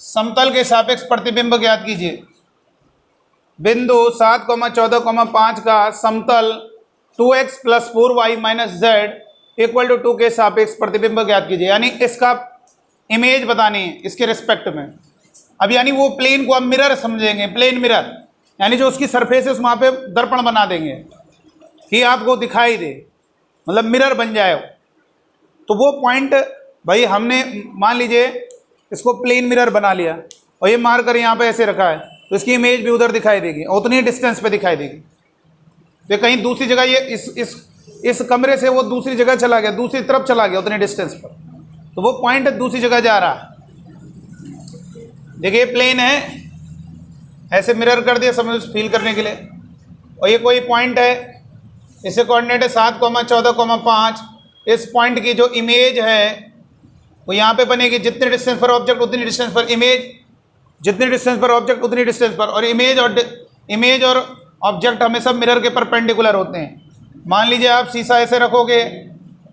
समतल के सापेक्ष प्रतिबिंब ज्ञात कीजिए। बिंदु 7,14,5 का समतल 2x + 4y - z = 2 के सापेक्ष प्रतिबिंब ज्ञात कीजिए। यानी इसका इमेज बतानी है इसके रिस्पेक्ट में। अब यानी वो प्लेन को अब मिरर समझेंगे, प्लेन मिरर, यानी जो उसकी सरफेस है उस वहाँ पे दर्पण बना देंगे कि आपको दिखाई दे, मतलब मिरर बन जाए। तो वो पॉइंट भाई हमने मान लीजिए इसको प्लेन मिरर बना लिया और ये मार्कर यहाँ पे ऐसे रखा है, तो इसकी इमेज भी उधर दिखाई देगी और उतनी डिस्टेंस पे दिखाई देगी। तो कहीं दूसरी जगह ये इस कमरे से वो दूसरी जगह चला गया, दूसरी तरफ चला गया उतनी डिस्टेंस पर, तो वो पॉइंट दूसरी जगह जा रहा है। देखिए प्लेन है, ऐसे मिरर कर दिया समझ फील करने के लिए, और ये कोई पॉइंट है, इसे कोऑर्डिनेट है 7,14,5। इस पॉइंट की जो इमेज है वो यहाँ पे बनेगी, जितने डिस्टेंस पर ऑब्जेक्ट उतनी डिस्टेंस पर इमेज, जितनी डिस्टेंस पर ऑब्जेक्ट उतनी डिस्टेंस पर, और इमेज और ऑब्जेक्ट हमेशा मिरर के परपेंडिकुलर होते हैं। मान लीजिए आप शीशा ऐसे रखोगे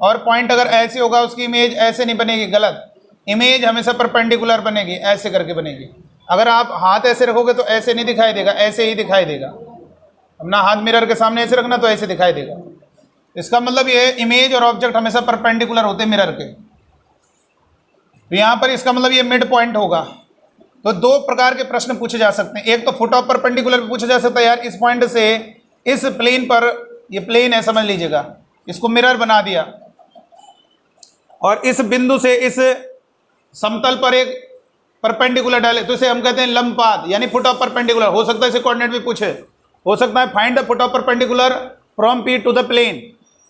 और पॉइंट अगर ऐसे होगा, उसकी इमेज ऐसे नहीं बनेगी, गलत, इमेज हमेशा परपेंडिकुलर बनेगी, ऐसे करके बनेगी। अगर आप हाथ ऐसे रखोगे तो ऐसे नहीं दिखाई देगा, ऐसे ही दिखाई देगा। अपना हाथ मिरर के सामने ऐसे रखना तो ऐसे दिखाई देगा। इसका मतलब ये इमेज और ऑब्जेक्ट हमेशा परपेंडिकुलर होते हैं मिरर के। तो यहाँ पर इसका मतलब ये मिड पॉइंट होगा। तो दो प्रकार के प्रश्न पूछे जा सकते हैं। एक तो फुट ऑफ परपेंडिकुलर भी पूछा जा सकता है, यार इस पॉइंट से इस प्लेन पर, ये प्लेन है समझ लीजिएगा, इसको मिरर बना दिया और इस बिंदु से इस समतल पर एक परपेंडिकुलर डाले, तो इसे हम कहते हैं लंबपाद, यानी फुट ऑफ परपेंडिकुलर। हो सकता है इसे कोऑर्डिनेट भी पूछे, हो सकता है find the foot of perpendicular from p to the plane.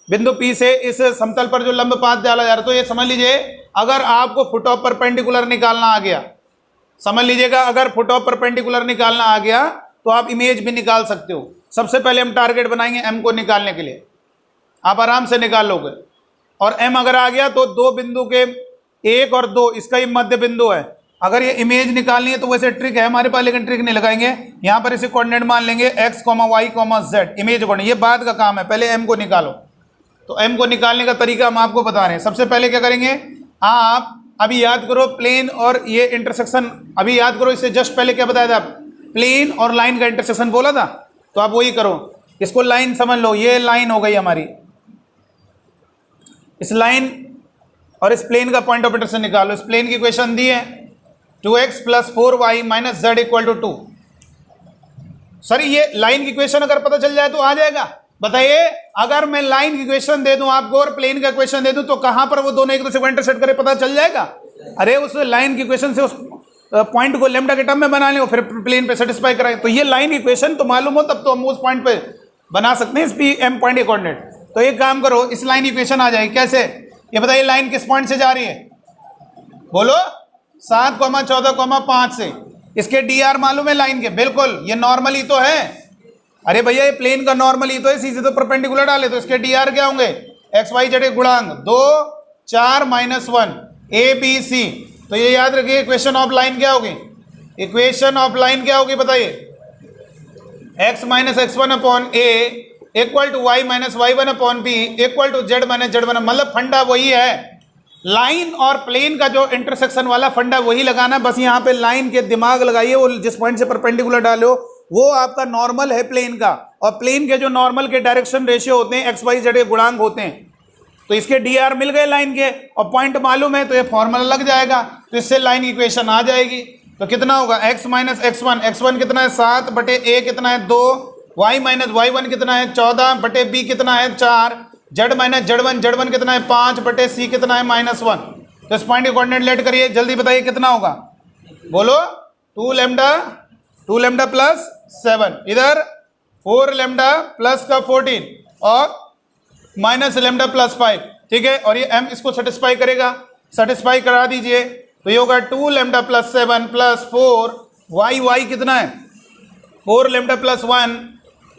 बिंदु पी से इस समतल पर जो लंबपाद डाला जा रहा है, तो ये समझ लीजिए अगर आपको फुट ऑफ परपेंडिकुलर निकालना आ गया, समझ लीजिएगा अगर फुट ऑफ परपेंडिकुलर निकालना आ गया तो आप इमेज भी निकाल सकते हो। सबसे पहले हम टारगेट बनाएंगे एम को निकालने के लिए, आप आराम से निकाल लोगे। और एम अगर आ गया तो दो बिंदु के 1 और 2, इसका ये मध्य बिंदु है। अगर ये इमेज निकालनी है तो वैसे ट्रिक है हमारे पास, लेकिन ट्रिक नहीं लगाएंगे। यहाँ पर इसे कोऑर्डिनेट मान लेंगे x, y, z, image coordinate. ये बाद का काम है, पहले m को निकालो। तो m को निकालने का तरीका हम आपको बता रहे हैं। सबसे पहले क्या करेंगे, आप अभी याद करो प्लेन और ये इंटरसेक्शन, अभी याद करो, इससे जस्ट पहले क्या बताया था, प्लेन और लाइन का इंटरसेक्शन बोला था। तो आप वही करो, इसको लाइन समझ लो, ये लाइन हो गई हमारी, इस लाइन और इस प्लेन का पॉइंट ऑफ इंटरसेक्शन निकालो। इस प्लेन की इक्वेशन दी है 2x + 4y - z = 2। सर ये लाइन की इक्वेशन अगर पता चल जाए तो आ जाएगा। बताइए अगर मैं लाइन की इक्वेशन दे दूं आपको और प्लेन का इक्वेशन दे दूं तो कहां पर वो दोनों एक दूसरे को इंटरसेक्ट करे पता चल जाएगा। अरे उस लाइन की इक्वेशन से उस पॉइंट को लैम्डा के टर्म में बना लें और फिर प्लेन पे सेटिस्फाई कराएं। तो ये लाइन की इक्वेशन तो मालूम हो तब तो हम उस पॉइंट पे बना सकते हैं इस पी एम पॉइंट के कोऑर्डिनेट। तो एक काम करो, इस लाइन की इक्वेशन आ जाएगी कैसे, ये बताइए लाइन किस पॉइंट से जा रही है, बोलो 7,14,5 से। इसके dr मालूम है लाइन के, बिल्कुल ये नॉर्मल ही तो है। अरे भैया ये प्लेन का नॉर्मल ही तो है, सीधे तो परपेंडिकुलर डाले, तो इसके dr क्या होंगे, x y z गुणांक 2 4 -1 a b c। तो ये याद रखिए इक्वेशन ऑफ लाइन क्या होगी, इक्वेशन ऑफ लाइन क्या होगी बताइए, x - x1 a = y - y1 b = z - z1। मतलब फंडा वही है, लाइन और प्लेन का जो इंटरसेक्शन वाला फंडा वही लगाना। बस यहाँ पे लाइन के दिमाग लगाइए, वो जिस पॉइंट से परपेंडिकुलर डालो वो आपका नॉर्मल है प्लेन का, और प्लेन के जो नॉर्मल के डायरेक्शन रेशियो होते हैं x y z के गुणांक होते हैं। तो इसके dr मिल गए लाइन के और पॉइंट मालूम है तो ये फॉर्मूला लग जाएगा, तो इससे लाइन की इक्वेशन आ जाएगी। तो कितना होगा, x - x1 कितना है 7/a कितना है 2, y - y1 कितना है 14/b कितना है 4, z - z1 कितना है 5/c कितना है -1। तो इस पॉइंट के कोऑर्डिनेट लेट करिए, जल्दी बताइए कितना होगा, बोलो 2 लैम्डा + 7, इधर 4 लैम्डा प्लस का 14 और -λ + 5, ठीक है। और ये m इसको सेटिस्फाई करेगा, सेटिस्फाई करा दीजिए। तो ये होगा 2 लेमडा प्लस 7 प्लस 4 वाई कितना है 4 लेमडा प्लस 1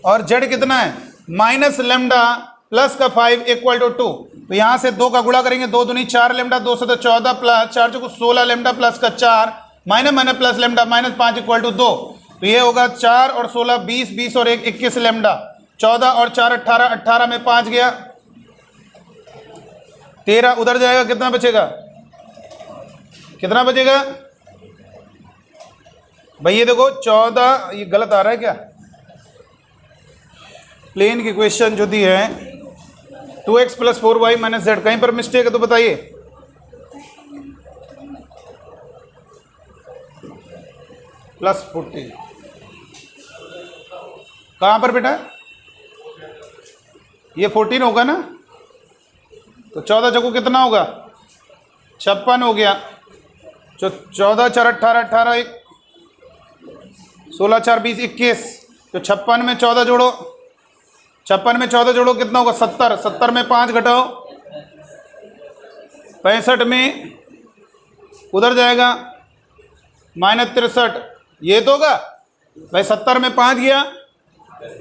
और जेड कितना है माइनस लेमडा प्लस का 5 इक्वल टू 2। तो यहाँ से 2 का गुणा करेंगे 2 दूनी 4 लेमडा 2 से तो 14 प्लस 4 जो 16 लेमडा प्लस का 4 minus plus lambda minus 5 equal to 2। तो ये होगा 4 और 16 20 20 और 1 21 लेमडा 14 और 4 18 18 में 5 गया 13 उधर जाएगा कितना बचेगा भाई ये देखो 14 ये गलत आ रहा है क्या प्लेन की क्वेश्चन जो दी है 2x plus 4y minus Z कहीं पर मिस्टेक है तो बताइए। प्लस 40 कहाँ पर बेटा ये 14 होगा ना तो 14 चौको कितना होगा 56 हो गया। 14 4 18 18 1 16 4 20 21 तो 56 में 14 जोड़ो 56 में 14 जोड़ो कितना होगा 70 70 में 5 घटाओ 65 में उधर जाएगा माइनस 63 ये तो होगा भाई 70 में 5 गया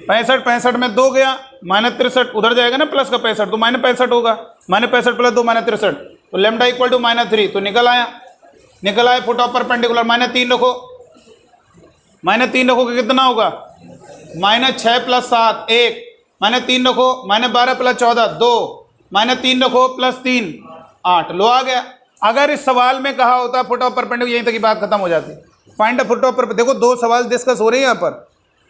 65 में 2 गया माइनस 63 उधर जाएगा ना प्लस का 65 तो माइनस 65 होगा माइनस 65 प्लस 2 माइनस 63 तो लेमडा इक्वल टू -3 तो निकल आया फुट ऑफ परपेंडिकुलर -3 रखो -3 रखोगे कितना होगा -6 प्लस 7 1 -3 रखो -12 प्लस 14 2 -3 रखो प्लस 3 8 लो आ गया। अगर इस सवाल में कहा होता फुट ऑफ परपेंडिकुलर यहीं तक की बात खत्म हो जाती। फाइंड द फुट ऑफ देखो 2 सवाल डिस्कस हो रहे हैं यहाँ पर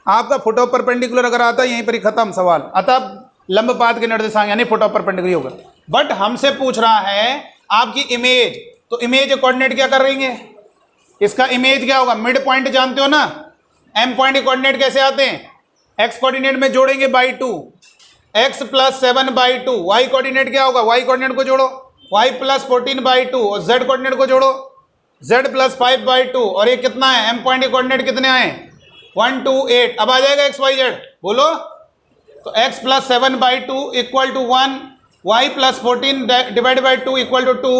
आपका फुट ऑफ परपेंडिकुलर अगर आता है यहीं पर ही खत्म सवाल अतः लंब पात के निर्देशांक यानी फुट ऑफ परपेंडिकुलर होगा। बट हमसे पूछ रहा है आपकी इमेज तो इमेज कोऑर्डिनेट क्या कर रही है इसका इमेज क्या होगा मिड पॉइंट जानते हो ना एम पॉइंट के कोऑर्डिनेट कैसे आते हैं एक्स कोऑर्डिनेट में जोड़ेंगे by 2 x plus 7 by 2 y coordinate क्या होगा वाई कोऑर्डिनेट को जोड़ो वाई प्लस 14 बाई 2 और जेड कोऑर्डिनेट को जोड़ो जेड प्लस 5 बाई 2 और ये कितना है एम पॉइंट के कोऑर्डिनेट कितने आए 1 2 8 अब आ जाएगा एक्स वाई जेड बोलो तो x plus 7 by 2 equal to 1 y plus 14 divide by 2 equal to 2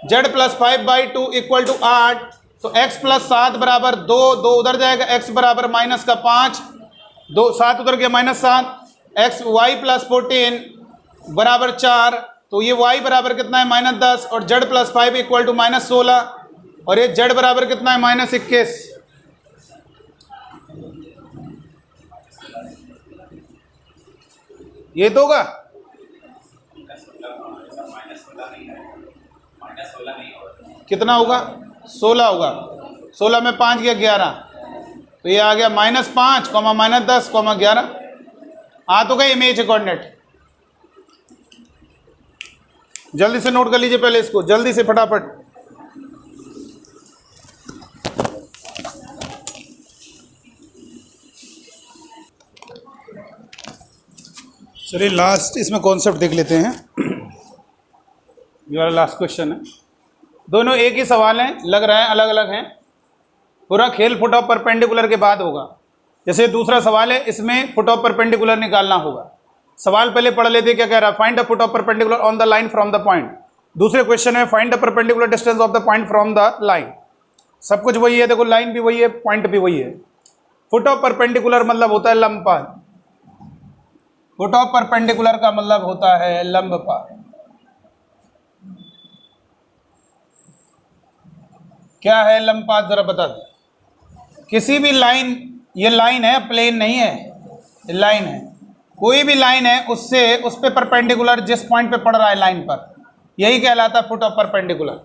z plus 5 by 2 equal to 8 तो x प्लस 7 बराबर 2 2 उधर जाएगा x बराबर माइनस का 5 2 7 उधर गया -7 x y प्लस 14 बराबर 4 तो ये y बराबर कितना है -10 और z प्लस 5 इक्वल टू -16 और ये z बराबर कितना है -21। ये तो होगा कितना होगा 16 होगा 16 में 5 गया 11 तो ये आ गया -5 -10 11 आ तो गए इमेज कोऑर्डिनेट। जल्दी से नोट कर लीजिए पहले इसको जल्दी से फटाफट। चलिए लास्ट इसमें कॉन्सेप्ट देख लेते हैं। ये वाला लास्ट क्वेश्चन है दोनों एक ही सवाल हैं लग रहा है अलग अलग हैं पूरा खेल फुट ऑफ परपेंडिकुलर के बाद होगा। जैसे दूसरा सवाल है इसमें फुट ऑफ परपेंडिकुलर निकालना होगा। सवाल पहले पढ़ लेते क्या कह रहा है find the foot of perpendicular on the line from the point. दूसरे क्वेश्चन है find the perpendicular distance of the point from the line. सब कुछ वही है देखो लाइन भी वही है पॉइंट भी वही है। फुट ऑफ परपेंडिकुलर मतलब होता है लंब पात। फुट ऑफ परपेंडिकुलर का मतलब होता है लंब पात। क्या है लंब पात जरा बता दो। किसी भी लाइन ये लाइन है प्लेन नहीं है ये लाइन है कोई भी लाइन है उससे उस पे परपेंडिकुलर जिस पॉइंट पे पड़ रहा है लाइन पर यही कहलाता है फुट ऑफ परपेंडिकुलर।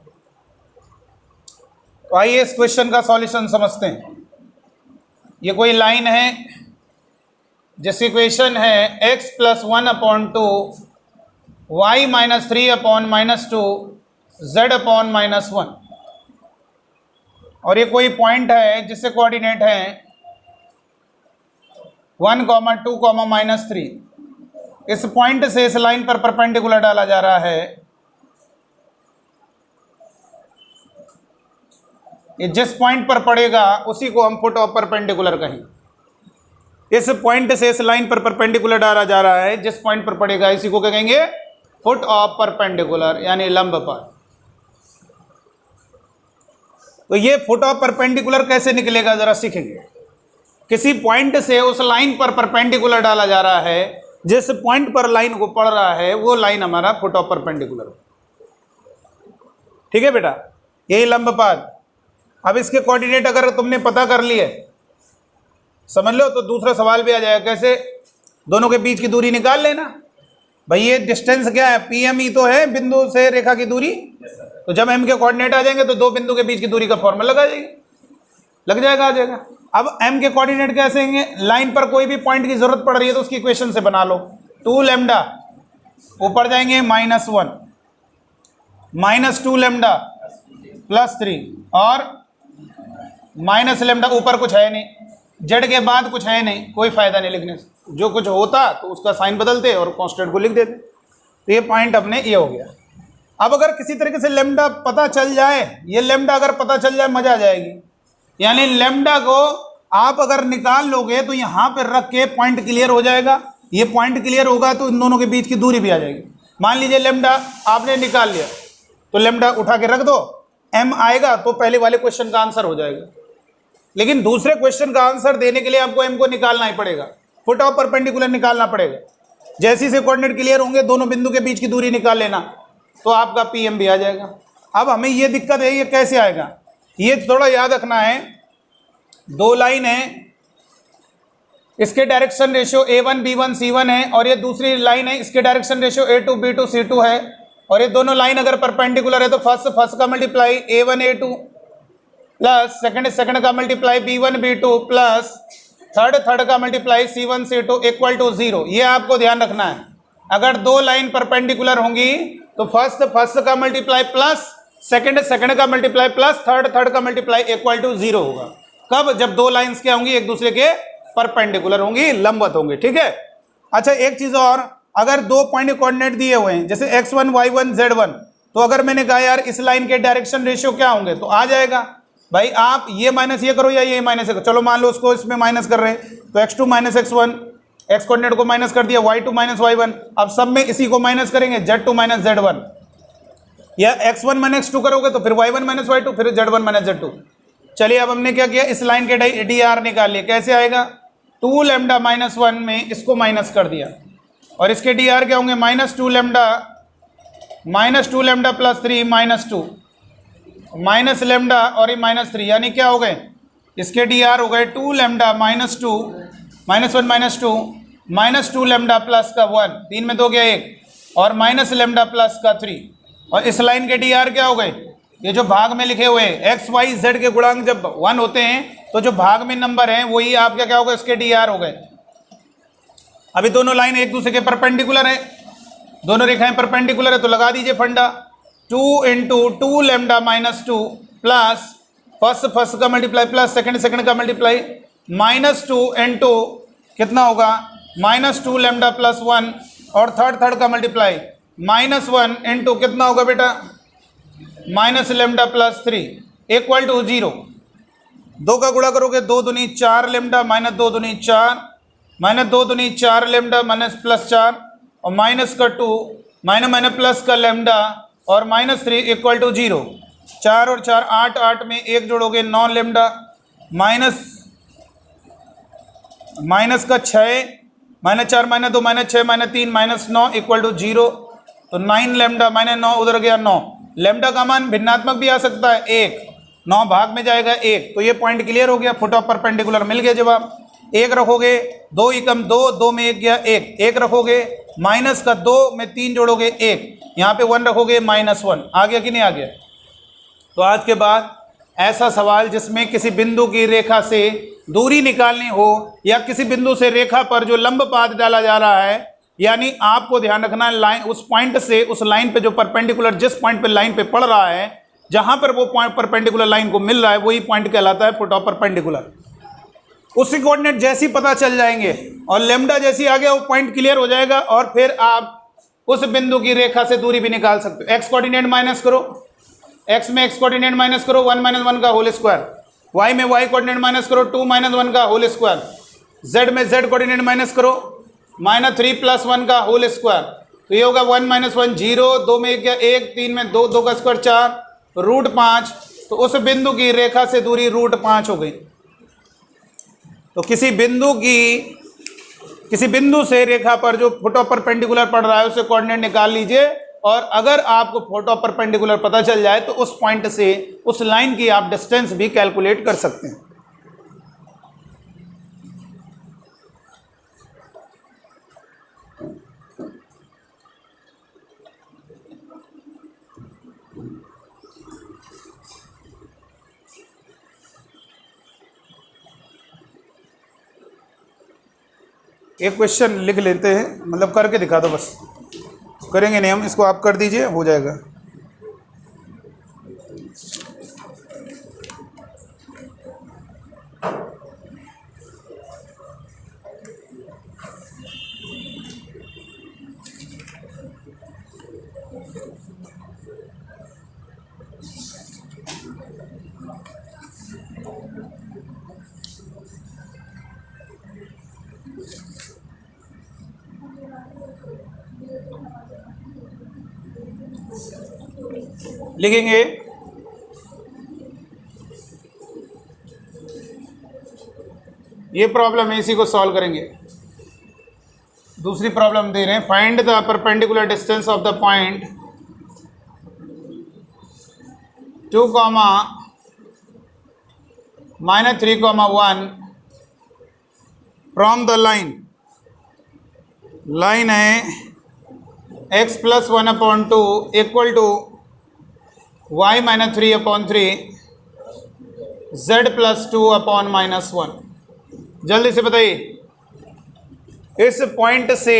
तो आइए इस क्वेश्चन का सॉल्यूशन समझते हैं। ये कोई लाइन है जिसकी इक्वेशन है x plus 1/2 y minus 3/-2 z upon -1 और ये कोई पॉइंट है जिससे कोऑर्डिनेट है 1, 2, -3। इस पॉइंट से इस लाइन पर परपेंडिकुलर डाला जा रहा है। ये जिस पॉइंट पर पड़ेगा उसी को हम फुट ऑफ परपेंडिकुलर कहेंगे। इस पॉइंट से इस लाइन पर परपेंडिकुलर डाला जा रहा है जिस पॉइंट पर पड़ेगा इसी को क्या कहेंगे फुट ऑफ परपेंडिकुलर यानी लंब पात। तो ये फुट ऑफ परपेंडिकुलर कैसे निकलेगा जरा सीखेंगे। किसी पॉइंट से उस लाइन पर परपेंडिकुलर डाला जा रहा है, जिस पॉइंट पर लाइन को पड़ रहा है वो लाइन हमारा फुट ऑफ परपेंडिकुलर। ठीक है बेटा, यही लंब पाद। अब इसके कोऑर्डिनेट अगर तुमने पता कर लिए, समझ लो, तो दूसरा सवाल भी आ जाएगा। कैसे? दोनों के बीच की दूरी निकाल लेना। भाई ये डिस्टेंस क्या है? पीएमई तो है बिंदु से रेखा की दूरी। तो जब एम के कोऑर्डिनेट आ जाएंगे तो दो बिंदु के बीच की दूरी का फॉर्मूला लग जाएगा, आ जाएगा। अब एम के कोऑर्डिनेट कैसे होंगे? लाइन पर कोई भी पॉइंट की जरूरत पड़ रही है तो उसकी इक्वेशन से बना लो। 2 लैम्डा ऊपर जाएंगे -1 -2 लैम्डा +3 और माइनस लैम्डा। ऊपर कुछ है नहीं, जेड के बाद कुछ है नहीं, कोई फायदा नहीं लिखने से। जो कुछ होता तो उसका साइन बदलते और कांस्टेंट को लिख देते। तो ये पॉइंट अपने ये हो गया। अब अगर किसी तरीके से लैम्डा पता चल जाए, ये लैम्डा अगर पता चल जाए मजा आ जाएगी। यानी लैम्डा को आप अगर निकाल लोगे तो यहाँ पर रख के पॉइंट क्लियर हो जाएगा। ये पॉइंट क्लियर होगा तो इन दोनों के बीच की दूरी भी आ जाएगी। मान लीजिए लैम्डा आपने निकाल लिया, तो लैम्डा उठा के रख दो, एम आएगा तो पहले वाले क्वेश्चन का आंसर हो जाएगा। लेकिन दूसरे क्वेश्चन का आंसर देने के लिए आपको एम को निकालना ही पड़ेगा, फुट ऑफ परपेंडिकुलर निकालना पड़ेगा। जैसे से कोऑर्डिनेट क्लियर होंगे दोनों बिंदु के बीच की दूरी निकाल लेना, तो आपका पीएम भी आ जाएगा। अब हमें ये दिक्कत है, ये कैसे आएगा? ये थोड़ा याद रखना है। दो लाइन है, इसके direction ratio A1 B1 C1 है, और ये दूसरी लाइन है, इसके direction ratio A2 B2 C2 है। और ये दोनों लाइन अगर परपेंडिकुलर है तो फर्स्ट का multiply A1 A2 plus second का multiply B1 B2 plus third का multiply C1 C2 equal to 0। ये आपको ध्यान रखना है। अगर दो लाइन परपेंडिकुलर होंगी तो फर्स्ट का मल्टीप्लाई प्लस सेकंड का मल्टीप्लाई प्लस थर्ड का मल्टीप्लाई इक्वल टू 0 होगा। कब? जब दो लाइंस क्या होंगी? एक दूसरे के परपेंडिकुलर होंगी, लंबवत होंगी। ठीक है। अच्छा, एक चीज और, अगर दो पॉइंट कोऑर्डिनेट दिए हुए हैं जैसे x1 y1 z1, तो अगर मैंने कहा यार इस लाइन के डायरेक्शन रेशियो क्या होंगे, तो आ जाएगा भाई आप ये माइनस ये करो या ये माइनस ये करो। चलो मान लो उसको इसमें माइनस कर रहे हैं, तो x2 minus x1, x coordinate को माइनस कर दिया, y2 माइनस y1। अब सब में इसी को माइनस करेंगे, z2 माइनस z1, या x1 माइनस x2 करोगे तो फिर y1 माइनस y2, फिर z1 माइनस z2। चलिए अब हमने क्या किया, इस लाइन के dr निकाल लिया। कैसे आएगा? 2 लैम्डा -1 में इसको माइनस कर दिया, और इसके dr क्या होंगे? -2 लैम्डा प्लस 3 -2 माइनस लैम्डा और ये -3, यानी क्या हो गए? इसके dr हो गए 2 लैम्डा -2 -2 लैम्डा प्लस का 1, 3 में 2 गया 1, और माइनस लैम्डा प्लस का 3। और इस लाइन के dr क्या हो गए? ये जो भाग में लिखे हुए x y z के गुणांक जब 1 होते हैं तो जो भाग में नंबर हैं वही आपका क्या होगा? इसके dr हो गए। अभी दोनों लाइन एक दूसरे के परपेंडिकुलर है, दोनों रेखाएं परपेंडिकुलर है, तो लगा दीजिए फंडा। 2 इंटू 2 लैम्डा -2 प्लस फर्स्ट का मल्टीप्लाई प्लस सेकंड का मल्टीप्लाई -2 इंटू कितना होगा? -2 लैम्डा प्लस 1, और थर्ड का मल्टीप्लाई -1 इंटू कितना होगा बेटा? Minus lambda plus 3 equal to 0। 2 का गुणा करोगे 2 दूनी 4 लैम्डा -2 दूनी 4 -2 दूनी 4 लैम्डा प्लस 4, और माइनस का 2 माइनस प्लस का लैम्डा और -3 इक्वल टू 0। 4 और 4 8, 8 में 1 जोड़ोगे 9 लैम्डा माइनस का 6 -4 -2 -6 -3 -9 इक्वल टू 0। तो 9 लैम्डा -9 उधर गया 9। लैम्डा का मान भिन्नात्मक भी आ सकता है, 1 9 भाग में जाएगा 1। तो ये पॉइंट क्लियर हो गया, फुट ऑफ परपेंडिकुलर मिल गया जवाब। 1 रखोगे 2 एकम 2, 2 में 1 गया 1 रखोगे, माइनस का 2 में 3 जोड़ोगे 1, यहाँ पे 1 रखोगे -1। आ गया कि नहीं आ गया? तो आज के बाद ऐसा सवाल जिसमें किसी बिंदु की रेखा से दूरी निकालनी हो, या किसी बिंदु से रेखा पर जो लंब पाद डाला जा रहा है, यानी आपको ध्यान रखना लाइन उस पॉइंट से उस लाइन पे जो परपेंडिकुलर जिस पॉइंट पे लाइन पे पड़ रहा है, जहां पर वो पॉइंट परपेंडिकुलर लाइन को मिल रहा है, वही पॉइंट कहलाता है फुट ऑफ परपेंडिकुलर। उसके कोऑर्डिनेट जैसे ही पता चल जाएंगे और लैम्डा जैसी आ गया वो पॉइंट क्लियर हो जाएगा, और फिर आप उस बिंदु की रेखा से दूरी भी निकाल सकते हो। एक्स कोऑर्डिनेट माइनस करो, एक्स में एक्स कोऑर्डिनेट माइनस करो 1 - 1 का होल स्क्वायर, वाई में वाई कोऑर्डिनेट माइनस करो 2 - 1 का होल स्क्वायर, जेड में जेड कोऑर्डिनेट माइनस करो -3 + 1 का होल स्क्वायर। तो ये होगा 1 - 1 0, 2 में 1 गया 1, 3 में 2, 2 का स्क्वायर 4, √5 तो उस बिंदु की रेखा से दूरी √5 हो गई। तो किसी बिंदु से रेखा पर जो फोटो परपेंडिकुलर पड़ रहा है उससे कोऑर्डिनेट निकाल लीजिए, और अगर आपको फोटो परपेंडिकुलर पता चल जाए तो उस पॉइंट से उस लाइन की आप डिस्टेंस भी कैलकुलेट कर सकते हैं। एक क्वेश्चन लिख लेते हैं, मतलब करके दिखा दो, बस करेंगे नहीं हम, इसको आप कर दीजिए, हो जाएगा। लिखेंगे ये प्रॉब्लम है, इसी को सॉल्व करेंगे। दूसरी प्रॉब्लम दे रहे हैं, find the perpendicular distance of the point 2, -3, 1 from the line है x + 1/2 equal to y - 3/3 z + 2/-1। जल्दी से बताइए, इस पॉइंट से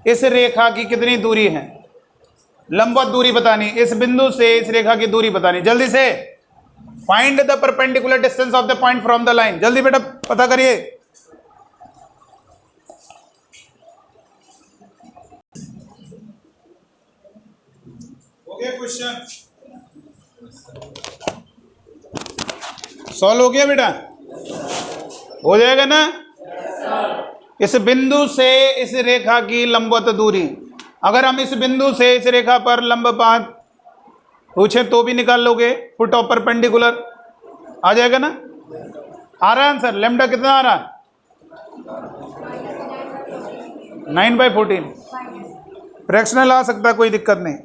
इस रेखा की कितनी दूरी है? लंबवत दूरी बतानी, इस बिंदु से इस रेखा की दूरी बतानी। जल्दी से find the perpendicular distance of the point from the line. जल्दी बेटा पता करिए। हो गया क्वेश्चन, सॉल्व हो गया बेटा? हो जाएगा ना? इस बिंदु से इस रेखा की लंबवत दूरी, अगर हम इस बिंदु से इस रेखा पर लंब पात पूछे तो भी निकाल लोगे, फुट ऑफ परपेंडिकुलर आ जाएगा ना? आ रहा है आंसर? लैम्डा कितना आ रहा है? 9/14। फ्रैक्शनल आ सकता है, कोई दिक्कत नहीं।